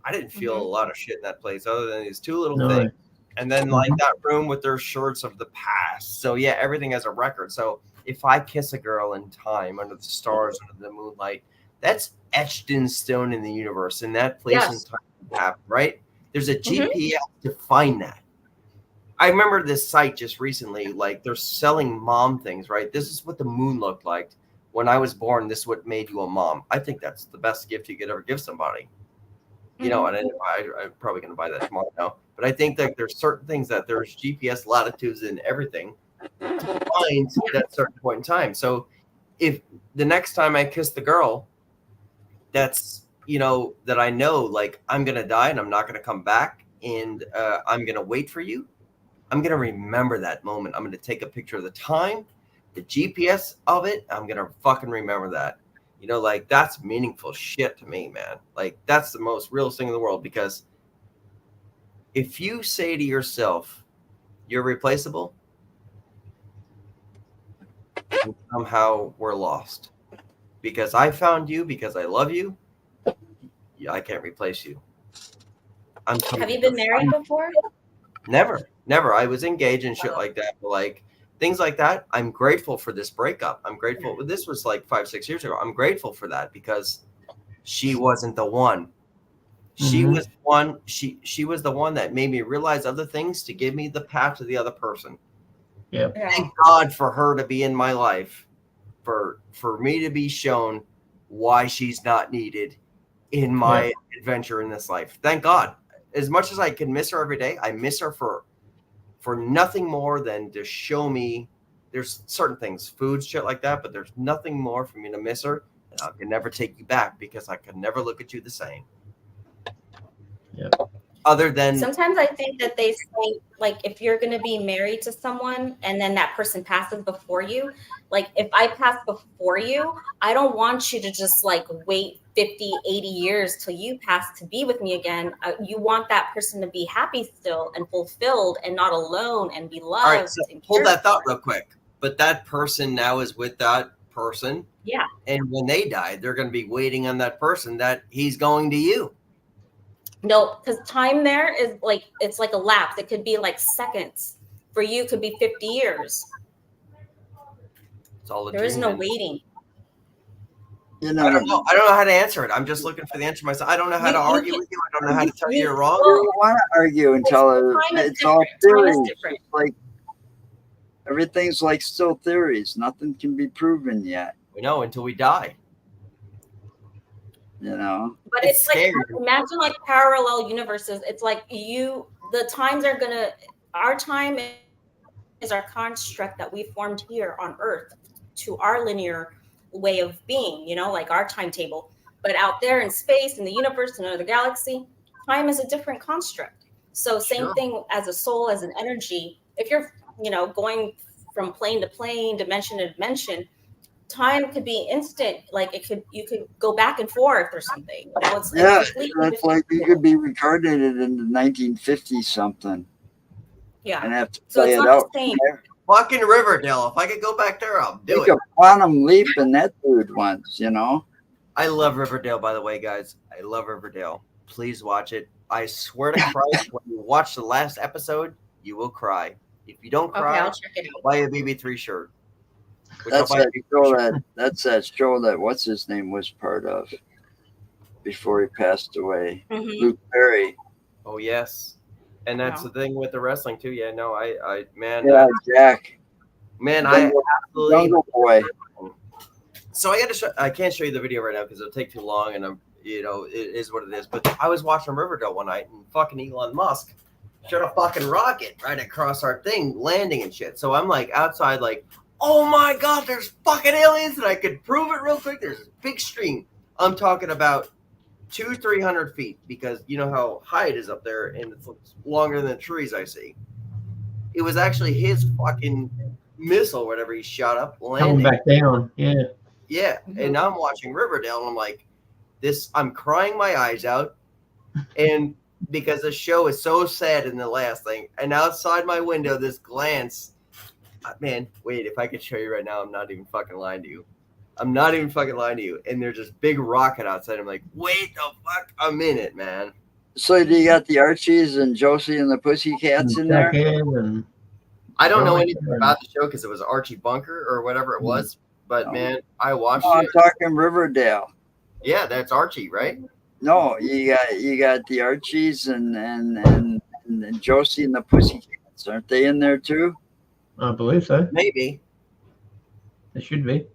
I didn't feel a lot of shit in that place other than these two little things. And then, like, that room with their shirts of the past. So, yeah, everything has a record. So, if I kiss a girl in time under the stars, under the moonlight, that's etched in stone in the universe, and that place and time happened, right? There's a GPS to find that. I remember this site just recently, like they're selling mom things, right? This is what the moon looked like when I was born. This is what made you a mom. I think that's the best gift you could ever give somebody. And I'm probably going to buy that tomorrow now. But I think that there's certain things that there's GPS latitudes and everything to find at a certain point in time. So if the next time I kiss the girl, that's, that I know, like, I'm going to die and I'm not going to come back and I'm going to wait for you. I'm going to remember that moment. I'm going to take a picture of the time, the GPS of it. I'm going to fucking remember that. Like, that's meaningful shit to me, man. Like, that's the most realest thing in the world, because if you say to yourself, you're replaceable, somehow we're lost. Because I found you, because I love you, I can't replace you. Have you been married before? Never. I was engaged and shit like that. But like things like that, I'm grateful for this breakup. I'm grateful. This was like 5-6 years ago. I'm grateful for that because she wasn't the one. She was one. She was the one that made me realize other things to give me the path to the other person. Yeah. Thank God for her to be in my life, for me to be shown why she's not needed in my adventure in this life. Thank God. As much as I can miss her every day, I miss her for nothing more than to show me there's certain things, food, shit like that, but there's nothing more for me to miss her. And I can never take you back because I can never look at you the same. Yeah. Other than sometimes I think that they say, like, if you're going to be married to someone and then that person passes before you, like if I pass before you, I don't want you to just like wait 50, 80 years till you pass to be with me again. You want that person to be happy still and fulfilled and not alone and be loved. All right, so hold that thought real quick. But that person now is with that person. Yeah. And when they die, they're going to be waiting on that person that he's going to you. No, because time there is like, it's like a lapse. It could be like seconds. For you, it could be 50 years. It's all there is no waiting. You know, I don't know how to answer it. I'm just looking for the answer myself. I don't know how to argue with you. I don't know how to tell you you're wrong. You don't want to argue and tell it. It's all theories. Like everything's like still theories. Nothing can be proven yet. We know until we die. You know. But it's like, imagine like parallel universes. It's like the times are gonna. Our time is our construct that we formed here on Earth to our linear way of being, you know, like our timetable. But out there in space, in the universe, in another galaxy, time is a different construct. So same thing as a soul, as an energy. If you're, you know, going from plane to plane, dimension to dimension, time could be instant. Like you could go back and forth or something. You know, it's that's like you could be reincarnated in the 1950s something. Yeah. And have to play it out. Fucking Riverdale. If I could go back there, I'll do it. Take a quantum leap in that dude once, you know. I love Riverdale, by the way, guys. I love Riverdale. Please watch it. I swear to Christ, when you watch the last episode, you will cry. If you don't cry, I'll check it out. buy a BB3 shirt. That's that show that what's his name was part of before he passed away. Mm-hmm. Luke Perry. Oh yes. And that's the thing with the wrestling too. Yeah, no, Jack. Man, Jungle, I absolutely Jungle Boy. So I got to show. I can't show you the video right now because it'll take too long, and it is what it is. But I was watching Riverdale one night, and fucking Elon Musk shot a fucking rocket right across our thing, landing and shit. So I'm like outside, like, oh my god, there's fucking aliens, and I could prove it real quick. There's a big stream. I'm talking about 200-300 feet, because you know how high it is up there, and it's longer than the trees I see. It was actually his fucking missile, whatever he shot up, landing. Coming back down, yeah. Yeah, and now I'm watching Riverdale, and I'm like, I'm crying my eyes out, and because the show is so sad in the last thing, and outside my window, this glance, man, wait, if I could show you right now, I'm not even fucking lying to you. I'm not even fucking lying to you. And there's this big rocket outside. I'm like, wait the fuck a minute, man. So do you got the Archies and Josie and the Pussycats in there? I don't know anything about the show because it was Archie Bunker or whatever it was. But man, I watched it. I'm talking Riverdale. Yeah, that's Archie, right? No, you got the Archies and Josie and the Pussycats. Aren't they in there too? I believe so. Maybe. It should be.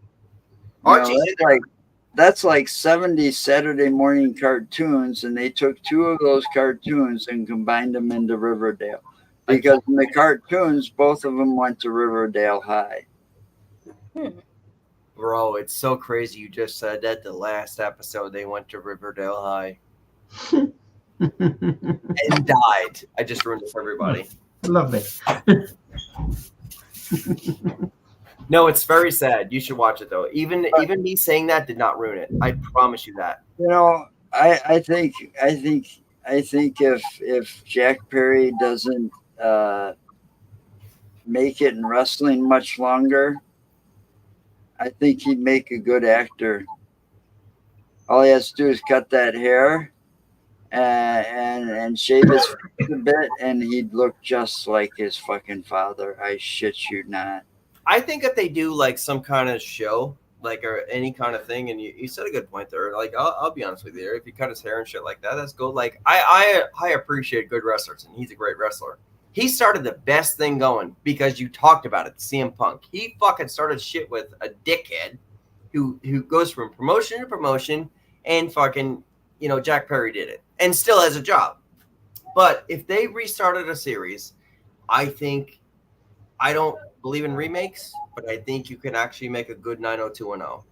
That's like 70 Saturday morning cartoons, and they took two of those cartoons and combined them into Riverdale. Because in the cartoons, both of them went to Riverdale High. Bro, it's so crazy you just said that. The last episode, they went to Riverdale High. And died. I just ruined it for everybody. Lovely. No, it's very sad. You should watch it though. Even me saying that did not ruin it. I promise you that. You know, I think if Jack Perry doesn't make it in wrestling much longer, I think he'd make a good actor. All he has to do is cut that hair and shave his face a bit, and he'd look just like his fucking father. I shit you not. I think if they do like some kind of show, like or any kind of thing, and you said a good point there. Like I'll be honest with you, if you cut his hair and shit like that, that's good. Like I appreciate good wrestlers, and he's a great wrestler. He started the best thing going because you talked about it, CM Punk. He fucking started shit with a dickhead who goes from promotion to promotion, and fucking, you know, Jack Perry did it and still has a job. But if they restarted a series, I don't believe in remakes, but I think you can actually make a good 90210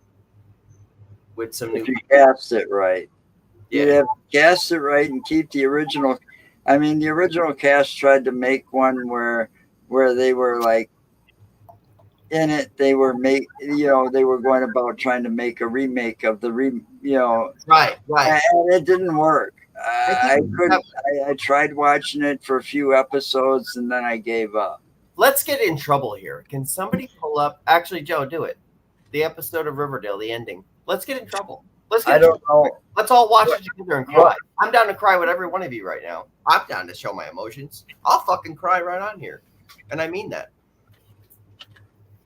with some new. If you cast it right, yeah, you have to cast it right and keep the original. I mean, the original cast tried to make one where they were like in it, they were they were going about trying to make a remake of Right. and it didn't work. I think I tried watching it for a few episodes and then I gave up. Let's get in trouble here. Can somebody pull up? Actually, Joe, do it. The episode of Riverdale, the ending. Let's get in trouble. I don't know. Let's all watch it together and cry. I'm down to cry with every one of you right now. I'm down to show my emotions. I'll fucking cry right on here. And I mean that.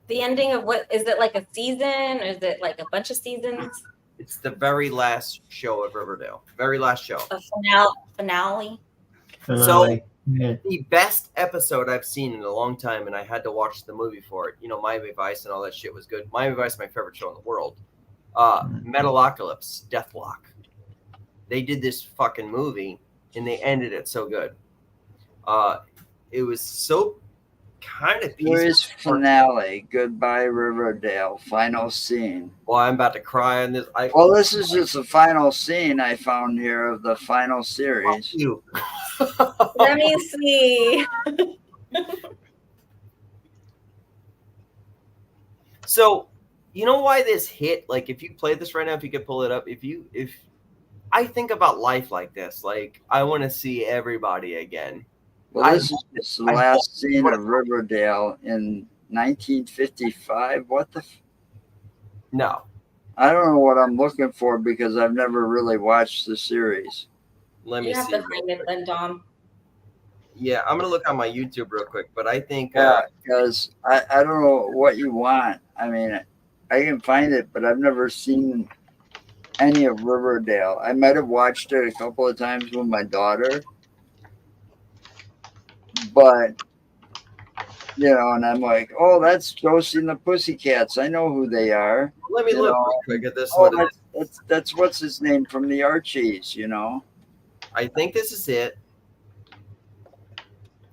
The ending of what is it, like a season, or is it like a bunch of seasons? It's the very last show of Riverdale. Very last show. A finale. So Yeah. the best episode I've seen in a long time, and I had to watch the movie for it. You know, Miami Vice and all that shit was good. Miami Vice is my favorite show in the world. Metalocalypse, Deathlock. They did this fucking movie, and they ended it so good. It was so kind of Series finale. Goodbye, Riverdale. Final scene. Well, I'm about to cry on this. Well, this is just the final scene I found here of the final series. You. Let me see. So, you know why this hit? Like, if you play this right now, if you could pull it up, if I think about life like this, like, I want to see everybody again. Well, this is the last scene of Riverdale in 1955. What the? No. I don't know what I'm looking for because I've never really watched the series. Let me You have see. to find it then, Dom. Yeah, I'm going to look on my YouTube real quick, but I think... because I don't know what you want. I mean, I can find it, but I've never seen any of Riverdale. I might have watched it a couple of times with my daughter. But, and I'm like, oh, that's Josie and the Pussycats. I know who they are. Let me look real quick at this one. That's what's his name from the Archies, I think this is it.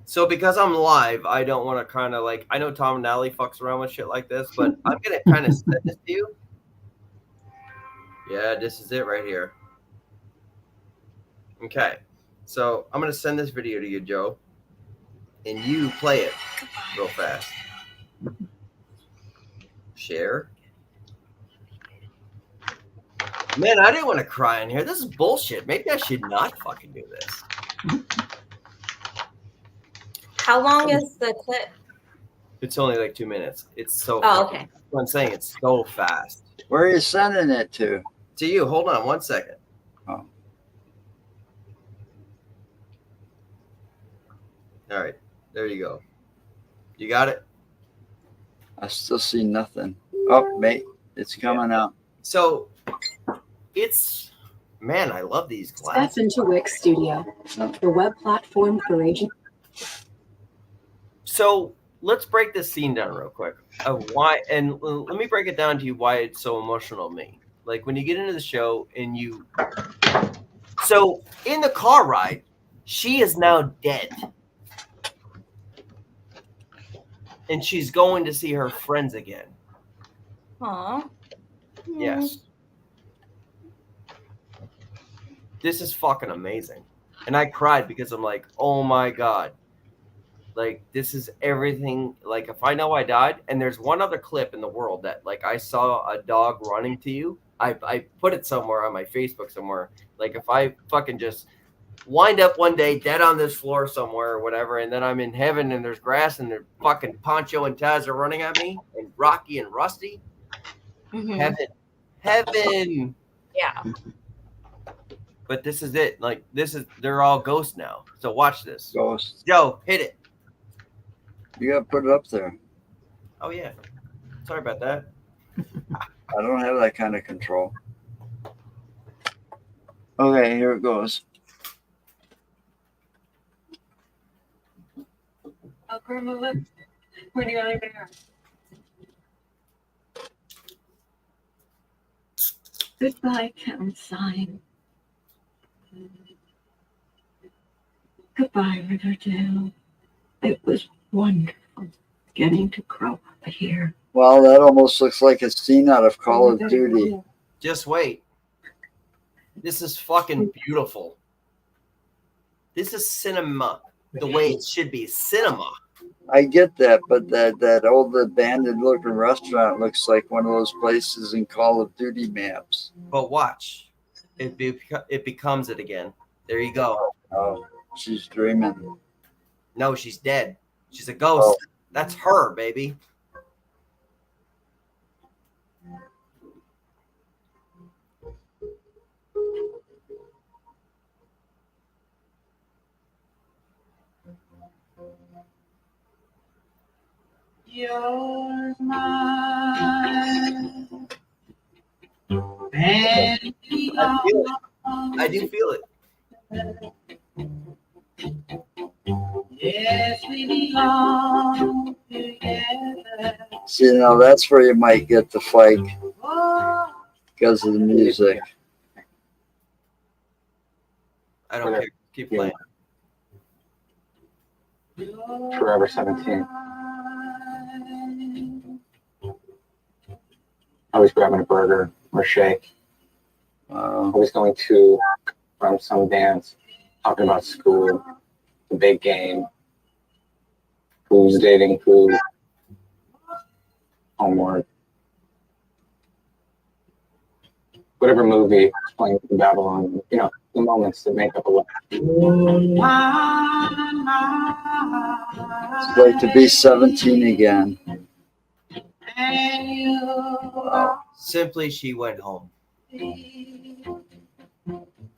So because I'm live, I don't want to kind of like, I know Tom and Nally fucks around with shit like this, but I'm going to kind of send this to you. Yeah, this is it right here. Okay. So I'm going to send this video to you, Joe. And you play it real fast. Share. Man, I didn't want to cry in here. This is bullshit. Maybe I should not fucking do this. How long is the clip? It's only like 2 minutes. It's so okay. I'm saying it's so fast. Where are you sending it to? To you. Hold on 1 second. Oh. All right. There you go. You got it? I still see nothing. Oh, mate, it's coming up. So it's, man, I love these glasses. Step into Wix Studio, the web platform for agents. So let's break this scene down real quick of why, and let me break it down to you why it's so emotional to me. Like when you get into the show and so in the car ride, she is now dead. And she's going to see her friends again. Aww. Yes. This is fucking amazing. And I cried because I'm like, oh my God. Like, this is everything. Like, if I know I died, and there's one other clip in the world that, like, I saw a dog running to you. I put it somewhere on my Facebook somewhere. Like, if I fucking just wind up one day dead on this floor somewhere or whatever, and then I'm in heaven and there's grass and there's fucking Poncho and Taz are running at me, and Rocky and Rusty. Mm-hmm. Heaven. Yeah. But this is it. Like, they're all ghosts now. So watch this. Ghosts. Joe, hit it. You got to put it up there. Oh, yeah. Sorry about that. I don't have that kind of control. Okay, here it goes. Oh, Grandma, look. We're nearly there. Goodbye, Town Sign. Goodbye, Riverdale. It was wonderful getting to grow up here. Well, that almost looks like a scene out of Call of Duty. Just wait. This is fucking beautiful. This is cinema. The way it should be. Cinema. I get that, but that old abandoned looking restaurant looks like one of those places in Call of Duty maps. But watch, it becomes it again. There you go. Oh, she's dreaming. No, she's dead. She's a ghost. Oh. That's her, baby. You're mine. And I do feel it. yes, we belong together. See, now that's where you might get the fight Oh, because of the music. I don't care. Keep playing. Forever 17. Always grabbing a burger or shake. Always going to from some dance, talking about school, the big game, who's dating who, homework, whatever movie playing in Babylon, you know, the moments that make up a life. It's like to be 17 again. Simply, she went home.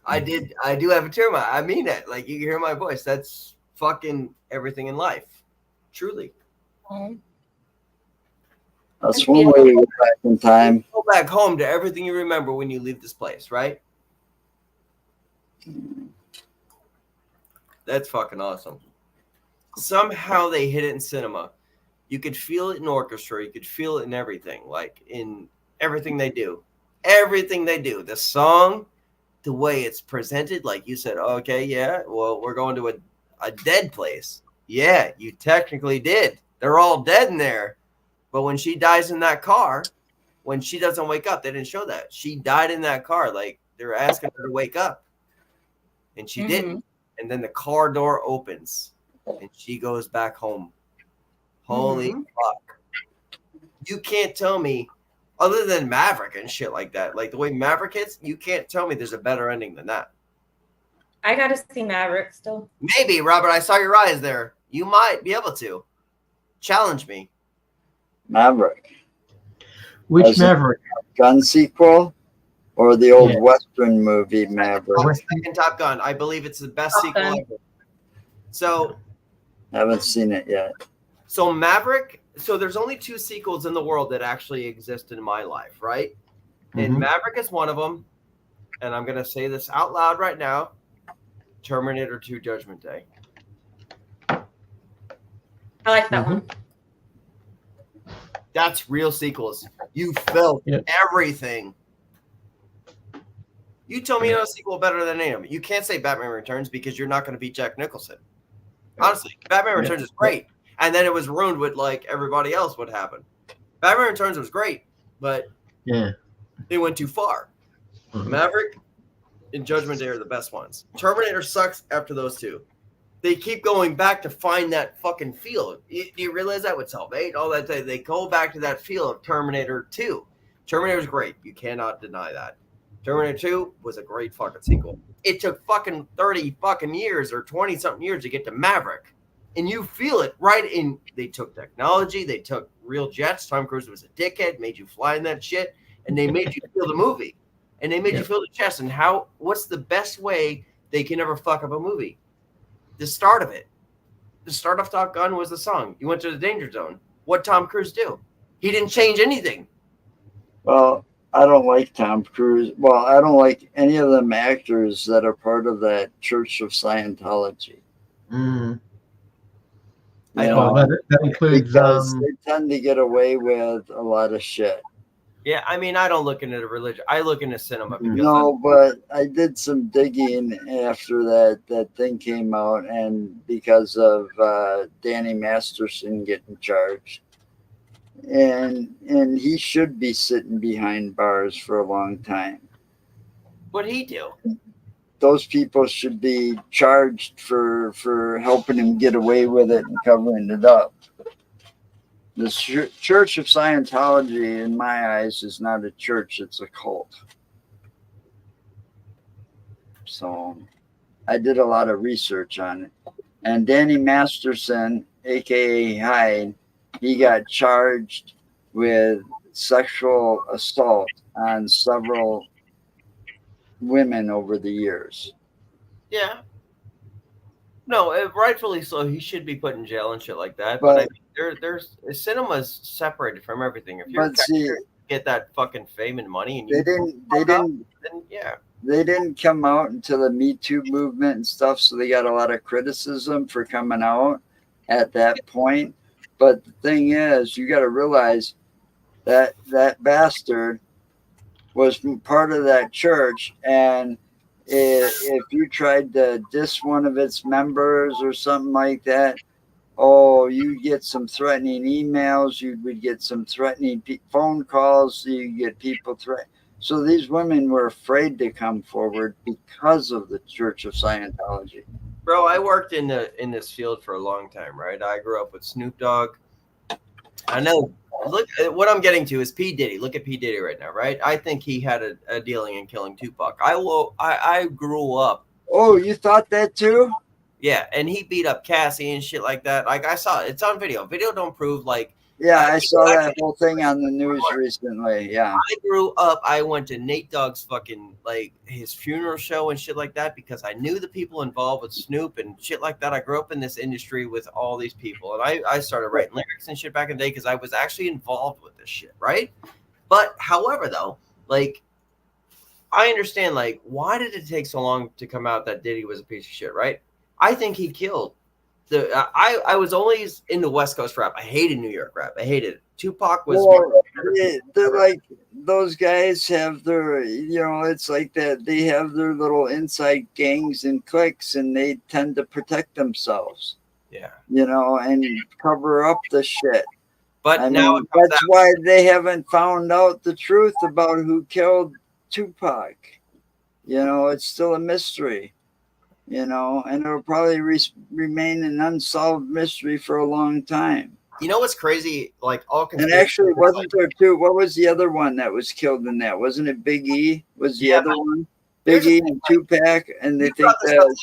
I do have a tear in my eye. I mean it. Like, you can hear my voice. That's fucking everything in life. Truly. That's one way to go back in time. Go back home to everything you remember when you leave this place, right? That's fucking awesome. Somehow they hit it in cinema. You could feel it in orchestra. You could feel it in everything, like in everything they do. Everything they do. The song, the way it's presented, like you said, okay, yeah, well, we're going to a dead place. Yeah, you technically did. They're all dead in there. But when she dies in that car, when she doesn't wake up, they didn't show that. She died in that car. Like, they're asking her to wake up. And she didn't. And then the car door opens and she goes back home. Holy fuck. You can't tell me, other than Maverick and shit like that, like the way Maverick hits, you can't tell me there's a better ending than that. I got to see Maverick still. Maybe, Robert, I saw your eyes there. You might be able to. Challenge me. Maverick. Which As a Maverick? Gun sequel or the old Western movie Maverick? Second Top Gun. I believe it's the best sequel ever. So, Haven't seen it yet. So Maverick, so there's only 2 sequels in the world that actually exist in my life, right? And Maverick is one of them. And I'm going to say this out loud right now. Terminator 2 Judgment Day. I like that one. That's real sequels. You felt everything. You tell me no sequel better than any of them. You can't say Batman Returns because you're not going to beat Jack Nicholson. Honestly, Batman Returns is great. And then it was ruined with like everybody else what happened. Batman Returns was great, but they went too far. Maverick and Judgment Day are the best ones. Terminator sucks after those 2. They keep going back to find that fucking feel. Do you realize that with Salvate? All that they go back to that feel of Terminator 2. Terminator is great. You cannot deny that. Terminator 2 was a great fucking sequel. It took fucking 30 fucking years or 20 something years to get to Maverick. And you feel it right in. They took technology. They took real jets. Tom Cruise was a dickhead, made you fly in that shit. And they made you feel the movie. And they made you feel the chest. And what's the best way they can ever fuck up a movie? The start of it. The start of Top Gun was the song. You went to the danger zone. What'd Tom Cruise do? He didn't change anything. Well, I don't like Tom Cruise. Well, I don't like any of them actors that are part of that Church of Scientology. I know that includes because they tend to get away with a lot of shit. Yeah, I mean, I don't look into religion. I look into cinema. No, but I did some digging after that thing came out, and because of Danny Masterson getting charged, and he should be sitting behind bars for a long time. What'd he do? those people should be charged for helping him get away with it and covering it up. The Church of Scientology, in my eyes, is not a church, it's a cult. So I did a lot of research on it. And Danny Masterson, aka Hyde, he got charged with sexual assault on several women over the years. Yeah. No, rightfully so. He should be put in jail and shit like that. But I mean, there's cinema's separated from everything. If you're get that fucking fame and money, and they didn't, then yeah. They didn't come out until the Me Too movement and stuff, so they got a lot of criticism for coming out at that point. But the thing is, you got to realize that that bastard was part of that church, and if you tried to diss one of its members or something like that, oh, you get some threatening emails, you would get some threatening phone calls, you get people threatening. So these women were afraid to come forward because of the Church of Scientology. Bro, I worked in this field for a long time, right? I grew up with Snoop Dogg. I know. Look, what I'm getting to is P. Diddy. Look at P. Diddy right now, right? I think he had a dealing in killing Tupac. I grew up. Oh, you thought that too? Yeah, and he beat up Cassie and shit like that. Like I saw it. It's on video. Video don't prove like. Yeah, I saw that whole thing on the news recently. Yeah. I grew up. I went to Nate Dogg's fucking like his funeral show and shit like that because I knew the people involved with Snoop and shit like that. I grew up in this industry with all these people, and I started writing lyrics and shit back in the day because I was actually involved with this shit, right? But however, though, like I understand, like why did it take so long to come out that Diddy was a piece of shit, right? I think he killed. I was always into West Coast rap. I hated New York rap. I hated it. Tupac was. Well, they're like those guys have their, it's like that. They have their little inside gangs and cliques, and they tend to protect themselves. Yeah. And cover up the shit. But that's why they haven't found out the truth about who killed Tupac. It's still a mystery. And it'll probably remain an unsolved mystery for a long time. You know what's crazy? Like all. And actually, wasn't there two? What was the other one that was killed in that? Wasn't it Big E? Was the other one Big E and Tupac? And they think the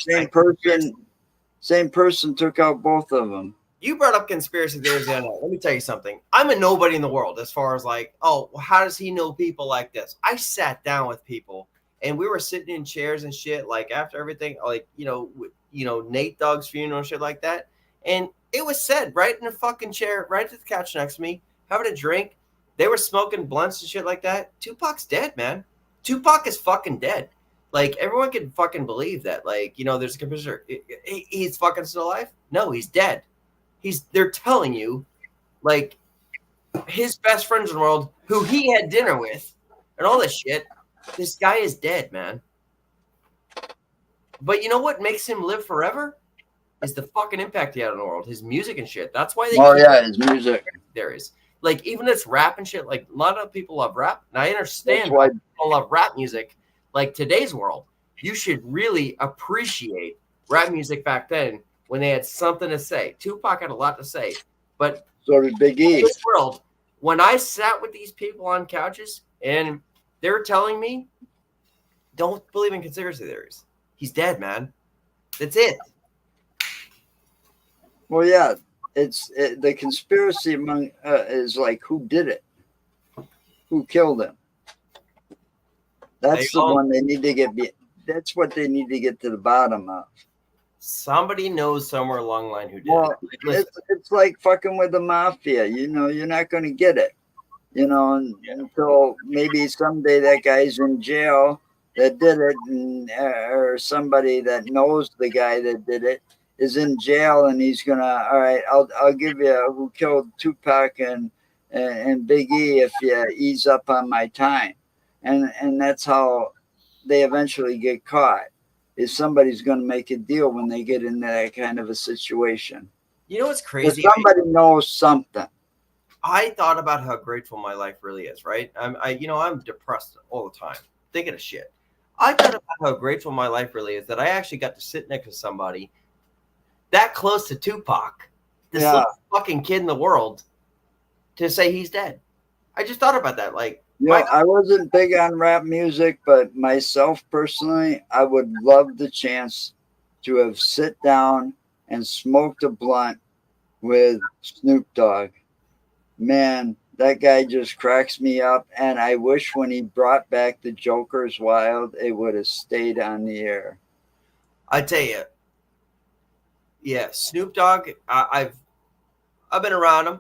same person took out both of them. You brought up conspiracy theories the other night. Let me tell you something. I'm a nobody in the world as far as like, oh, how does he know people like this? I sat down with people. And we were sitting in chairs and shit, like after everything, like, Nate Dogg's funeral and shit like that. And it was said right in the fucking chair, right at the couch next to me, having a drink. They were smoking blunts and shit like that. Tupac's dead, man. Tupac is fucking dead. Like, everyone can fucking believe that. Like, there's a composer. He's fucking still alive? No, he's dead. They're telling you, like, his best friends in the world, who he had dinner with, and all this shit. This guy is dead, man. But you know what makes him live forever? Is the fucking impact he had on the world. His music and shit. That's why they. Oh, yeah, his music. There is. Like, even this rap and shit, like, a lot of people love rap. And I understand why people love rap music. Like, today's world, you should really appreciate rap music back then when they had something to say. Tupac had a lot to say. But so did Big E. In this world, when I sat with these people on couches and they're telling me, don't believe in conspiracy theories. He's dead, man. That's it. Well, yeah, the conspiracy among is like who did it, who killed him. That's the one they need to get. That's what they need to get to the bottom of. Somebody knows somewhere along the line who did it. It's like fucking with the mafia. You're not going to get it. Until maybe someday that guy's in jail that did it, or somebody that knows the guy that did it is in jail, and he's gonna. All right, I'll give you who killed Tupac and Big E if you ease up on my time, and that's how they eventually get caught. Is somebody's going to make a deal when they get into that kind of a situation. You know what's crazy? Somebody knows something. I thought about how grateful my life really is, right? I'm depressed all the time, thinking of shit. I thought about how grateful my life really is that I actually got to sit next to somebody that close to Tupac, this little fucking kid in the world, to say he's dead. I just thought about that. Like, I wasn't big on rap music, but myself personally, I would love the chance to have sit down and smoked a blunt with Snoop Dogg. Man, that guy just cracks me up. And I wish when he brought back the Joker's Wild, it would have stayed on the air. I tell you, yeah, Snoop Dogg. I've been around him.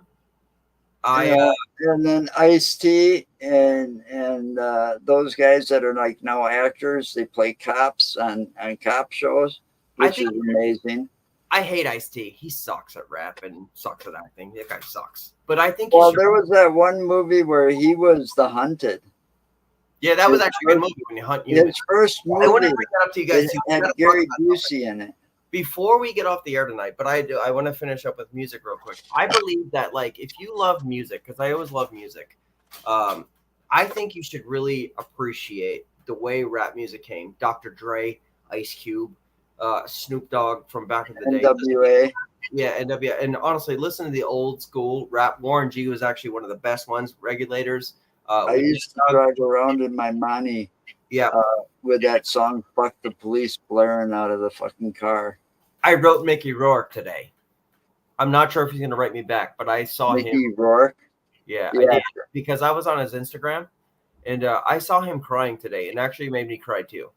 And then Ice-T and those guys that are like now actors, they play cops on cop shows, which is amazing. I hate Ice-T. He sucks at rap and sucks at acting. That guy sucks. But I think there was that one movie where he was the hunted. Yeah, that was actually a good movie when you hunt you. His first movie. I want to bring that up to you guys. It had Gary Busey in it. Before we get off the air tonight, but I want to finish up with music real quick. I believe that, like, if you love music, because I always love music, I think you should really appreciate the way rap music came. Dr. Dre, Ice Cube, Snoop Dogg from back in the day. NWA. Yeah, NWA. And honestly, listen to the old school rap. Warren G was actually one of the best ones. Regulators. I used to drive around in my money. Yeah. With that song, Fuck the Police, blaring out of the fucking car. I wrote Mickey Rourke today. I'm not sure if he's going to write me back, but I saw him. Mickey Rourke? Yeah, I did, because I was on his Instagram, and I saw him crying today, and actually made me cry too.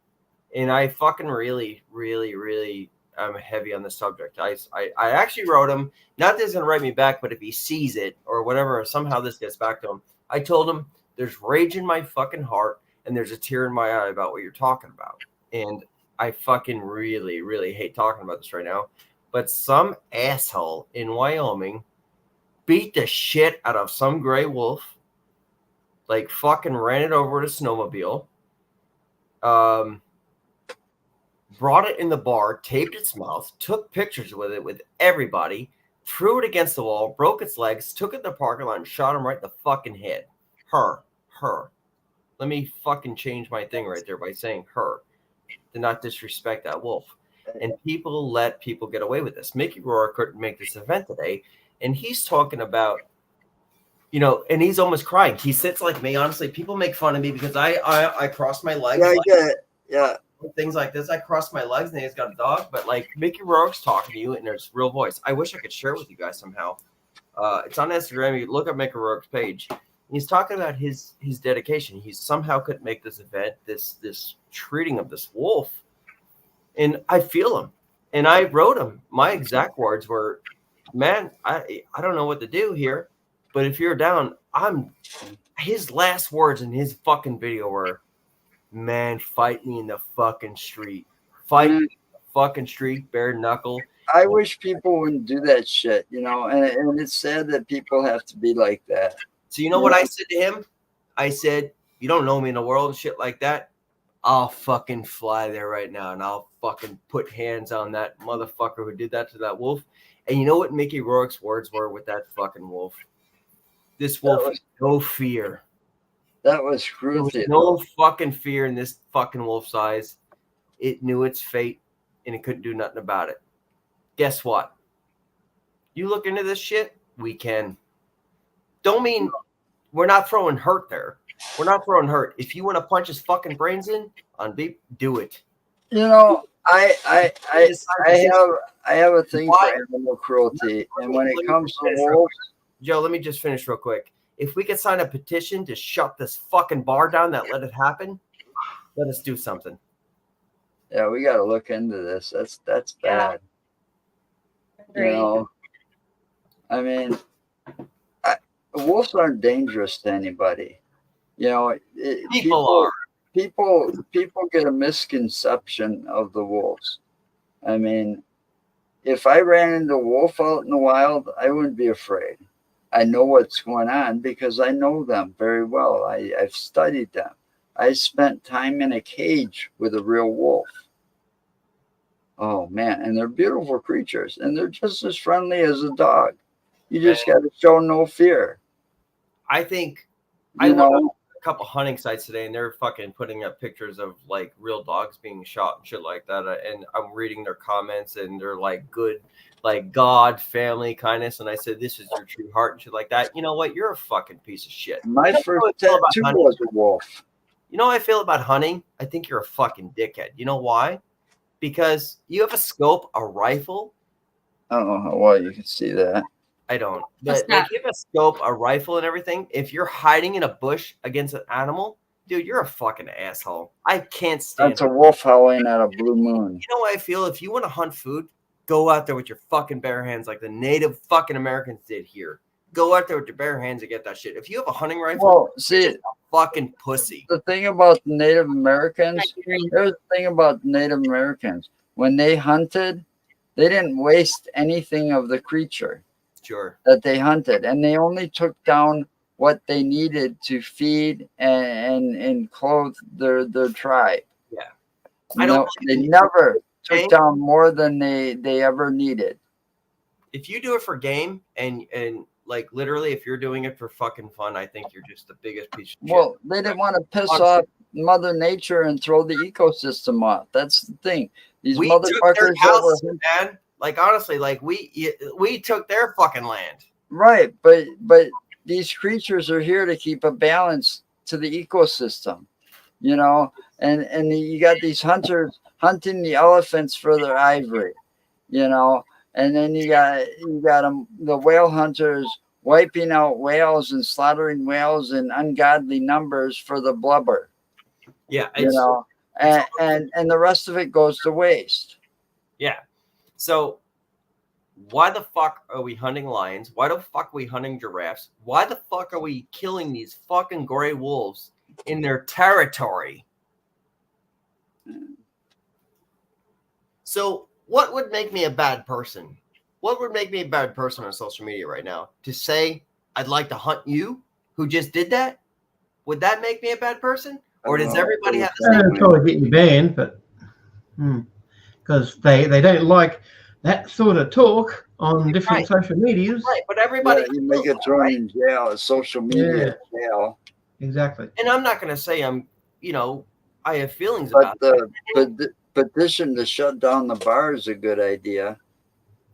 And I fucking really, really, really am heavy on the subject. I actually wrote him, not that he's going to write me back, but if he sees it or whatever, somehow this gets back to him. I told him, there's rage in my fucking heart, and there's a tear in my eye about what you're talking about. And I fucking really, really hate talking about this right now. But some asshole in Wyoming beat the shit out of some gray wolf, like fucking ran it over with a snowmobile, brought it in the bar, taped its mouth, took pictures with it with everybody, threw it against the wall, broke its legs, took it in the parking lot, and shot him right in the fucking head. Her. Let me fucking change my thing right there by saying her. To not disrespect that wolf. And people let people get away with this. Mickey Rourke couldn't make this event today, and he's talking about, and he's almost crying. He sits like me. Honestly, people make fun of me because I cross my legs. Yeah, I get it. Yeah. Things like this. I cross my legs, and he's got a dog. But like Mickey Rourke's talking to you, and there's real voice. I wish I could share it with you guys somehow. It's on Instagram. You look up Mickey Rourke's page. He's talking about his dedication. He somehow couldn't make this event, this treating of this wolf. And I feel him. And I wrote him. My exact words were, man, I don't know what to do here. But if you're down, his last words in his fucking video were, man, fight me in the fucking street. Fight me in the fucking street, bare knuckle. I wish people wouldn't do that shit, and it's sad that people have to be like that. So you know what I said to him? I said, you don't know me in the world and shit like that. I'll fucking fly there right now, and I'll fucking put hands on that motherfucker who did that to that wolf. And you know what Mickey Rourke's words were with that fucking wolf? This wolf has no fear. That was cruelty. There was no fucking fear in this fucking wolf's eyes. It knew its fate, and it couldn't do nothing about it. Guess what? You look into this shit, we can. Don't mean we're not throwing hurt there. We're not throwing hurt. If you want to punch his fucking brains in on beep, do it. I have a thing for animal cruelty, and when it comes to wolves, Joe, let me just finish real quick. If we could sign a petition to shut this fucking bar down that let it happen, let us do something. Yeah, we got to look into this. That's bad. I mean, wolves aren't dangerous to anybody. People get a misconception of the wolves. I mean, if I ran into a wolf out in the wild, I wouldn't be afraid. I know what's going on because I know them very well. I've studied them. I spent time in a cage with a real wolf. Oh, man. And they're beautiful creatures. And they're just as friendly as a dog. You just got to show no fear. I think couple hunting sites today, and they're fucking putting up pictures of like real dogs being shot and shit like that. And I'm reading their comments, and they're like good, like God, family, kindness. And I said, this is your true heart and shit like that. You know what? You're a fucking piece of shit. My first tattoo was a wolf. You know how I feel about hunting? I think you're a fucking dickhead. You know why? Because you have a scope, a rifle. I don't know how well you can see that. I don't. But like, you have a scope, a rifle, and everything. If you're hiding in a bush against an animal, dude, you're a fucking asshole. I can't stand. That's a wolf howling at a blue moon. You know what I feel? If you want to hunt food, go out there with your fucking bare hands, like the native fucking Americans did here. Go out there with your bare hands and get that shit. If you have a hunting rifle, well, see, you're just a fucking pussy. The thing about the Native Americans, here's the thing about Native Americans. When they hunted, they didn't waste anything of the creature. Sure. That they hunted, and they only took down what they needed to feed and clothe their tribe. Yeah. They never took down more than they ever needed. If you do it for game and like literally if you're doing it for fucking fun, I think you're just the biggest piece of shit. Well, they didn't want to piss off Mother Nature and throw the ecosystem off. That's the thing. These motherfuckers houses, man. Like honestly, like we took their fucking land. Right, but these creatures are here to keep a balance to the ecosystem, you know. And you got these hunters hunting the elephants for their ivory, you know. And then you got the whale hunters wiping out whales and slaughtering whales in ungodly numbers for the blubber. Yeah, you know, and the rest of it goes to waste. Yeah. So why the fuck are we hunting lions? Why the fuck are we hunting giraffes? Why the fuck are we killing these fucking gray wolves in their territory? So what would make me a bad person? What would make me a bad person on social media right now? To say I'd like to hunt you who just did that? Would that make me a bad person? Or does everybody have the same? Probably get you banned, but because they don't like that sort of talk on different social medias. Right, but everybody you make it thrown in jail, social media jail. Exactly. And I'm not going to say I have feelings about that. But the petition to shut down the bar is a good idea.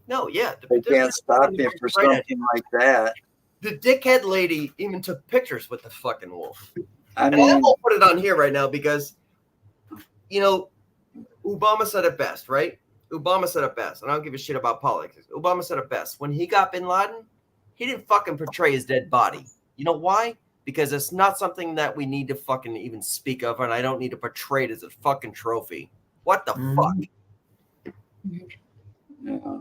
No, yeah. They can't stop you for something like that. The dickhead lady even took pictures with the fucking wolf. I won't put it on here right now because, Obama said it best, right? Obama said it best. And I don't give a shit about politics. Obama said it best. When he got bin Laden, he didn't fucking portray his dead body. You know why? Because it's not something that we need to fucking even speak of, and I don't need to portray it as a fucking trophy. What the fuck? Yeah.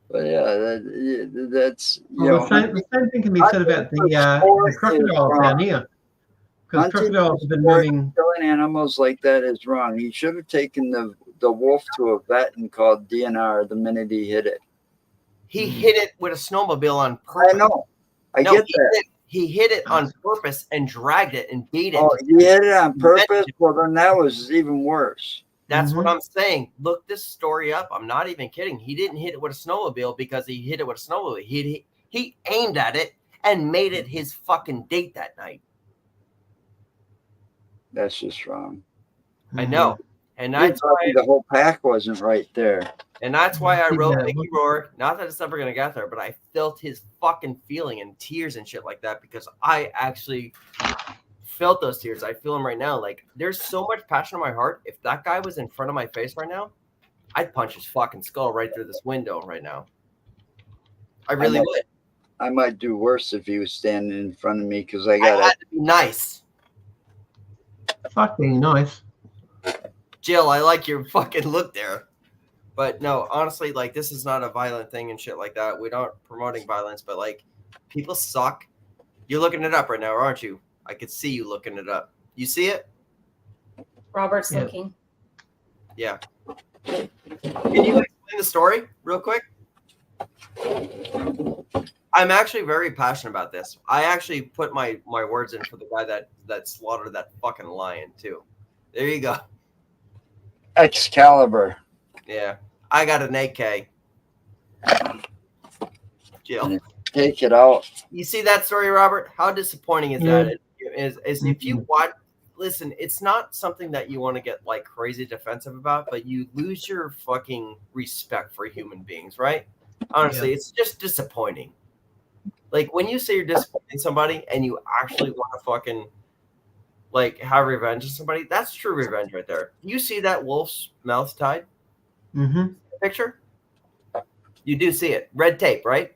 But that's the same thing can be said about the crocodiles down here. Because crocodiles have been moving. Killing animals like that is wrong. He should have taken the wolf to a vet and called DNR the minute he hit it. He hit it with a snowmobile on purpose. I know. I get that. He hit it on purpose and dragged it and beat it. Oh, he hit it on purpose? Well, then that was even worse. That's what I'm saying. Look this story up. I'm not even kidding. He didn't hit it with a snowmobile because he hit it with a snowmobile. He aimed at it and made it his fucking date that night. That's just wrong. I know. And that's why the whole pack wasn't right there. And that's why I wrote Mickey Rourke. Not that it's never going to get there, but I felt his fucking feeling and tears and shit like that because I actually felt those tears. I feel them right now. Like, there's so much passion in my heart. If that guy was in front of my face right now, I'd punch his fucking skull right through this window right now. I really would. I might do worse if he was standing in front of me because I had to be nice. Fucking nice. Jill, I like your fucking look there. But no, honestly, like, this is not a violent thing and shit like that. We're not promoting violence, but like, people suck. You're looking it up right now, aren't you? I could see you looking it up. You see it? Robert's looking. Yeah. Can you explain the story real quick? I'm actually very passionate about this. I actually put my words in for the guy that slaughtered that fucking lion too. There you go. Excalibur. Yeah. I got an AK. Jill. take it out. You see that story, Robert? How disappointing is Yeah. that? Is if you watch, listen, it's not something that you want to get like crazy defensive about, but you lose your fucking respect for human beings, right? Honestly, it's just disappointing. Like when you say you're disappointing somebody and you actually want to fucking like have revenge on somebody, that's true revenge right there. You see that wolf's mouth tied picture? You do see it. Red tape, right?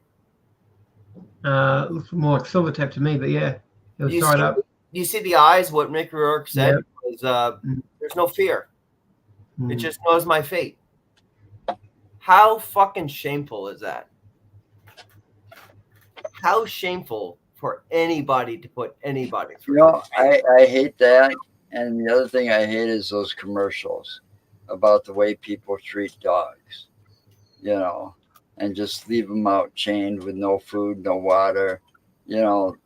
Looks more like silver tape to me, but yeah, it was You tied see, up. you see the eyes, what Mickey Rourke said Yep. was there's no fear. It just knows my fate. How fucking shameful is that? How shameful for anybody to put anybody through. You know, I hate that. And the other thing I hate is those commercials about the way people treat dogs, you know, and just leave them out chained with no food, no water. You know,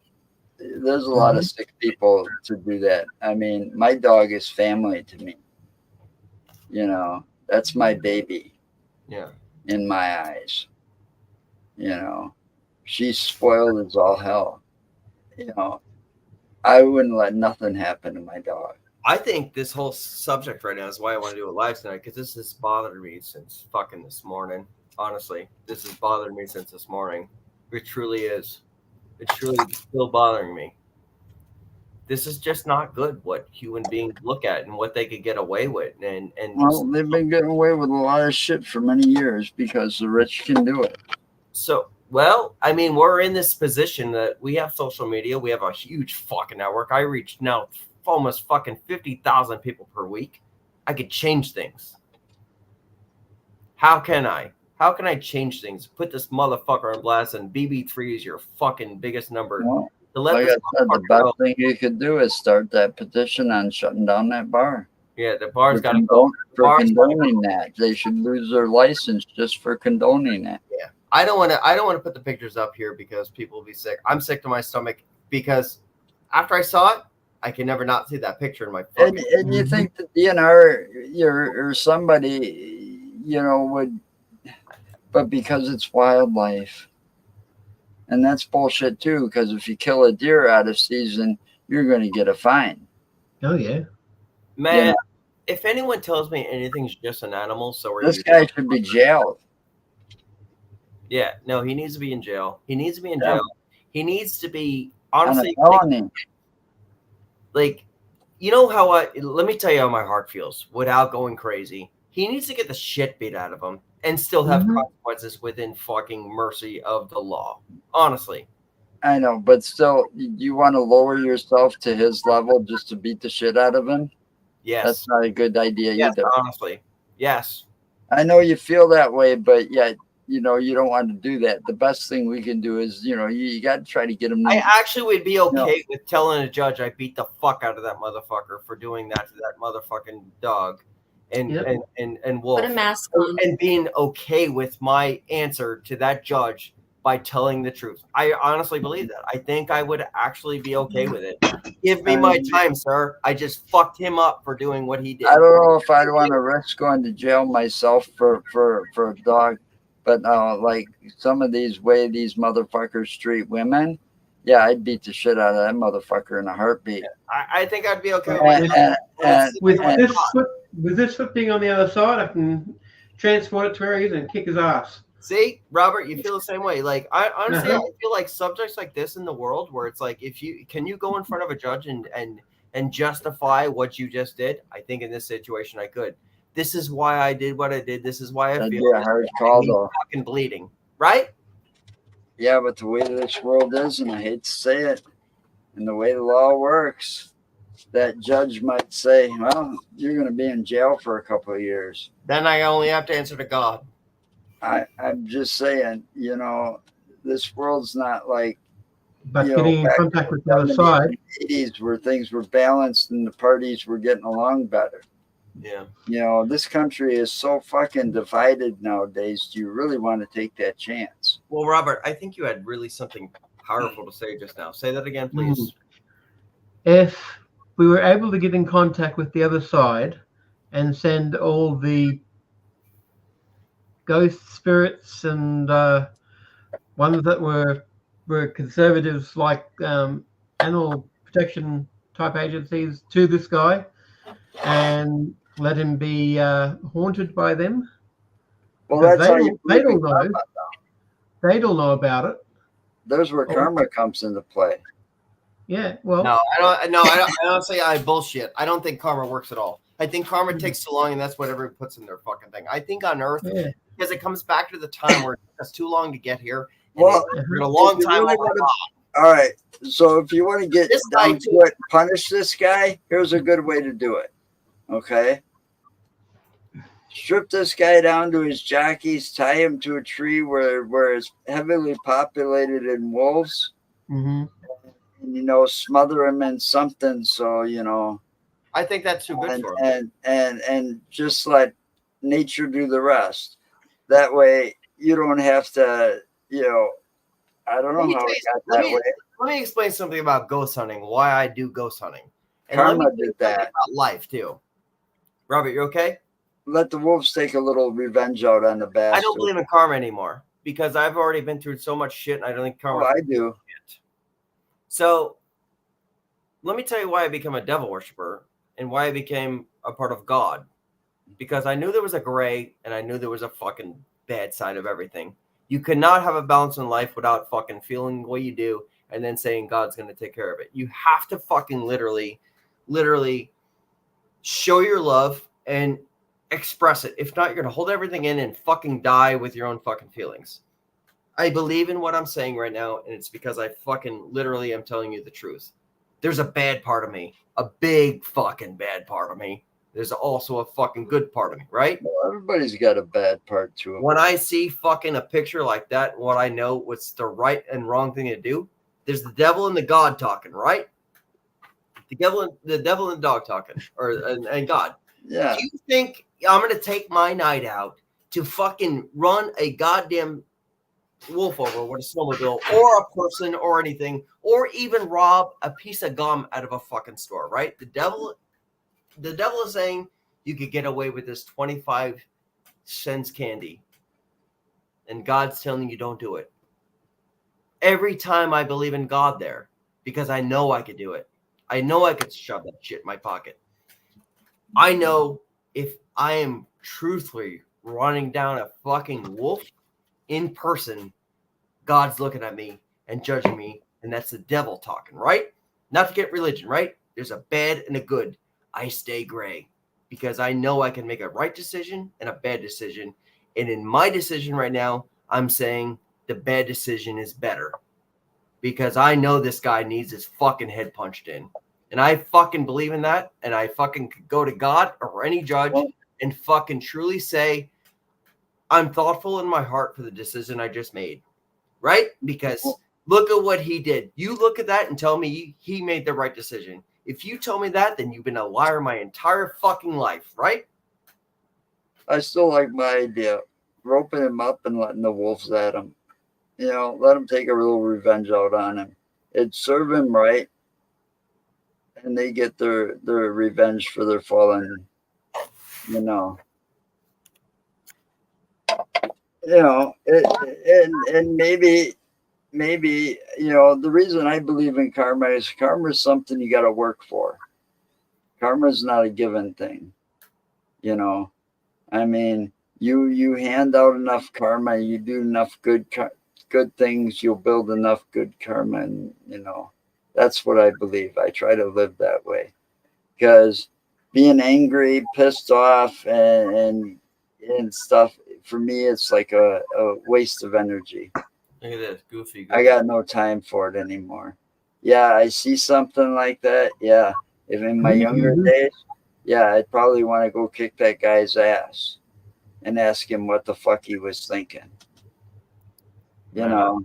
there's a lot of sick people to do that. I mean, my dog is family to me. You know, that's my baby. Yeah. In my eyes. You know, she's spoiled as all hell. You know, I wouldn't let nothing happen to my dog. I think this whole subject right now is why I want to do it live tonight, because this has bothered me since fucking this morning. Honestly, this has bothered me since this morning. It truly is. It's truly still bothering me. This is just not good what human beings look at and what they could get away with. And well, they've been getting away with a lot of shit for many years because the rich can do it. So, well, I mean, we're in this position that we have social media. We have a huge fucking network. I reach now almost fucking 50,000 people per week. I could change things. How can I? How can I change things? Put this motherfucker on blast, and BB3 is your fucking biggest number. Well, to let like I this said, the motherfucker best know. thing you could do is start that petition on shutting down that bar. Yeah, the bar's For got to go. For condoning that. They should lose their license just for condoning that. Yeah. I don't want to put the pictures up here because people will be sick. I'm sick to my stomach because after I saw it, I can never not see that picture in my phone. And you think that DNR or somebody, you know, would, but because it's wildlife. And that's bullshit too, because if you kill a deer out of season, you're going to get a fine. Oh, yeah. Man, Yeah. If anyone tells me anything's just an animal, so are This you. guy should be jailed. Yeah, no, he needs to be in jail. He needs to be in Yeah. jail. He needs to be, On a honestly, felony. like, you know how let me tell you how my heart feels without going crazy. He needs to get the shit beat out of him and still have consequences within fucking mercy of the law. Honestly. I know, but still, you want to lower yourself to his level just to beat the shit out of him? Yes. That's not a good idea Yes, either. honestly. Yes. I know you feel that way, but yet, you know, you don't want to do that. The best thing we can do is, you know, you got to try to get him. I actually would be okay with telling a judge I beat the fuck out of that motherfucker for doing that to that motherfucking dog and wolf. Put a mask on. And being okay with my answer to that judge by telling the truth. I honestly believe that. I think I would actually be okay with it. Give me my time, sir. I just fucked him up for doing what he did. I don't know if I'd want to risk going to jail myself for a dog, but like some of these motherfuckers treat women, yeah, I'd beat the shit out of that motherfucker in a heartbeat. I think I'd be okay with With this foot being on the other side, I can transport it to where he is and kick his ass. See, Robert, you feel the same way. Like I honestly, I feel like subjects like this in the world, where it's like, if you can go in front of a judge and justify what you just did. I think in this situation, I could. This is why I did what I did. This is why I That'd feel. be a hard call, though. Fucking bleeding, right? Yeah, but the way this world is, and I hate to say it, and the way the law works, that judge might say, "Well, you're going to be in jail for a couple of years." Then I only have to answer to God. I'm just saying, you know, this world's not like, but getting in contact with the other side. 80s where things were balanced and the parties were getting along better. Yeah. You know, this country is so fucking divided nowadays. Do you really want to take that chance? Well, Robert, I think you had really something powerful to say just now. Say that again, please. If we were able to get in contact with the other side and send all the ghost spirits and ones that were were conservatives like animal protection type agencies to this guy and let him be haunted by them. Well, Because that's how you they believe in don't know. karma. They don't know about it. There's where karma comes into play. Yeah, well, No, I don't. No, I don't say I bullshit. I don't think karma works at all. I think karma takes too long, and that's what everyone puts in their fucking thing. I think on Earth, because it comes back to the time where it took us too long to get here. Well, it's been a long time. All right. So if you want to get down to it, punish this guy. Here's a good way to do it. Okay. Strip this guy down to his jockeys, tie him to a tree where it's heavily populated in wolves. Mm-hmm. And, you know, smother him in something so, you know. I think that's too good for him. And just let nature do the rest. That way you don't have to, you know, I don't know how it got that way. Let me explain something about ghost hunting, why I do ghost hunting. And Karma did that. About life too. Robert, you okay? Let the wolves take a little revenge out on the bastard. I don't believe in karma anymore because I've already been through so much shit and I don't think karma. Oh, I do. So let me tell you why I became a devil worshiper and why I became a part of God. Because I knew there was a gray and I knew there was a fucking bad side of everything. You cannot have a balance in life without fucking feeling the way you do and then saying God's going to take care of it. You have to fucking literally show your love and express it. If not, you're going to hold everything in and fucking die with your own fucking feelings. I believe in what I'm saying right now, and it's because I fucking literally am telling you the truth. There's a bad part of me, a big fucking bad part of me. There's also a fucking good part of me, right? Well, everybody's got a bad part to them. When I see fucking a picture like that, what I know what's the right and wrong thing to do, there's the devil and the God talking, right? The devil and the dog talking, and God. Yeah. Do you think I'm going to take my night out to fucking run a goddamn wolf over with a snowmobile or a person or anything, or even rob a piece of gum out of a fucking store, right? The devil is saying you could get away with this 25 cents candy, and God's telling you don't do it. Every time I believe in God there, because I know I could do it. I know I could shove that shit in my pocket. I know if I am truthfully running down a fucking wolf in person, God's looking at me and judging me, and that's the devil talking, right? Not to get religion, right? There's a bad and a good. I stay gray because I know I can make a right decision and a bad decision. And in my decision right now, I'm saying the bad decision is better because I know this guy needs his fucking head punched in. And I fucking believe in that. And I fucking could go to God or any judge and fucking truly say, I'm thoughtful in my heart for the decision I just made. Right? Because look at what he did. You look at that and tell me he made the right decision. If you tell me that, then you've been a liar my entire fucking life, right? I still like my idea. Roping him up and letting the wolves at him. You know, let him take a little revenge out on him. It'd serve him right. And they get their revenge for their fallen, you know. You know, and maybe, you know, the reason I believe in karma is something you got to work for. Karma is not a given thing, you know. I mean, you hand out enough karma, you do enough good things, you'll build enough good karma, and you know, that's what I believe. I try to live that way, because being angry, pissed off, and stuff, for me, it's like a waste of energy. Look at this, goofy. I got no time for it anymore. Yeah, I see something like that. Yeah, if in my younger days, yeah, I'd probably want to go kick that guy's ass and ask him what the fuck he was thinking. You know,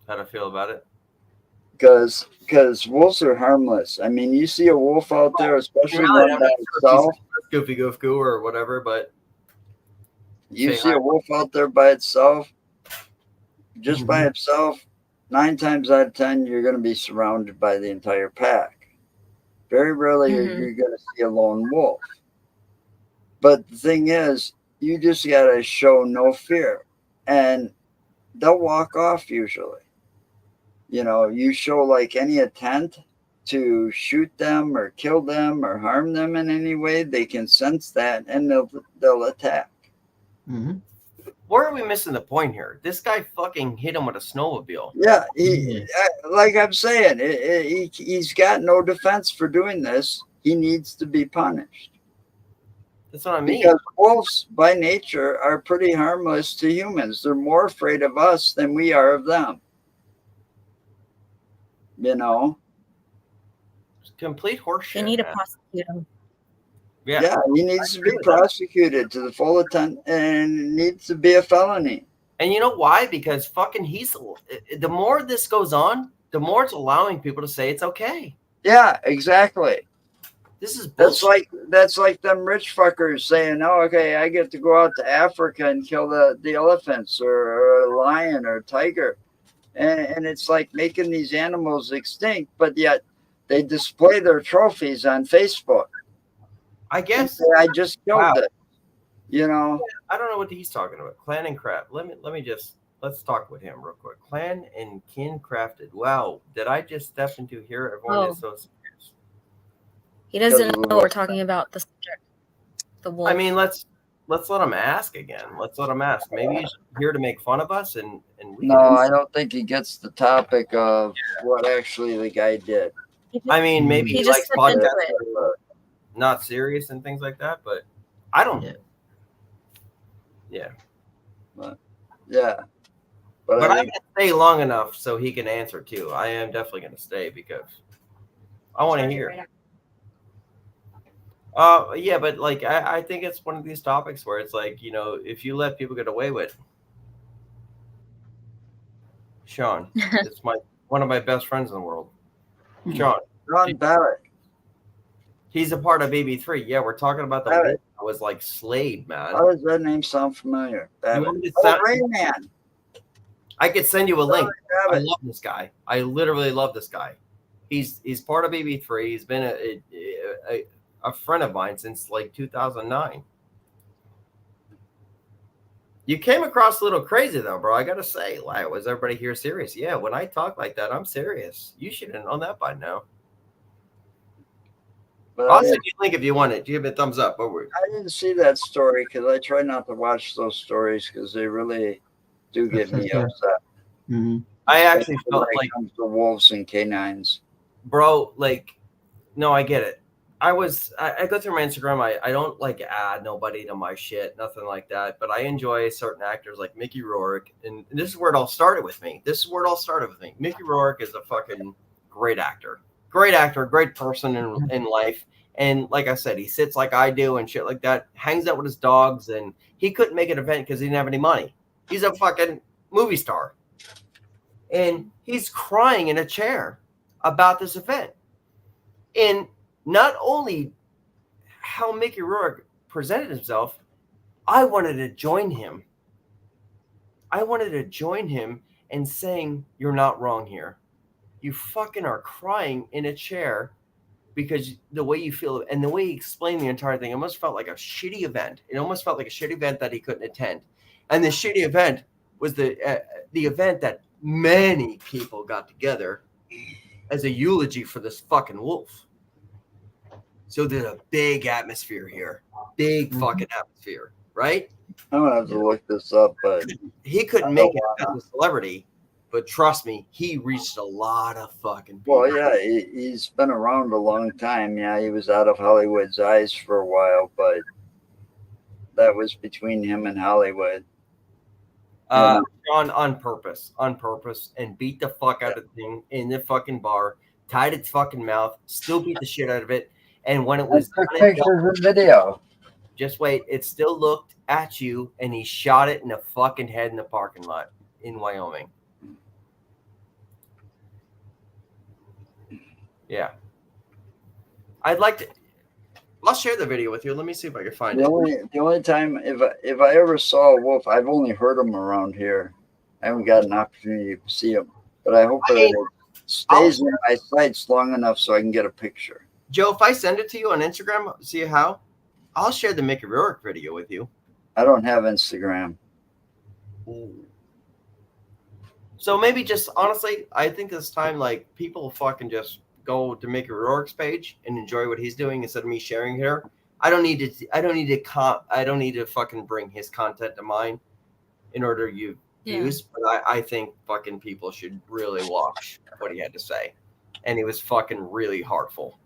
how to feel about it? Because wolves are harmless. I mean, you see a wolf out there, especially one by itself. Goofy goof goo or whatever, but you see a wolf out there by itself, just by itself, 9 times out of 10, you're going to be surrounded by the entire pack. Very rarely you're going to see a lone wolf. But the thing is, you just got to show no fear, and they'll walk off usually. you know, you show like any intent to shoot them or kill them or harm them in any way, they can sense that and they'll attack. Mm-hmm. Where are we missing the point here? This guy fucking hit him with a snowmobile. Yeah, like I'm saying, he's got no defense for doing this. He needs to be punished. That's what I mean. Because wolves, by nature, are pretty harmless to humans. They're more afraid of us than we are of them. You know? Complete horseshit. They need to man. prosecute him. Yeah, he needs to be prosecuted to the full extent, and it needs to be a felony. And you know why? Because fucking the more this goes on, the more it's allowing people to say it's okay. Yeah, exactly. This is bullshit. That's like them rich fuckers saying, "Oh, okay, I get to go out to Africa and kill the elephants or a lion or a tiger," and it's like making these animals extinct, but yet they display their trophies on Facebook. I guess I just killed it. You know, I don't know what he's talking about. Clan and Craft. Let's talk with him real quick. Clan and Kin Crafted. Wow, did I just step into here? Everyone is so serious. He doesn't know what we're talking about. The subject, the wolf. I mean, let's let him ask again. Let's let him ask. Maybe he's here to make fun of us, and no, I don't think he gets the topic of what actually the guy did. I mean, maybe he likes podcasts that are not serious and things like that, but I don't. Yeah. But I'm going to stay long enough so he can answer too. I am definitely going to stay because I want to hear. Yeah, but like I think it's one of these topics where it's like, you know, if you let people get away with. Sean, it's one of my best friends in the world. Sean Barrett. He's a part of BB3. Yeah, we're talking about the wolf that was like Slade, man. How does that name sound familiar? Rain Man. I could send you a link. I love this guy. I literally love this guy. He's part of BB3. He's been a friend of mine since like 2009. You came across a little crazy though, bro. I gotta say, like, was everybody here serious? Yeah, when I talk like that, I'm serious. You should have known that by now. But I'll send you a link if you want it. Give it a thumbs up. Over. I didn't see that story because I try not to watch those stories because they really do get me upset. Mm-hmm. I actually felt like comes to wolves and canines, bro. Like, no, I get it. I go through my Instagram. I don't like add nobody to my shit, nothing like that. But I enjoy certain actors like Mickey Rourke, and this is where it all started with me. Mickey Rourke is a fucking great actor, great person in life. And like I said, he sits like I do and shit like that, hangs out with his dogs, and he couldn't make an event because he didn't have any money. He's a fucking movie star. And he's crying in a chair about this event. And not only how Mickey Rourke presented himself, I wanted to join him. And saying, you're not wrong here. You fucking are crying in a chair because the way you feel and the way he explained the entire thing, it almost felt like a shitty event. It almost felt like a shitty event that he couldn't attend. And the shitty event was the event that many people got together as a eulogy for this fucking wolf. So there's a big atmosphere here. Big fucking atmosphere, right? I'm going to have to look this up, but he couldn't make it as a celebrity. But trust me, he reached a lot of fucking people. Well, yeah, he's been around a long time. Yeah, he was out of Hollywood's eyes for a while, but that was between him and Hollywood. On purpose, and beat the fuck out of the thing in the fucking bar, tied its fucking mouth, still beat the shit out of it. And when it was pictures and video. Just wait, it still looked at you, and he shot it in the fucking head in the parking lot in Wyoming. Yeah. I'll share the video with you. Let me see if I can find it. The only time if I ever saw a wolf, I've only heard them around here. I haven't got an opportunity to see them. But I hope it stays in my sights long enough so I can get a picture. Joe, if I send it to you on Instagram, see how? I'll share the Mickey Rourke video with you. I don't have Instagram. Ooh. So maybe just honestly, I think this time like people fucking just go to make a Rourke's page and enjoy what he's doing instead of me sharing here. I don't need to fucking bring his content to mine in order to use. But I think fucking people should really watch what he had to say, and he was fucking really heartful.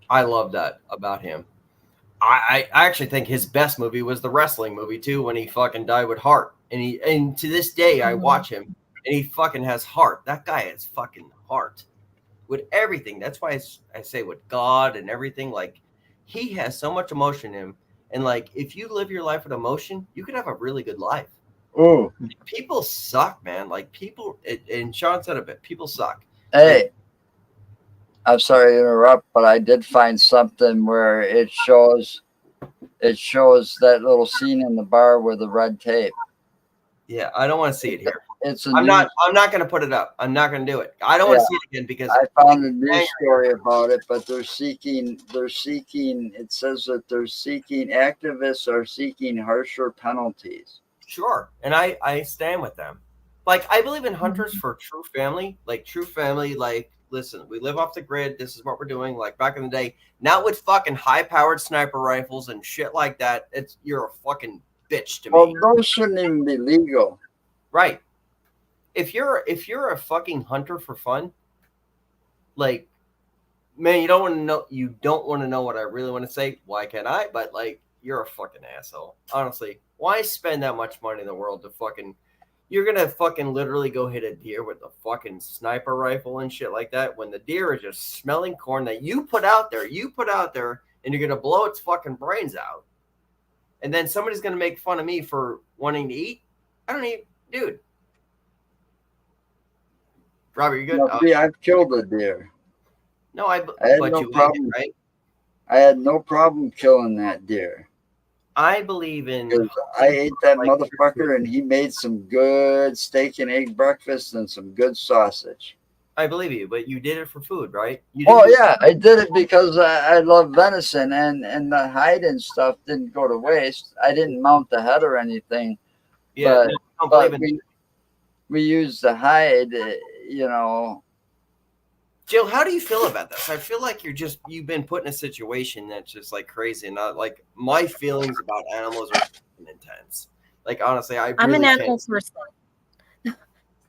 I love that about him. I actually think his best movie was the wrestling movie too, when he fucking died with heart. And to this day I watch him and he fucking has heart. That guy has fucking heart with everything. That's why I say with God and everything, like he has so much emotion in him. And like if you live your life with emotion, you can have a really good life. Oh, People suck, man. Like people, and Sean said a bit, people suck. hey, I'm sorry to interrupt, but I did find something where it shows that little scene in the bar with the red tape. Yeah, I don't want to see it here. I'm not going to put it up. I'm not going to do it. I don't want to see it again because I found a news story about it, but they're seeking, it says that activists are seeking harsher penalties. Sure. And I stand with them. Like, I believe in hunters for true family. Like, listen, we live off the grid. This is what we're doing. Like, back in the day, not with fucking high-powered sniper rifles and shit like that. You're a fucking bitch to me. Well, those shouldn't even be legal. Right. If you're a fucking hunter for fun, like, man, you don't want to know what I really want to say. Why can't I? But like, you're a fucking asshole. Honestly, why spend that much money in the world to fucking, you're gonna fucking literally go hit a deer with a fucking sniper rifle and shit like that when the deer is just smelling corn that you put out there, and you're gonna blow its fucking brains out. And then somebody's gonna make fun of me for wanting to eat. I don't eat, dude. Robert, you good? No, see, I've killed a deer. No, I had but no you problem. ate it, right? I had no problem killing that deer. I believe in. I ate that motherfucker, and he made some good steak and egg breakfast and some good sausage. I believe you, but you did it for food, right? I did it because I love venison, and the hide and stuff didn't go to waste. I didn't mount the head or anything. Yeah, but we used the hide, Jill, how do you feel about this? I feel like you've been put in a situation that's just like crazy, and not like my feelings about animals are intense. Like honestly, I'm an animal person.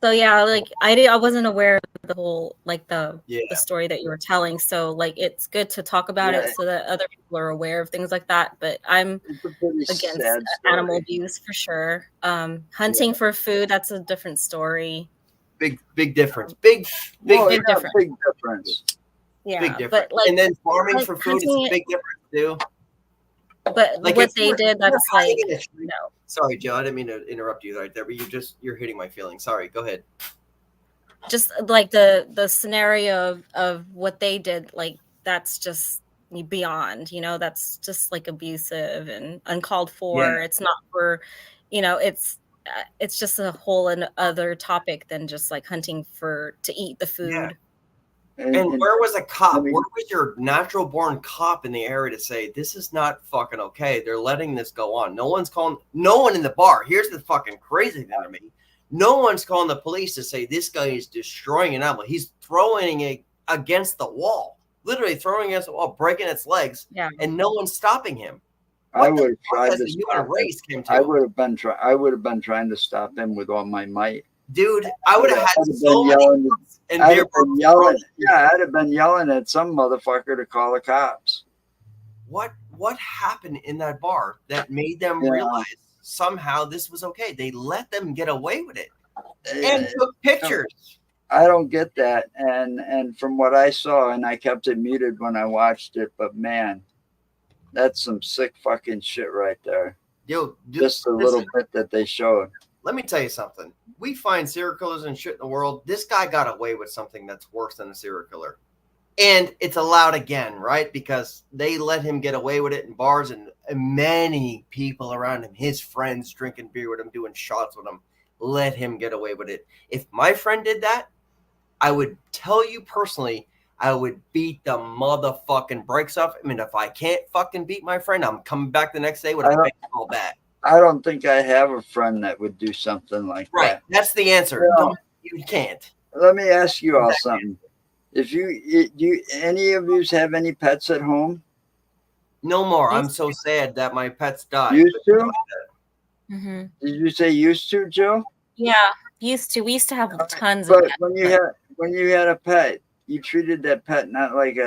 So yeah, like I wasn't aware of the whole the story that you were telling. So like it's good to talk about it so that other people are aware of things like that. But I'm against animal abuse for sure. Hunting for food, that's a different story. Big difference. Big difference. Big difference. Yeah, big difference. But like, and then farming for food is a big difference too. But like what they did, that's like no. Sorry, Joe, I didn't mean to interrupt you right there, but you're hitting my feelings. Sorry, go ahead. Just like the scenario of what they did, like that's just beyond, that's just like abusive and uncalled for. Yeah. It's not for, it's just a whole other topic than just like hunting to eat the food. Yeah. And where was a cop? Where was your natural born cop in the area to say this is not fucking okay? They're letting this go on. No one in the bar. Here's the fucking crazy thing to me. No one's calling the police to say this guy is destroying an animal. He's throwing it against the wall, literally throwing it against the wall, breaking its legs, and no one's stopping him. I would have tried to stop him. I would have been trying to stop him with all my might. Dude, I would have had so many I'd have been yelling at some motherfucker to call the cops. What happened in that bar that made them realize somehow this was okay? They let them get away with it and took pictures. I don't get that. And from what I saw, and I kept it muted when I watched it, but man, that's some sick fucking shit right there. Yo, just a little bit that they showed. Let me tell you something. We find serial killers and shit in the world. This guy got away with something that's worse than a serial killer. And it's allowed again, right? Because they let him get away with it in bars, and many people around him, his friends drinking beer with him, doing shots with him, let him get away with it. If my friend did that, I would tell you personally, I would beat the motherfucking brakes off him. And if I can't fucking beat my friend, I'm coming back the next day with a baseball bat. I don't think I have a friend that would do something like Right. that. That's the answer. No. Don't, you can't. Let me ask you all something. If you any of you have any pets at home? No more. I'm so sad that my pets died. Used to? Mm-hmm. Did you say used to, Jill? Yeah, used to. We used to have tons of But pets. when you had a pet, you treated that pet not like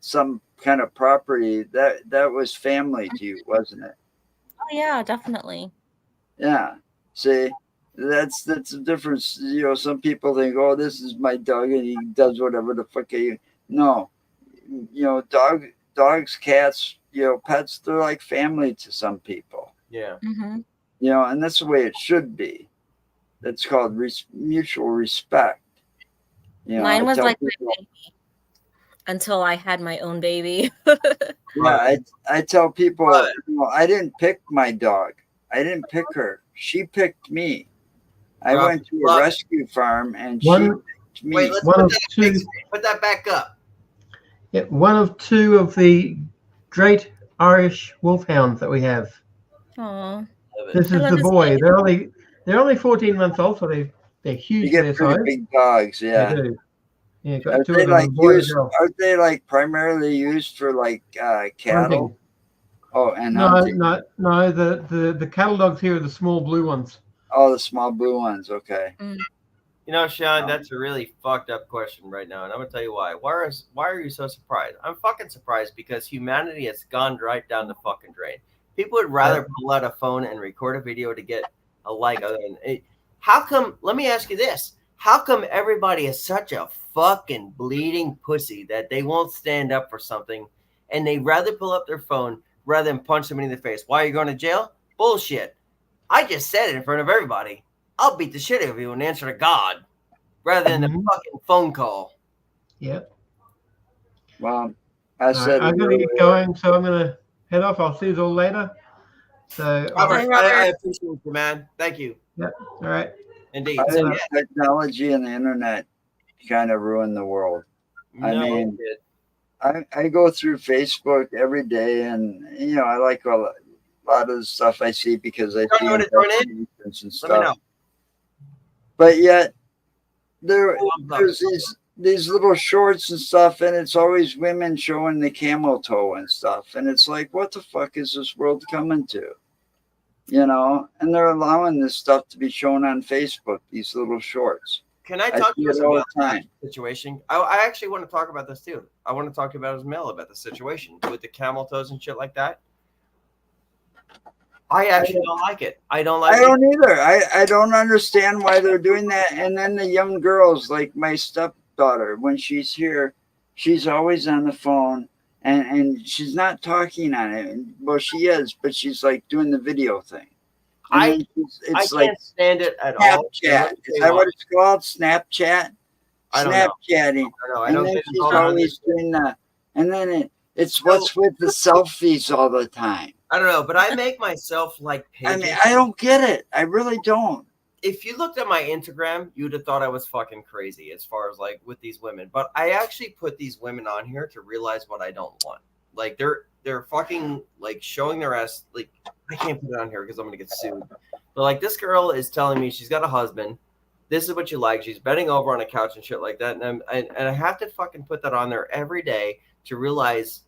some kind of property. That was family to you, wasn't it? Oh yeah, definitely. Yeah. See, that's the difference. You know, some people think, oh, this is my dog and he does whatever the fuck he. No, you know, dogs, cats, you know, pets, they're like family to some people. Yeah. Mm-hmm. You know, and that's the way it should be. That's called mutual respect. You know, Mine was like people, my baby until I had my own baby. yeah, I tell people, you know, I didn't pick my dog. I didn't pick her. She picked me. I went to a rescue farm and she picked me. Wait, let's put that back up. Yeah, one of two of the great Irish wolfhounds that we have. Aww. This is the boy. They're only 14 months old, so they're huge. You get pretty big dogs, yeah. They do. Yeah, got Are two they of them. like a boy and a used? girl. Are they like primarily used for like cattle? Hunting. Oh, and No, hunting. no. The cattle dogs here are the small blue ones. Oh, the small blue ones. Okay. You know, Sean, that's a really fucked up question right now, and I'm gonna tell you why. Why are you so surprised? I'm fucking surprised because humanity has gone right down the fucking drain. People would rather pull out a phone and record a video to get a like. Other than it. How come? Let me ask you this: how come everybody is such a fucking bleeding pussy that they won't stand up for something, and they rather pull up their phone rather than punch somebody in the face? Why are you going to jail? Bullshit! I just said it in front of everybody. I'll beat the shit out of you and answer to God rather than a fucking phone call. Yep. Well, I said I'm going to get going, so I'm going to head off. I'll see you all later. So, Robert, I appreciate you, man. Thank you. Yep. All right. Indeed. I think technology and the internet kind of ruined the world. I mean, I go through Facebook every day, and you know, I like a lot of the stuff I see because I see investigations and stuff. But yet, there's these little shorts and stuff, and it's always women showing the camel toe and stuff, and it's like, what the fuck is this world coming to? You know, and they're allowing this stuff to be shown on Facebook. These little shorts. Can I talk to you all about the time? the situation? I actually want to talk about this too. I want to talk to you about as Mel about the situation with the camel toes and shit like that. I actually don't like it. I don't like it. I don't either. I don't understand why they're doing that. And then the young girls, like my stepdaughter, when she's here, she's always on the phone and she's not talking on it. Well, she is, but she's like doing the video thing. I can't stand it at all. Snapchat. Is that what it's called? Snapchat? I don't know. Snapchatting. I don't and then think she's always doing that. And then it's what's with the selfies all the time. I don't know, but I make myself like pages. I mean, I don't get it. I really don't. If you looked at my Instagram, you'd have thought I was fucking crazy as far as like with these women. But I actually put these women on here to realize what I don't want. Like they're fucking like showing their ass. Like I can't put it on here because I'm gonna get sued. But like this girl is telling me she's got a husband. This is what you like. She's bending over on a couch and shit like that. And I have to fucking put that on there every day to realize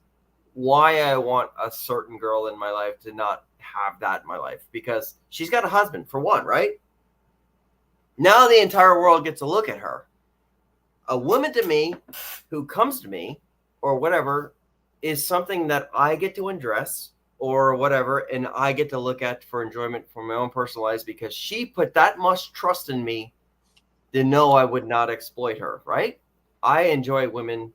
why I want a certain girl in my life to not have that in my life, because she's got a husband for one, right? Now the entire world gets to look at her. A woman to me who comes to me or whatever is something that I get to undress or whatever, and I get to look at for enjoyment for my own personal lives because she put that much trust in me to know I would not exploit her, right? I enjoy women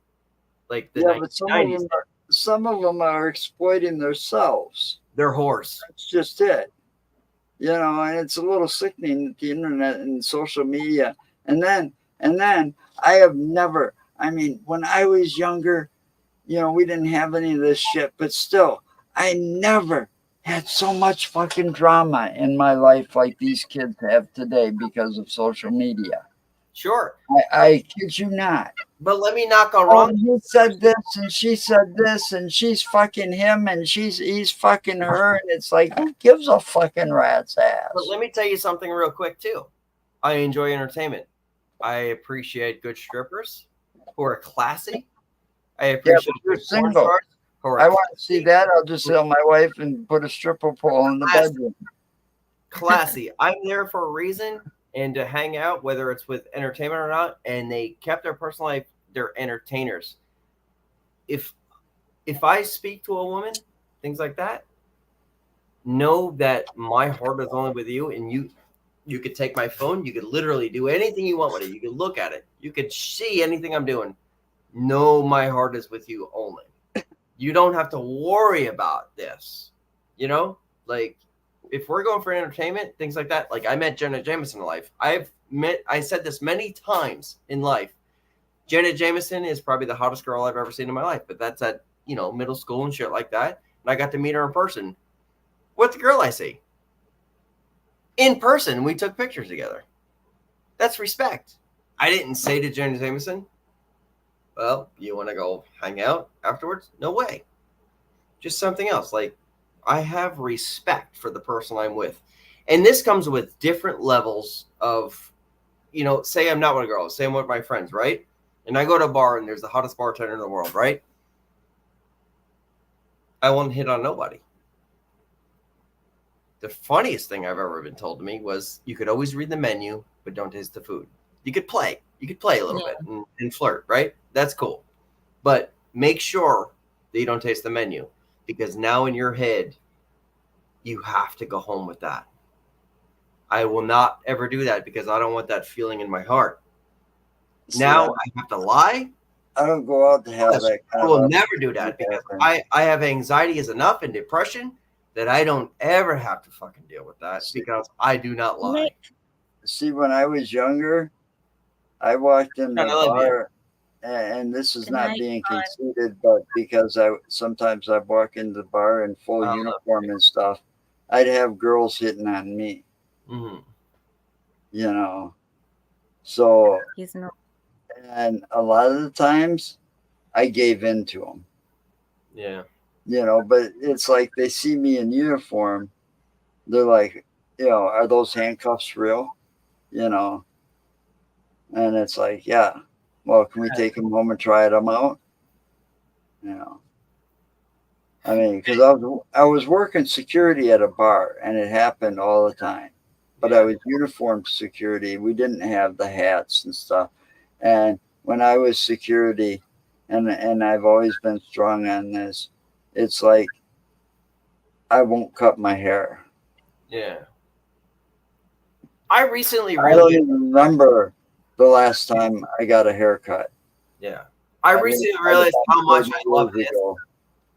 like the 1990s. Some of them are exploiting themselves. They're whores. That's just it. You know, and it's a little sickening that the internet and social media. And then I have never, I mean, when I was younger, you know, we didn't have any of this shit, but still, I never had so much fucking drama in my life like these kids have today because of social media. Sure. I kid you not. But let me not go Oh, wrong. he said this and she said this and she's fucking him and he's fucking her, and it's like, who gives a fucking rat's ass? But let me tell you something real quick too. I enjoy entertainment. I appreciate good strippers who are classy. I appreciate you're good porn single. stars who are I want to see that. I'll just tell my wife and put a stripper pole in the bedroom. classy. I'm there for a reason and to hang out, whether it's with entertainment or not. And they kept their personal life. They're entertainers. If I speak to a woman, things like that, know that my heart is only with you, and you could take my phone. You could literally do anything you want with it. You could look at it. You could see anything I'm doing. Know my heart is with you only. You don't have to worry about this. You know, like if we're going for entertainment, things like that. Like I met Jenna Jameson in life. I said this many times in life. Jenna Jameson is probably the hottest girl I've ever seen in my life, but that's at, middle school and shit like that. And I got to meet her in person. What's the girl I see? In person, we took pictures together. That's respect. I didn't say to Jenna Jameson, well, you want to go hang out afterwards? No way. Just something else. Like, I have respect for the person I'm with. And this comes with different levels of, say I'm not with a girl, say I'm with my friends, right? And I go to a bar and there's the hottest bartender in the world, right? I won't hit on nobody. The funniest thing I've ever been told to me was you could always read the menu, but don't taste the food. You could play a little bit and flirt, right? That's cool. But make sure that you don't taste the menu, because now in your head, you have to go home with that. I will not ever do that because I don't want that feeling in my heart. Now I have to lie. I don't go out to have that kind I will never do that because I have anxiety is enough and depression that I don't ever have to fucking deal with that because I do not lie. See, when I was younger, I walked in the bar, and this is not being conceited, but because sometimes I walk into the bar in full uniform and stuff, I'd have girls hitting on me. Mm-hmm. So He's not. And a lot of the times, I gave in to them. Yeah. But it's like they see me in uniform. They're like, are those handcuffs real? And it's like, yeah. Well, can we take them home and try them out? I mean, because I was working security at a bar, and it happened all the time. But I was uniformed security. We didn't have the hats and stuff. And when I was security, and I've always been strong on this, it's like I won't cut my hair. Yeah. I recently I don't even remember the last time I got a haircut. Yeah. I recently realized how much I love this.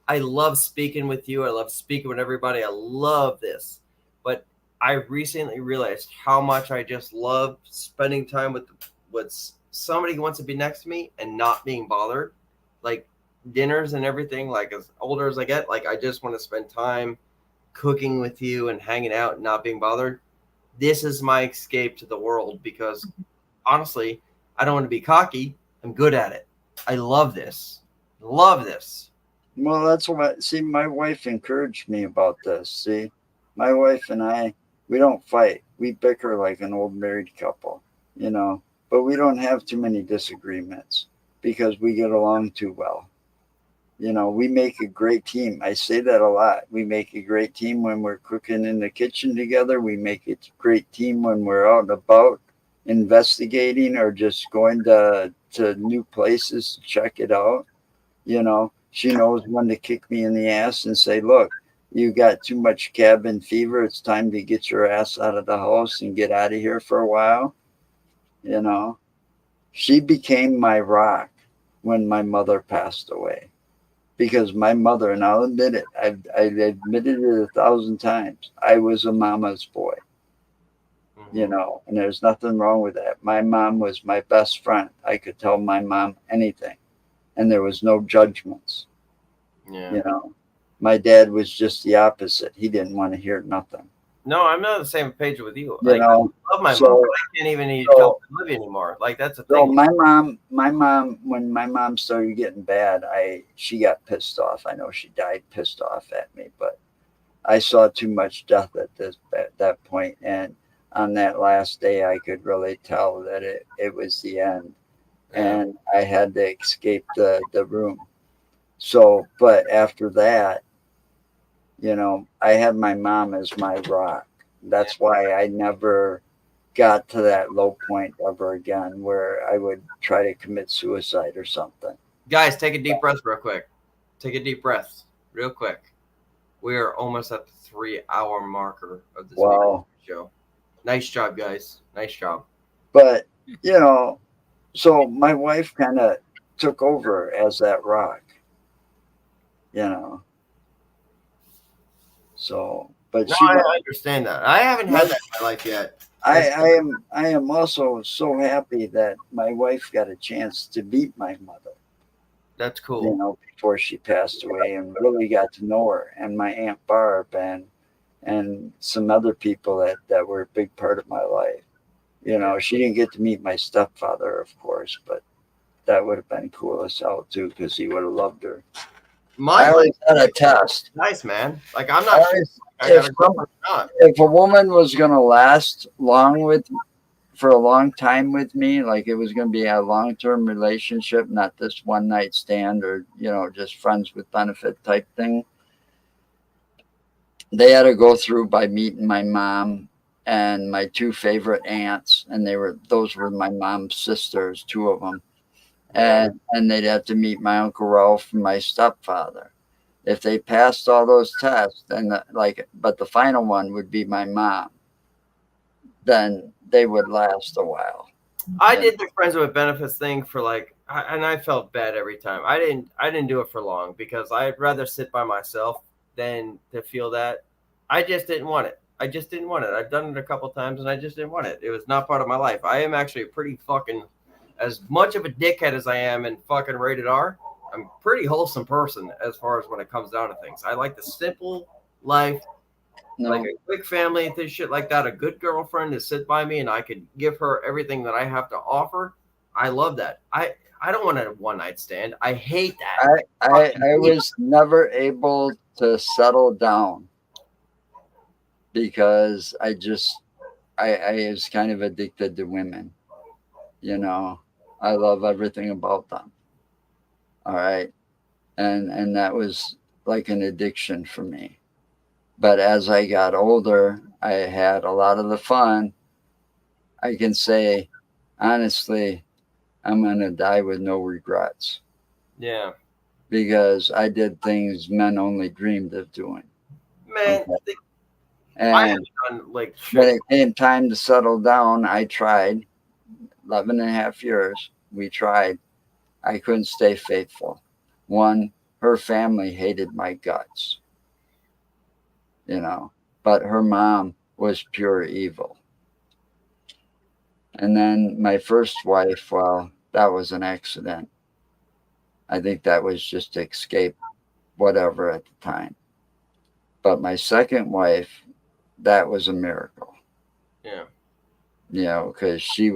I love speaking with you. I love speaking with everybody. I love this. But I recently realized how much I just love spending time with somebody who wants to be next to me and not being bothered. Like dinners and everything, like as older as I get, like I just want to spend time cooking with you and hanging out and not being bothered. This is my escape to the world because honestly, I don't want to be cocky. I'm good at it. I love this. Love this. Well, that's what, see, my wife encouraged me about this. See, my wife and I, we don't fight. We bicker like an old married couple, but we don't have too many disagreements because we get along too well. We make a great team. I say that a lot. We make a great team when we're cooking in the kitchen together. We make a great team when we're out and about investigating or just going to new places to check it out. She knows when to kick me in the ass and say, look, you got too much cabin fever. It's time to get your ass out of the house and get out of here for a while. She became my rock when my mother passed away. Because my mother, and I'll admit it, I've admitted it 1,000 times, I was a mama's boy. And there's nothing wrong with that. My mom was my best friend. I could tell my mom anything. And there was no judgments. Yeah. My dad was just the opposite. He didn't want to hear nothing. No, I'm not on the same page with you. You Like, I know, love my so- mom, but I can't even tell her I love you anymore. Like, that's the So thing. my mom, when my mom started getting bad, she got pissed off. I know she died pissed off at me, but I saw too much death at that point, and on that last day, I could really tell that it was the end, and I had to escape the room. So, but after that, you know, I had my mom as my rock. That's why I never got to that low point ever again where I would try to commit suicide or something. Guys, take a deep breath real quick. Take a deep breath real quick. We are almost at the 3-hour marker of this show. Nice job, guys. Nice job. But, you know, so my wife kind of took over as that rock, you know. So, but No, she, I understand that. I haven't had that in my life yet. I am also so happy that my wife got a chance to meet my mother. That's cool. You know, before she passed away, and really got to know her, and my Aunt Barb, and some other people that were a big part of my life. You know, she didn't get to meet my stepfather, of course, but that would have been cool as hell too, because he would have loved her. I always had a test. Nice, man. Like, I'm not sure if a woman was going to last for a long time with me, like it was going to be a long-term relationship, not this one-night stand or, you know, just friends with benefit type thing, they had to go through by meeting my mom and my two favorite aunts, and those were my mom's sisters, two of them, and they'd have to meet my Uncle Ralph and my stepfather. If they passed all those tests, then but the final one would be my mom, then they would last a while. I did the friends with benefits thing for and I felt bad every time. I didn't do it for long because I'd rather sit by myself than to feel that. I just didn't want it. I've done it a couple times and I just didn't want it. It was not part of my life. I am actually a pretty fucking, as much of a dickhead as I am in fucking rated R, I'm a pretty wholesome person as far as when it comes down to things. I like the simple life, like a quick family, and shit like that. A good girlfriend to sit by me and I could give her everything that I have to offer. I love that. I don't want a one-night stand. I hate that. I was never able to settle down because I was kind of addicted to women. You know, I love everything about them. All right. And that was like an addiction for me. But as I got older, I had a lot of the fun. I can say, honestly, I'm going to die with no regrets. Yeah. Because I did things men only dreamed of doing. Man. Okay. And when it came time to settle down, I tried. 11 and a half years, we tried. I couldn't stay faithful. One, her family hated my guts. You know, but her mom was pure evil. And then my first wife, well, that was an accident. I think that was just to escape whatever at the time. But my second wife, that was a miracle. Yeah. You know, because she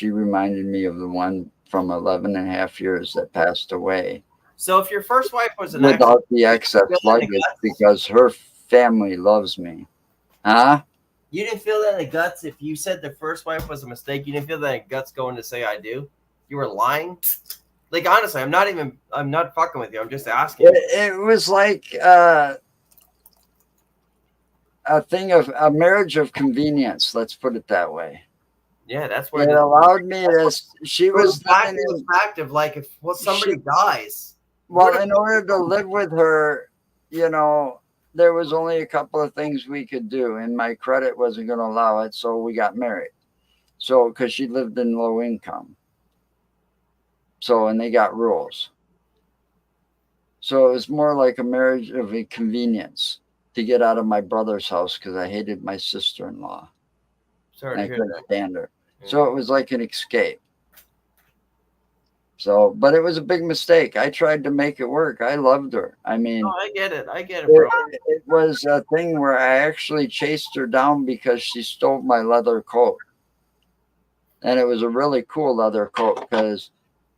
reminded me of the one from 11 and a half years that passed away. So if your first wife was an without the excess luggage, because her family loves me. Huh? You didn't feel that in the guts if you said the first wife was a mistake? You didn't feel that in the guts going to say I do? You were lying? Like, honestly, I'm not fucking with you. I'm just asking. It was like a marriage of convenience. Let's put it that way. Yeah, that's where it allowed me to. She was back to the fact of like if somebody dies. Well, in order to live with her, you know, there was only a couple of things we could do, and my credit wasn't going to allow it, so we got married. So, because she lived in low income. So, and they got rules. So it was more like a marriage of a convenience to get out of my brother's house because I hated my sister-in-law. Sorry to I hear couldn't that. stand her. Yeah. So it was like an escape. So, but it was a big mistake. I tried to make it work. I loved her. I mean, Oh, I get it, bro. it was a thing where I actually chased her down because she stole my leather coat. And it was a really cool leather coat because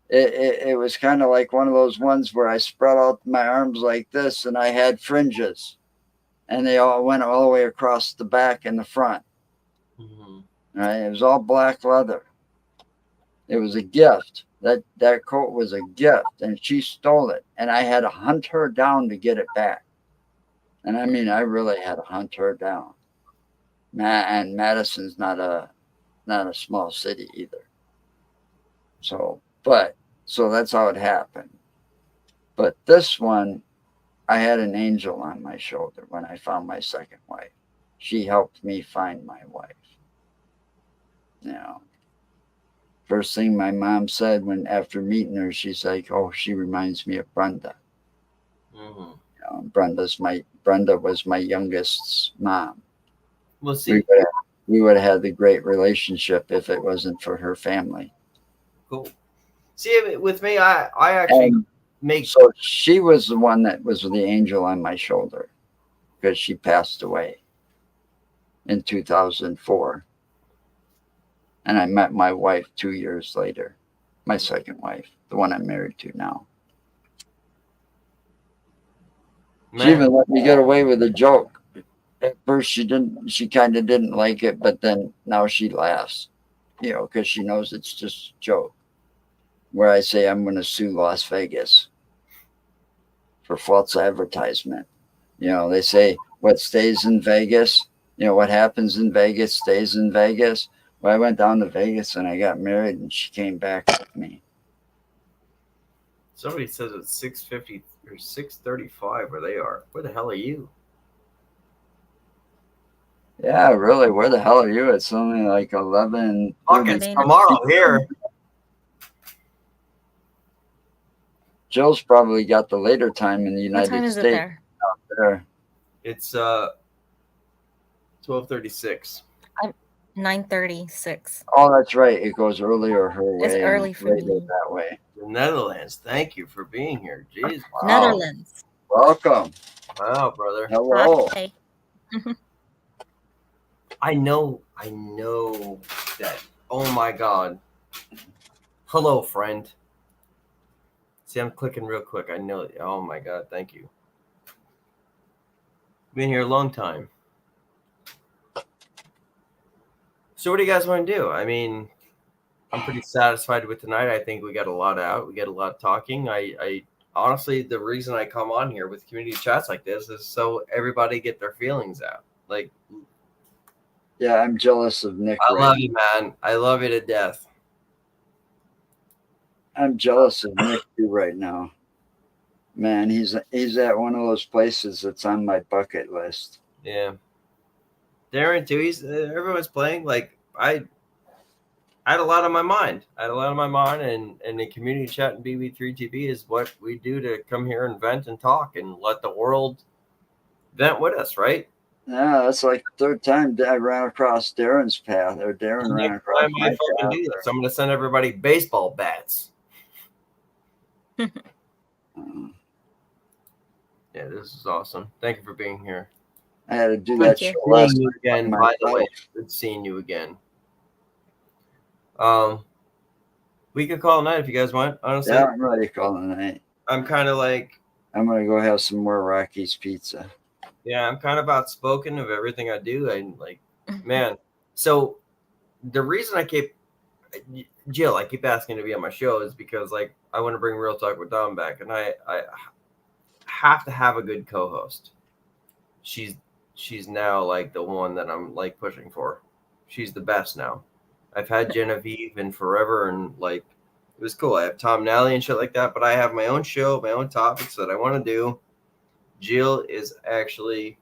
it was kind of like one of those ones where I spread out my arms like this and I had fringes. And they all went all the way across the back and the front. Right? It was all black leather. It was a gift. That coat was a gift, and she stole it. And I had to hunt her down to get it back. And I mean, I really had to hunt her down. And Madison's not a small city either. So that's how it happened. But this one, I had an angel on my shoulder when I found my second wife. She helped me find my wife. You know, first thing my mom said after meeting her, she's like, "Oh, she reminds me of Brenda." You know, Brenda was my youngest's mom. Well, see, we would have had the great relationship if it wasn't for her family. Cool. See, with me, I actually So she was the one that was the angel on my shoulder because she passed away in 2004. And I met my wife 2 years later, my second wife, the one I'm married to now. Man. She even let me get away with a joke. At first she kind of didn't like it, but then now she laughs, you know, because she knows it's just a joke. Where I say I'm going to sue Las Vegas for false advertisement. You know, they say what stays in Vegas, you know, what happens in Vegas stays in Vegas. Well, I went down to Vegas and I got married and she came back with me. Somebody says it's 6:50 or 6:35 where they are. Where the hell are you? Yeah, really. Where the hell are you? It's only like 11. Fucking tomorrow here. Jill's probably got the later time in the United States. What time is it there? Out there. It's 12:36. 9:36. Oh, that's right. It goes earlier her way. It's early for me. That way. The Netherlands. Thank you for being here. Jeez. Wow. Netherlands. Welcome. Wow, brother. Hello. Hi. I know that. Oh my God. Hello, friend. See, I'm clicking real quick. I know. Oh my God. Thank you. Been here a long time. So what do you guys want to do? I mean, I'm pretty satisfied with tonight. I think we got a lot out. We got a lot of talking. I honestly, the reason I come on here with community chats like this is so everybody get their feelings out. Like, yeah, I'm jealous of Nick. I love you, man. I love you to death. I'm jealous of Nick too right now. Man, he's at one of those places that's on my bucket list. Yeah. Darren too. Everyone's playing. Like I had a lot on my mind. And the community chat and BB3TV is what we do to come here and vent and talk and let the world vent with us, right? Yeah, that's like the third time I ran across Darren's path, or Darren ran across my path. So I'm going to send everybody baseball bats. Yeah, this is awesome. Thank you for being here. I had to do that show last night again. By the way, good seeing you again. We could call it night if you guys want. Honestly, yeah, I'm ready to call it night. I'm kind of like, I'm gonna go have some more Rocky's pizza. Yeah, I'm kind of outspoken of everything I do. I like, man. So the reason I keep asking to be on my show is because like I want to bring Real Talk with Dom back, and I have to have a good co-host. She's now like the one that I'm like pushing for. She's the best now. I've had Genevieve and forever, and like it was cool. I have Tom Nally and shit like that, but I have my own show, my own topics that I want to do. Jill is actually,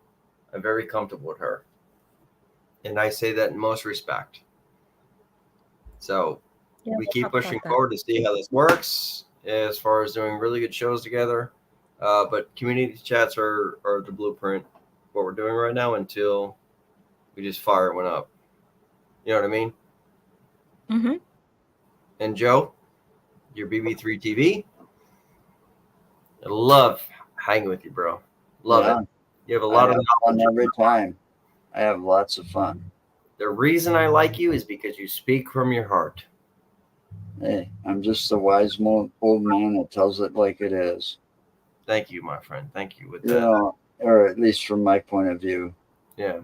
I'm very comfortable with her, and I say that in most respect. So we keep pushing forward to see how this works as far as doing really good shows together. But community chats are the blueprint, what we're doing right now, until we just fire one up. You know what I mean? Mm-hmm. And Joe? your BB3TV. I love hanging with you, bro. Love it. You have a lot of fun every time. I have lots of fun. The reason I like you is because you speak from your heart. Hey, I'm just a wise old man that tells it like it is. Thank you, my friend. Thank you with You that. know, or at least from my point of view. Yeah.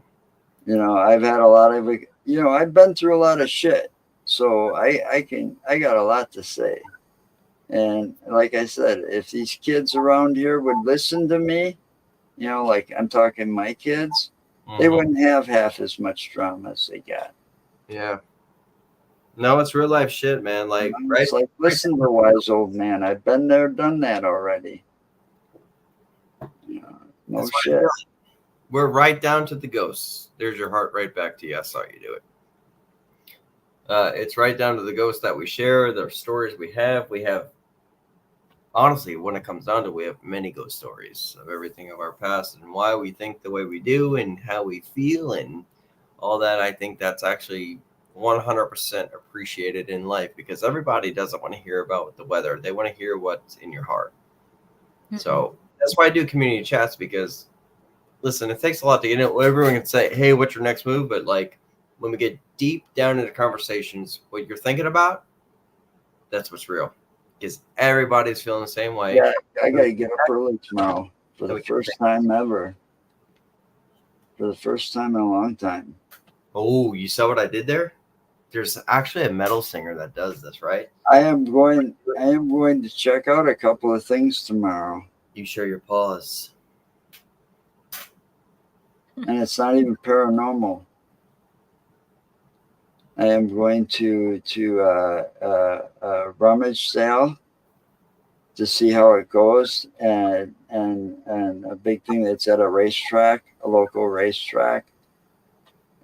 You know, I've had a lot of, you know, I've been through a lot of shit. So I got a lot to say. And like I said, if these kids around here would listen to me, you know, like I'm talking my kids, they wouldn't have half as much drama as they got. Yeah. No, it's real life shit, man. Like, right? It's like, listen to the wise old man. I've been there, done that already. You know, no shit. We're right down to the ghosts. There's your heart right back to you. I saw you do it. It's right down to the ghosts that we share, the stories we have. We have, honestly, when it comes down to it, we have many ghost stories of everything of our past and why we think the way we do and how we feel and all that. I think that's actually 100% appreciated in life because everybody doesn't want to hear about the weather. They want to hear what's in your heart. So that's why I do community chats because, listen, it takes a lot to get into. Everyone can say, hey, what's your next move? But like when we get deep down into conversations, what you're thinking about, that's what's real. Because everybody's feeling the same way. Yeah, I got to get up early tomorrow for the first time ever. For the first time in a long time. Oh, you saw what I did there? There's actually a metal singer that does this, right? I am going to check out a couple of things tomorrow. You show your paws. And it's not even paranormal. I am going to a rummage sale to see how it goes, and a big thing that's at a racetrack, a local racetrack.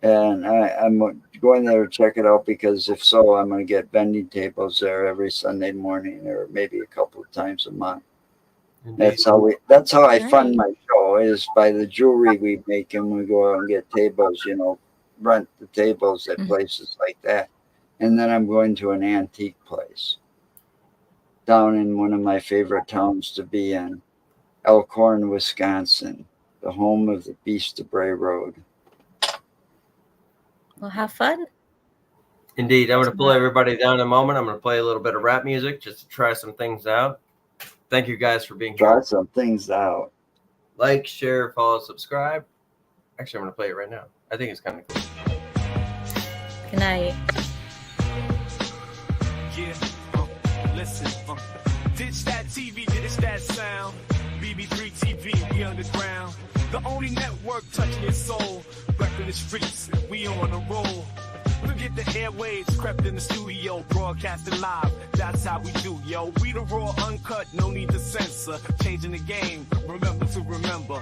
And I'm going there to check it out because if so, I'm going to get vending tables there every Sunday morning or maybe a couple of times a month. That's how I fund my show, is by the jewelry we make, and we go out and get tables, you know, rent the tables at places like that. And then I'm going to an antique place down in one of my favorite towns to be in, Elkhorn, Wisconsin, the home of the Beast of Bray Road. Well, have fun. Indeed. I'm going to pull everybody down in a moment. I'm going to play a little bit of rap music just to try some things out. Thank you guys for being here. Try some things out. Like, share, follow, subscribe. Actually, I'm going to play it right now. I think it's kind of cool. Good night. Yeah, listen. Ditch that TV, ditch that sound. BB3TV, we underground. The only network touching your soul. Repping the streets, we on a roll. Forget the airwaves, crept in the studio, broadcasting live. That's how we do, yo. We the raw, uncut, no need to censor. Changing the game, remember to remember.